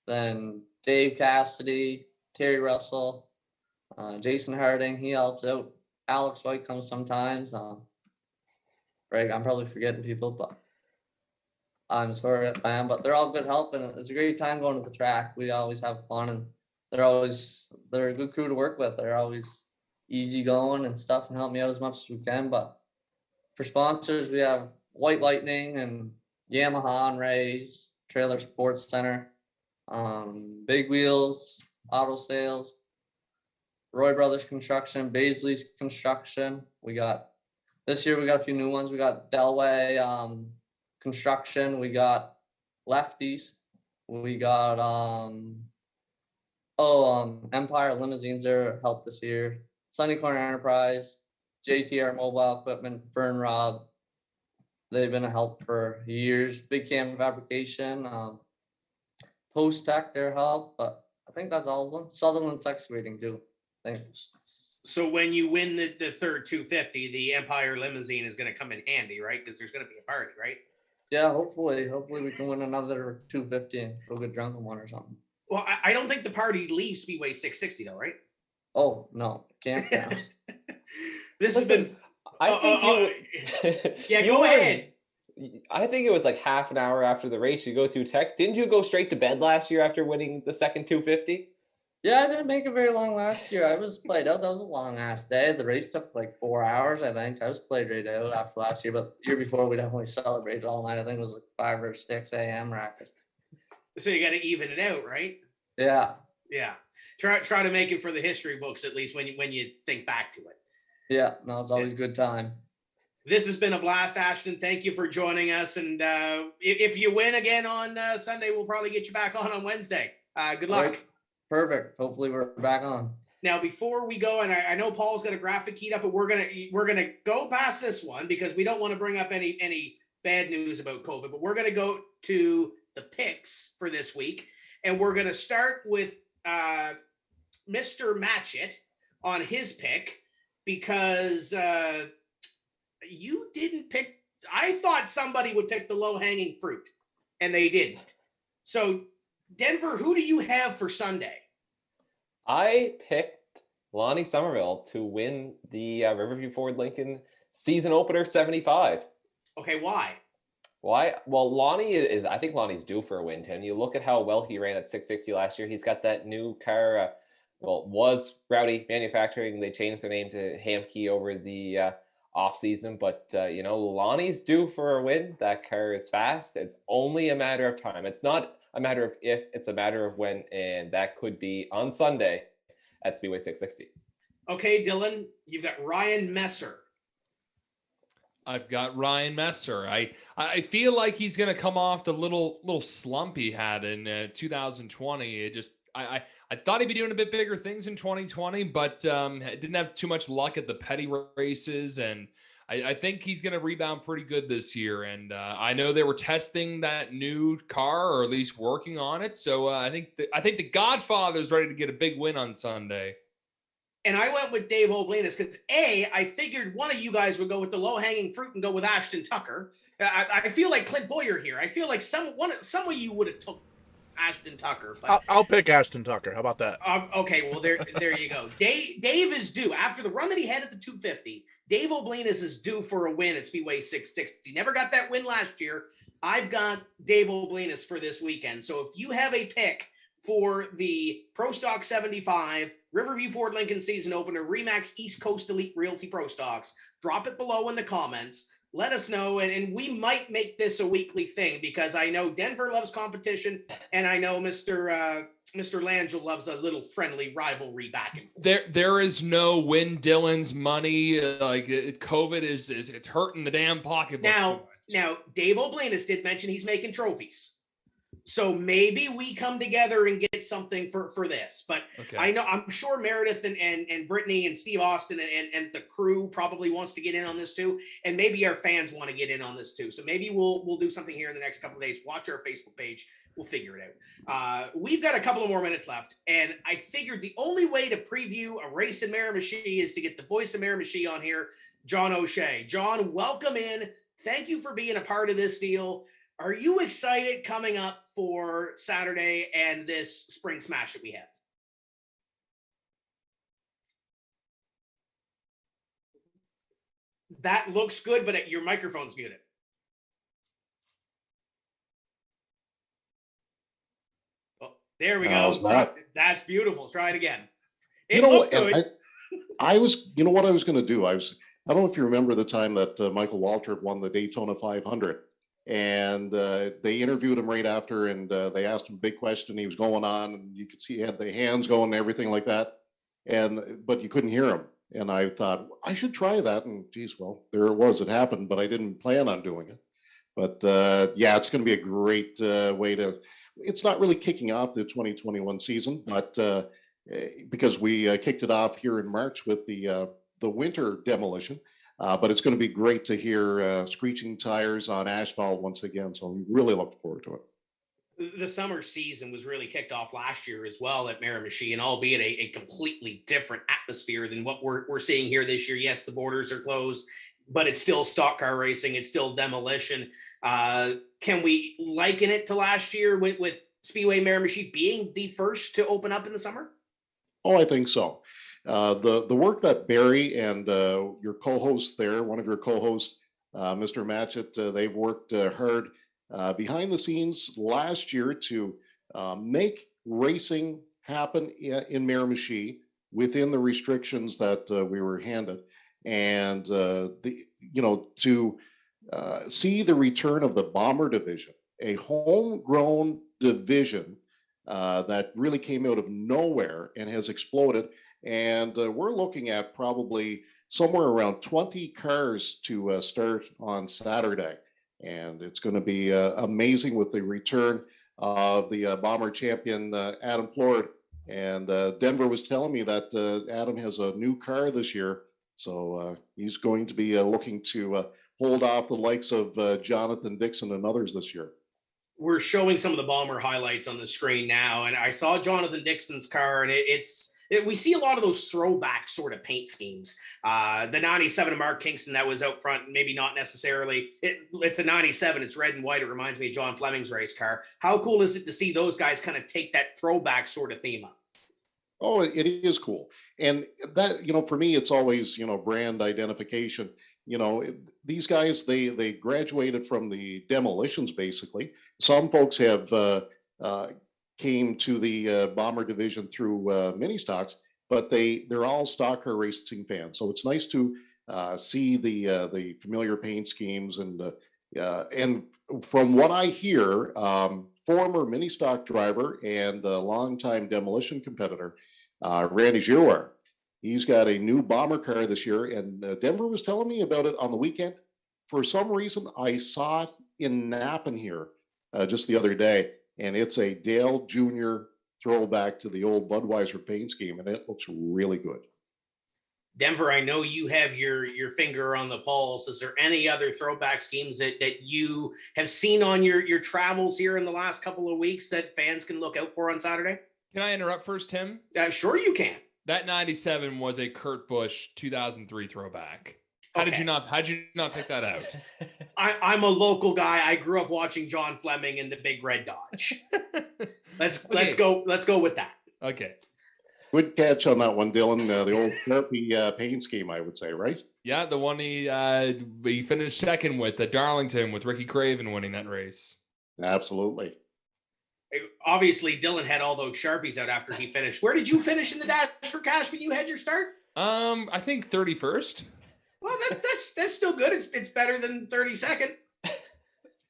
S7: Then Dave Cassidy, Terry Russell, Jason Harding, he helps out. Alex White comes sometimes. Right, I'm probably forgetting people, but I'm sorry if I am. But they're all good help, and it's a great time going to the track. We always have fun, and they're a good crew to work with. They're always easy going and stuff, and help me out as much as we can. But for sponsors, we have White Lightning and Yamaha and Ray's Trailer Sports Center, Big Wheels Auto Sales, Roy Brothers Construction, Baisley's Construction. This year we got a few new ones. We got Delway Construction. We got Lefties. We got Empire Limousines there helped this year. Sunny Corner Enterprise, JTR Mobile Equipment, Fern Rob. They've been a help for years. Big Cam Fabrication, Post Tech, their help, but I think that's all of them. Sutherland's Excavating too. Thanks.
S5: So when you win the third 250, the Empire limousine is going to come in handy, right? Because there's going to be a party, right?
S7: Yeah, hopefully we can win another 250 and go get drunk on one or something.
S5: Well, I don't think the party leaves Speedway 660 though, right?
S7: Oh no, can't.
S5: This has been.
S4: I think
S5: yeah, go ahead.
S4: I think it was like half an hour after the race you go through tech. Didn't you go straight to bed last year after winning the second 250?
S7: Yeah, I didn't make it very long last year. I was played out. That was a long ass day. The race took like 4 hours, I think. I was played right out after last year, but the year before we definitely celebrated all night. I think it was like 5 or 6 a.m. racket.
S5: So you got to even it out, right?
S7: Yeah.
S5: Yeah. Try to make it for the history books at least when you think back to it.
S7: Yeah. No, it's always a good time.
S5: This has been a blast, Ashton. Thank you for joining us. And if you win again on Sunday, we'll probably get you back on Wednesday. Good luck.
S7: Right. Perfect. Hopefully we're back on.
S5: Now, before we go, and I know Paul's got a graphic keyed up, but we're gonna go past this one because we don't want to bring up any bad news about COVID. But we're gonna go to the picks for this week, and we're gonna start with Mr. Matchett on his pick because you didn't pick. I thought somebody would pick the low-hanging fruit, and they didn't. So, Denver, who do you have for Sunday?
S4: I picked Lonnie Somerville to win the Riverview Ford Lincoln season opener 75.
S5: Okay, why?
S4: Why? Well, Lonnie is, I think Lonnie's due for a win, Tim. You look at how well he ran at 660 last year. He's got that new car, was Rowdy Manufacturing. They changed their name to Hamke over the off season, but Lonnie's due for a win. That car is fast. It's only a matter of time. It's not a matter of if, it's a matter of when, and that could be on Sunday at Speedway 660.
S5: Okay, Dylan, you've got Ryan Messer.
S6: I've got Ryan Messer. I feel like he's going to come off the little slump he had in 2020. It just I thought he'd be doing a bit bigger things in 2020, but didn't have too much luck at the petty races, and I think he's going to rebound pretty good this year. And I know they were testing that new car, or at least working on it. So I think the Godfather's ready to get a big win on Sunday.
S5: And I went with Dave Oblinus because I figured one of you guys would go with the low-hanging fruit and go with Ashton Tucker. I feel like Clint Boyer here. I feel like some of you would have took Ashton Tucker. But,
S8: I'll pick Ashton Tucker. How about that?
S5: Okay, well there you go. Dave is due after the run that he had at the 250. Dave Oblinus is due for a win at Speedway 660. Never got that win last year. I've got Dave Oblinus for this weekend. So if you have a pick for the Pro Stock 75 Riverview Ford Lincoln season opener Remax East Coast Elite Realty Pro Stocks, drop it below in the comments. Let us know, and we might make this a weekly thing because I know Denver loves competition, and I know Mr. Langell loves a little friendly rivalry back and forth.
S6: There is no win Dylan's money. COVID is it's hurting the damn pocketbook.
S5: Now Dave Oblinus did mention he's making trophies. So maybe we come together and get something for this. But okay. I'm sure Meredith and Brittany and Steve Austin and the crew probably wants to get in on this too. And maybe our fans want to get in on this too. So maybe we'll do something here in the next couple of days. Watch our Facebook page. We'll figure it out. We've got a couple of more minutes left. And I figured the only way to preview a race in Miramichi is to get the voice of Miramichi on here, John O'Shea. John, welcome in. Thank you for being a part of this deal. Are you excited coming up for Saturday and this spring smash that we have? That looks good, but your microphone's muted. Oh, there we go.
S9: How's that?
S5: That's beautiful. Try it again.
S9: You
S5: It
S9: know,
S5: looked
S9: and
S5: good.
S9: I was, you know what I was going to do? I don't know if you remember the time that Michael Waltrip won the Daytona 500, and they interviewed him right after, and they asked him a big question. He was going on, and you could see he had the hands going and everything like that, but you couldn't hear him. And I thought I should try that, and geez, well, there it was. It happened, but I didn't plan on doing it. But yeah, it's going to be a great way to. It's not really kicking off the 2021 season, but because we kicked it off here in March with the winter demolition. But it's going to be great to hear screeching tires on asphalt once again. So we really look forward to it.
S5: The summer season was really kicked off last year as well at Miramichi, and albeit a completely different atmosphere than what we're seeing here this year. Yes, the borders are closed, but it's still stock car racing. It's still demolition. Can we liken it to last year with Speedway Miramichi being the first to open up in the summer?
S9: Oh, I think so. The work that Barry and your co-host there, one of your co-hosts, Mr. Matchett, they've worked hard behind the scenes last year to make racing happen in Miramichi within the restrictions that we were handed, and to see the return of the bomber division, a homegrown division that really came out of nowhere and has exploded. And we're looking at probably somewhere around 20 cars to start on Saturday. And it's going to be amazing with the return of the bomber champion, Adam Flord. And Denver was telling me that Adam has a new car this year. So he's going to be looking to hold off the likes of Jonathan Dixon and others this year.
S5: We're showing some of the bomber highlights on the screen now. And I saw Jonathan Dixon's car, and we see a lot of those throwback sort of paint schemes. The 97 of Mark Kingston that was out front, maybe not necessarily. It's a 97. It's red and white. It reminds me of John Fleming's race car. How cool is it to see those guys kind of take that throwback sort of theme up?
S9: Oh, it is cool. And that, for me, it's always, brand identification. These guys, they graduated from the demolitions, basically. Some folks have came to the bomber division through mini stocks, but they're all stock car racing fans. So it's nice to see the familiar paint schemes and from what I hear, former mini stock driver and longtime demolition competitor, Randy Giroir. He's got a new bomber car this year, and Denver was telling me about it on the weekend. For some reason, I saw it in Nappen here just the other day, and it's a Dale Jr. throwback to the old Budweiser paint scheme, and it looks really good.
S5: Denver, I know you have your finger on the pulse. Is there any other throwback schemes that you have seen on your travels here in the last couple of weeks that fans can look out for on Saturday?
S6: Can I interrupt first, Tim?
S5: Sure you can.
S6: That 97 was a Kurt Busch 2003 throwback. How did you not pick that out?
S5: I'm a local guy. I grew up watching John Fleming in the big red Dodge. Let's go with that.
S6: Okay.
S9: Good catch on that one, Dylan. The old Sharpie paint scheme, I would say, right?
S6: Yeah, the one he finished second with at Darlington with Ricky Craven winning that race.
S9: Absolutely.
S5: Obviously, Dylan had all those Sharpies out after he finished. Where did you finish in the Dash for Cash when you had your start?
S6: I think 31st.
S5: Well, that's still good. It's better than 32nd.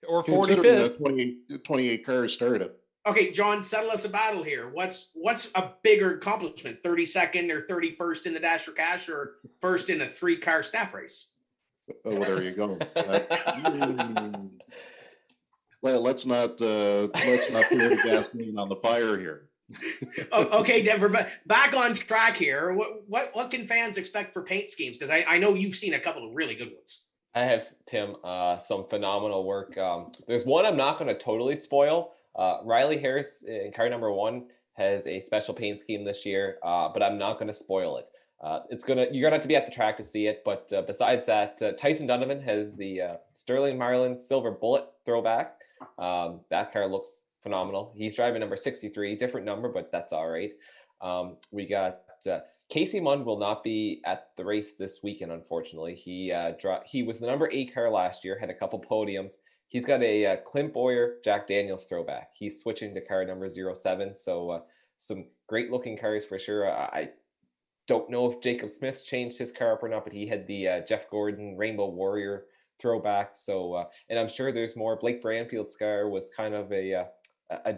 S6: Or 45th.
S9: 28 cars started.
S5: Okay, John, settle us a battle here. What's a bigger accomplishment, 32nd or 31st in the Dash for Cash, or first in a 3-car staff race?
S9: Oh, there you go. Let's not put the gasoline on the fire here.
S5: Okay, Denver, but back on track here. What can fans expect for paint schemes? Because I know you've seen a couple of really good ones.
S4: I have, Tim, some phenomenal work. There's one I'm not going to totally spoil. Riley Harris in car number 1 has a special paint scheme this year, but I'm not going to spoil it. You're gonna have to be at the track to see it. But besides that, Tyson Donovan has the Sterling Marlin Silver Bullet throwback. That car looks phenomenal. He's driving number 63, different number, but that's all right. We got Casey Munn will not be at the race this weekend, unfortunately. He was the number 8 car last year, had a couple podiums. He's got a Clint Boyer Jack Daniels throwback. He's switching to car number 07, so some great looking cars for sure. I don't know if Jacob Smith changed his car up or not, but he had the Jeff Gordon Rainbow Warrior throwback. So, and I'm sure there's more. Blake Branfield's car was kind of a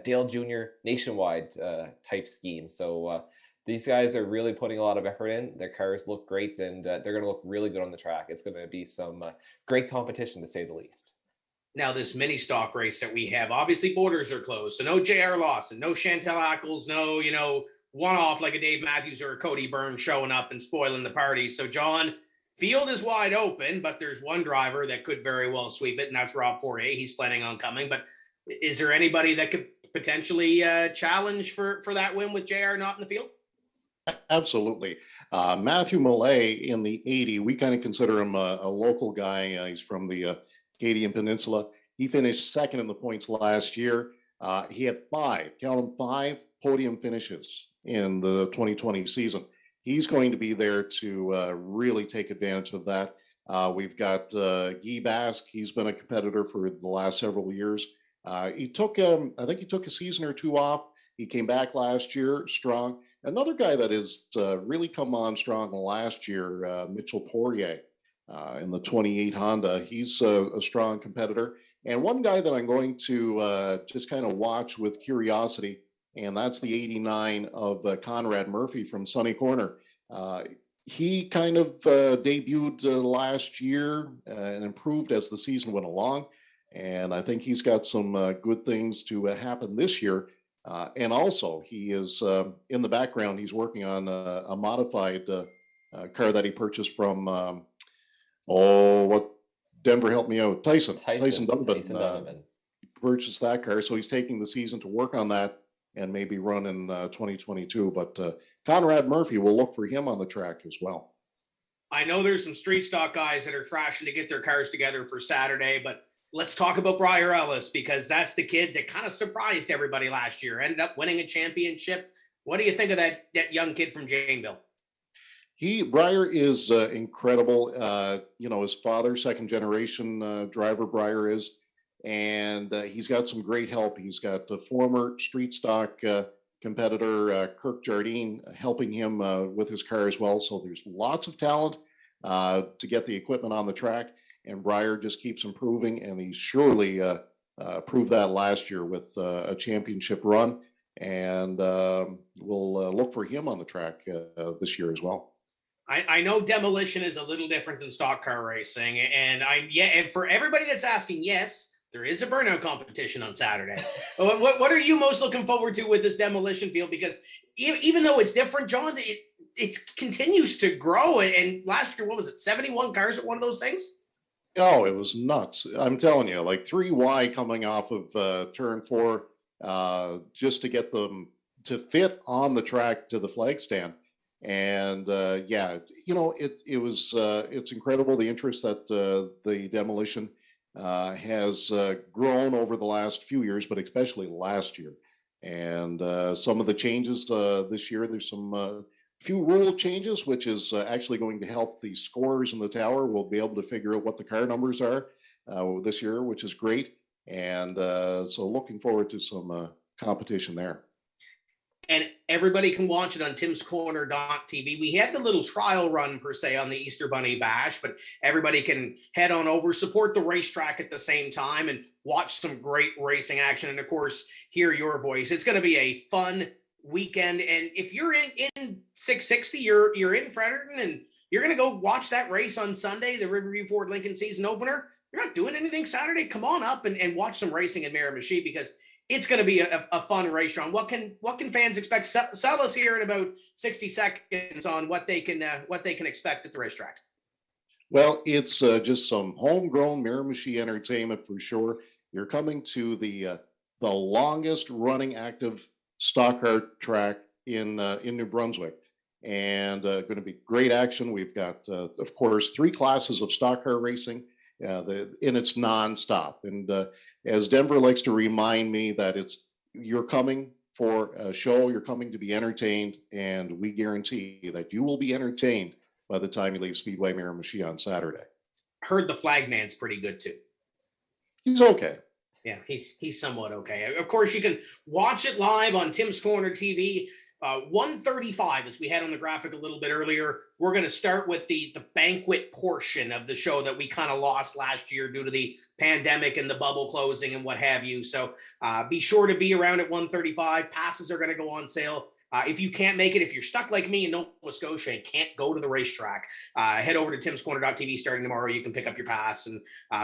S4: Dale Jr. nationwide type scheme. So these guys are really putting a lot of effort in. Their cars look great, and they're going to look really good on the track. It's going to be some great competition, to say the least.
S5: Now, this mini stock race that we have, obviously borders are closed. So no J.R. Lawson, no Chantel Ackles, no, one-off like a Dave Matthews or a Cody Burns showing up and spoiling the party. So, John, field is wide open, but there's one driver that could very well sweep it, and that's Rob Poirier. He's planning on coming. But is there anybody that could potentially challenge for that win with JR not in the field?
S9: Absolutely. Matthew Millay in the 80, we kind of consider him a local guy. He's from the Acadian Peninsula. He finished second in the points last year. He had 5 podium finishes in the 2020 season. He's going to be there to really take advantage of that. We've got Guy Basque. He's been a competitor for the last several years. He took, I think he took a season or 2 off. He came back last year strong. Another guy that has really come on strong last year, Mitchell Poirier in the 28 Honda. He's a strong competitor. And one guy that I'm going to just kind of watch with curiosity, and that's the 89 of Conrad Murphy from Sunny Corner. He kind of debuted last year and improved as the season went along. And I think he's got some good things to happen this year. And also, he is in the background, he's working on a modified car that he purchased from, Denver, help me out, Tyson Donovan. Purchased that car. So he's taking the season to work on that and maybe run in 2022. But Conrad Murphy, will look for him on the track as well.
S5: I know there's some street stock guys that are thrashing to get their cars together for Saturday, but let's talk about Briar Ellis, because that's the kid that kind of surprised everybody last year, ended up winning a championship. What do you think of that young kid from Janeville?
S9: Briar is incredible. His father, second generation driver, Briar is, and he's got some great help. He's got the former street stock competitor, Kirk Jardine, helping him with his car as well. So there's lots of talent to get the equipment on the track. And Briar just keeps improving, and he surely proved that last year with a championship run. And we'll look for him on the track this year as well.
S5: I know demolition is a little different than stock car racing, and and for everybody that's asking, yes, there is a burnout competition on Saturday. What are you most looking forward to with this demolition field? Because even though it's different, John, it continues to grow. And last year, what was it, 71 cars at one of those things?
S9: Oh, it was nuts. I'm telling you, like 3Y coming off of turn 4 just to get them to fit on the track to the flag stand. And it's incredible the interest that the demolition has grown over the last few years, but especially last year. And some of the changes this year, there's some few rule changes, which is actually going to help the scorers in the tower. We'll be able to figure out what the car numbers are this year, which is great. And so looking forward to some competition there.
S5: And everybody can watch it on timscorner.tv. We had the little trial run, per se, on the Easter Bunny Bash, but everybody can head on over, support the racetrack at the same time, and watch some great racing action. And, of course, hear your voice. It's going to be a fun weekend. And if you're in 660, you're in Fredericton, and you're going to go watch that race on Sunday, the Riverview Ford Lincoln season opener, you're not doing anything Saturday, come on up and watch some racing in Miramichi, because it's going to be a fun race, John. What can fans expect? Sell us here in about 60 seconds on what they can expect at the racetrack.
S9: Well, it's just some homegrown Miramichi entertainment for sure. You're coming to the longest running active stock car track in New Brunswick, and going to be great action. We've got, of course, 3 classes of stock car racing, and it's nonstop. And as Denver likes to remind me, that you're coming for a show. You're coming to be entertained, and we guarantee that you will be entertained by the time you leave Speedway Miramichi on Saturday.
S5: Heard the flagman's pretty good too.
S9: He's okay.
S5: Yeah, he's somewhat okay. Of course, you can watch it live on Tim's Corner TV. 1:35, as we had on the graphic a little bit earlier. We're going to start with the banquet portion of the show that we kind of lost last year due to the pandemic and the bubble closing and what have you. So be sure to be around at 1:35. Passes are going to go on sale. If you can't make it, if you're stuck like me in Nova Scotia and can't go to the racetrack, head over to timscorner.tv starting tomorrow. You can pick up your pass and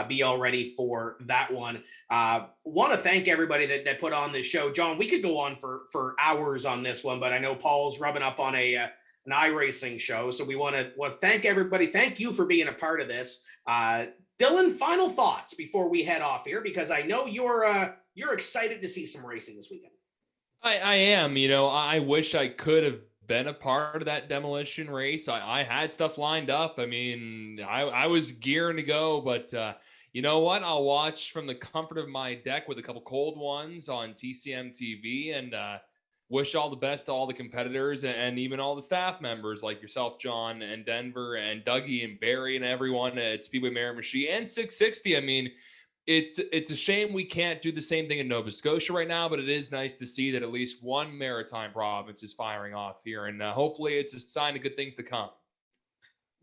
S5: be all ready for that one. Want to thank everybody that put on this show. John, we could go on for hours on this one, but I know Paul's rubbing up on an iRacing show. So we want to thank everybody. Thank you for being a part of this. Dylan, final thoughts before we head off here, because I know you're excited to see some racing this weekend.
S6: I am. I wish I could have been a part of that demolition race. I had stuff lined up. I mean, I was gearing to go, but you know what? I'll watch from the comfort of my deck with a couple cold ones on TCM TV, and wish all the best to all the competitors and even all the staff members like yourself, John, and Denver, and Dougie, and Barry, and everyone at Speedway Miramichi and 660. I mean, it's a shame we can't do the same thing in Nova Scotia right now, but it is nice to see that at least one maritime province is firing off here, and hopefully it's a sign of good things to come.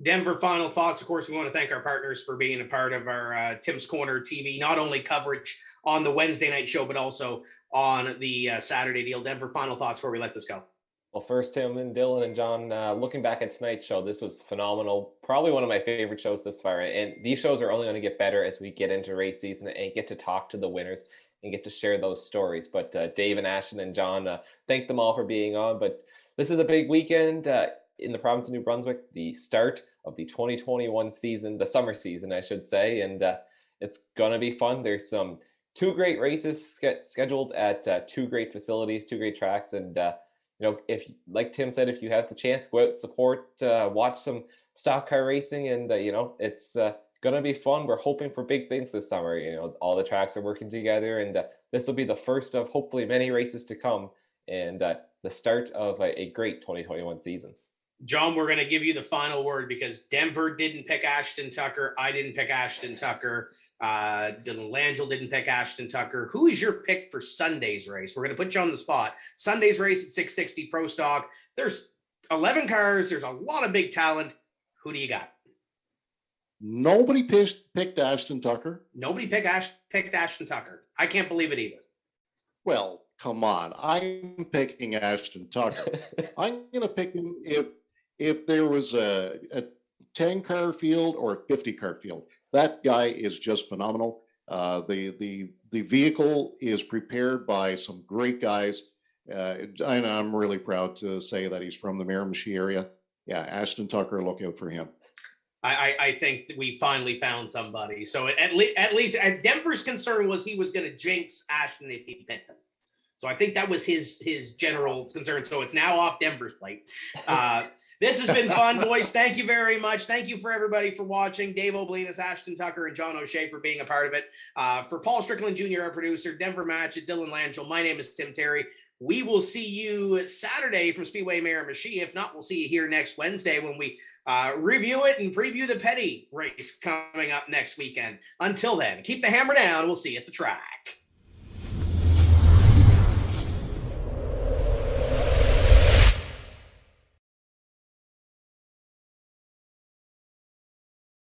S5: Denver, final thoughts. Of course, we want to thank our partners for being a part of our Tim's Corner TV, not only coverage on the Wednesday night show, but also on the Saturday deal. Denver, final thoughts before we let this go.
S4: Well, first, Tim and Dylan and John, looking back at tonight's show, this was phenomenal. Probably one of my favorite shows this far. And these shows are only going to get better as we get into race season and get to talk to the winners and get to share those stories. But Dave and Ashton and John, thank them all for being on. But this is a big weekend in the province of New Brunswick, the start of the 2021 season, the summer season, I should say. And it's going to be fun. There's some two great races scheduled at two great facilities, two great tracks. And if, like Tim said, if you have the chance, go out, support, watch some stock car racing, and it's gonna be fun. We're hoping for big things this summer. All the tracks are working together, and this will be the first of hopefully many races to come, and the start of a great 2021 season.
S5: John, we're going to give you the final word because Denver didn't pick Ashton Tucker. I didn't pick Ashton Tucker. Dylan Langell didn't pick Ashton Tucker. Who is your pick for Sunday's race? We're going to put you on the spot. Sunday's race at 660 Pro Stock. There's 11 cars. There's a lot of big talent. Who do you got?
S9: Nobody picked Ashton Tucker.
S5: Nobody picked Ashton Tucker. I can't believe it either.
S9: Well, come on. I'm picking Ashton Tucker. I'm going to pick him if there was a 10-car field or a 50-car field. That guy is just phenomenal. The vehicle is prepared by some great guys. And I'm really proud to say that he's from the Miramichi area. Yeah, Ashton Tucker, look out for him.
S5: I think that we finally found somebody. So at least Denver's concern was he was going to jinx Ashton if he picked him. So I think that was his general concern. So it's now off Denver's plate. This has been fun, boys. Thank you very much. Thank you for everybody for watching. Dave Obelinas, Ashton Tucker, and John O'Shea for being a part of it. For Paul Strickland Jr., our producer, Denver Matchett, Dylan Langell, my name is Tim Terry. We will see you Saturday from Speedway Miramichi. If not, we'll see you here next Wednesday when we review it and preview the Petty race coming up next weekend. Until then, keep the hammer down. We'll see you at the track.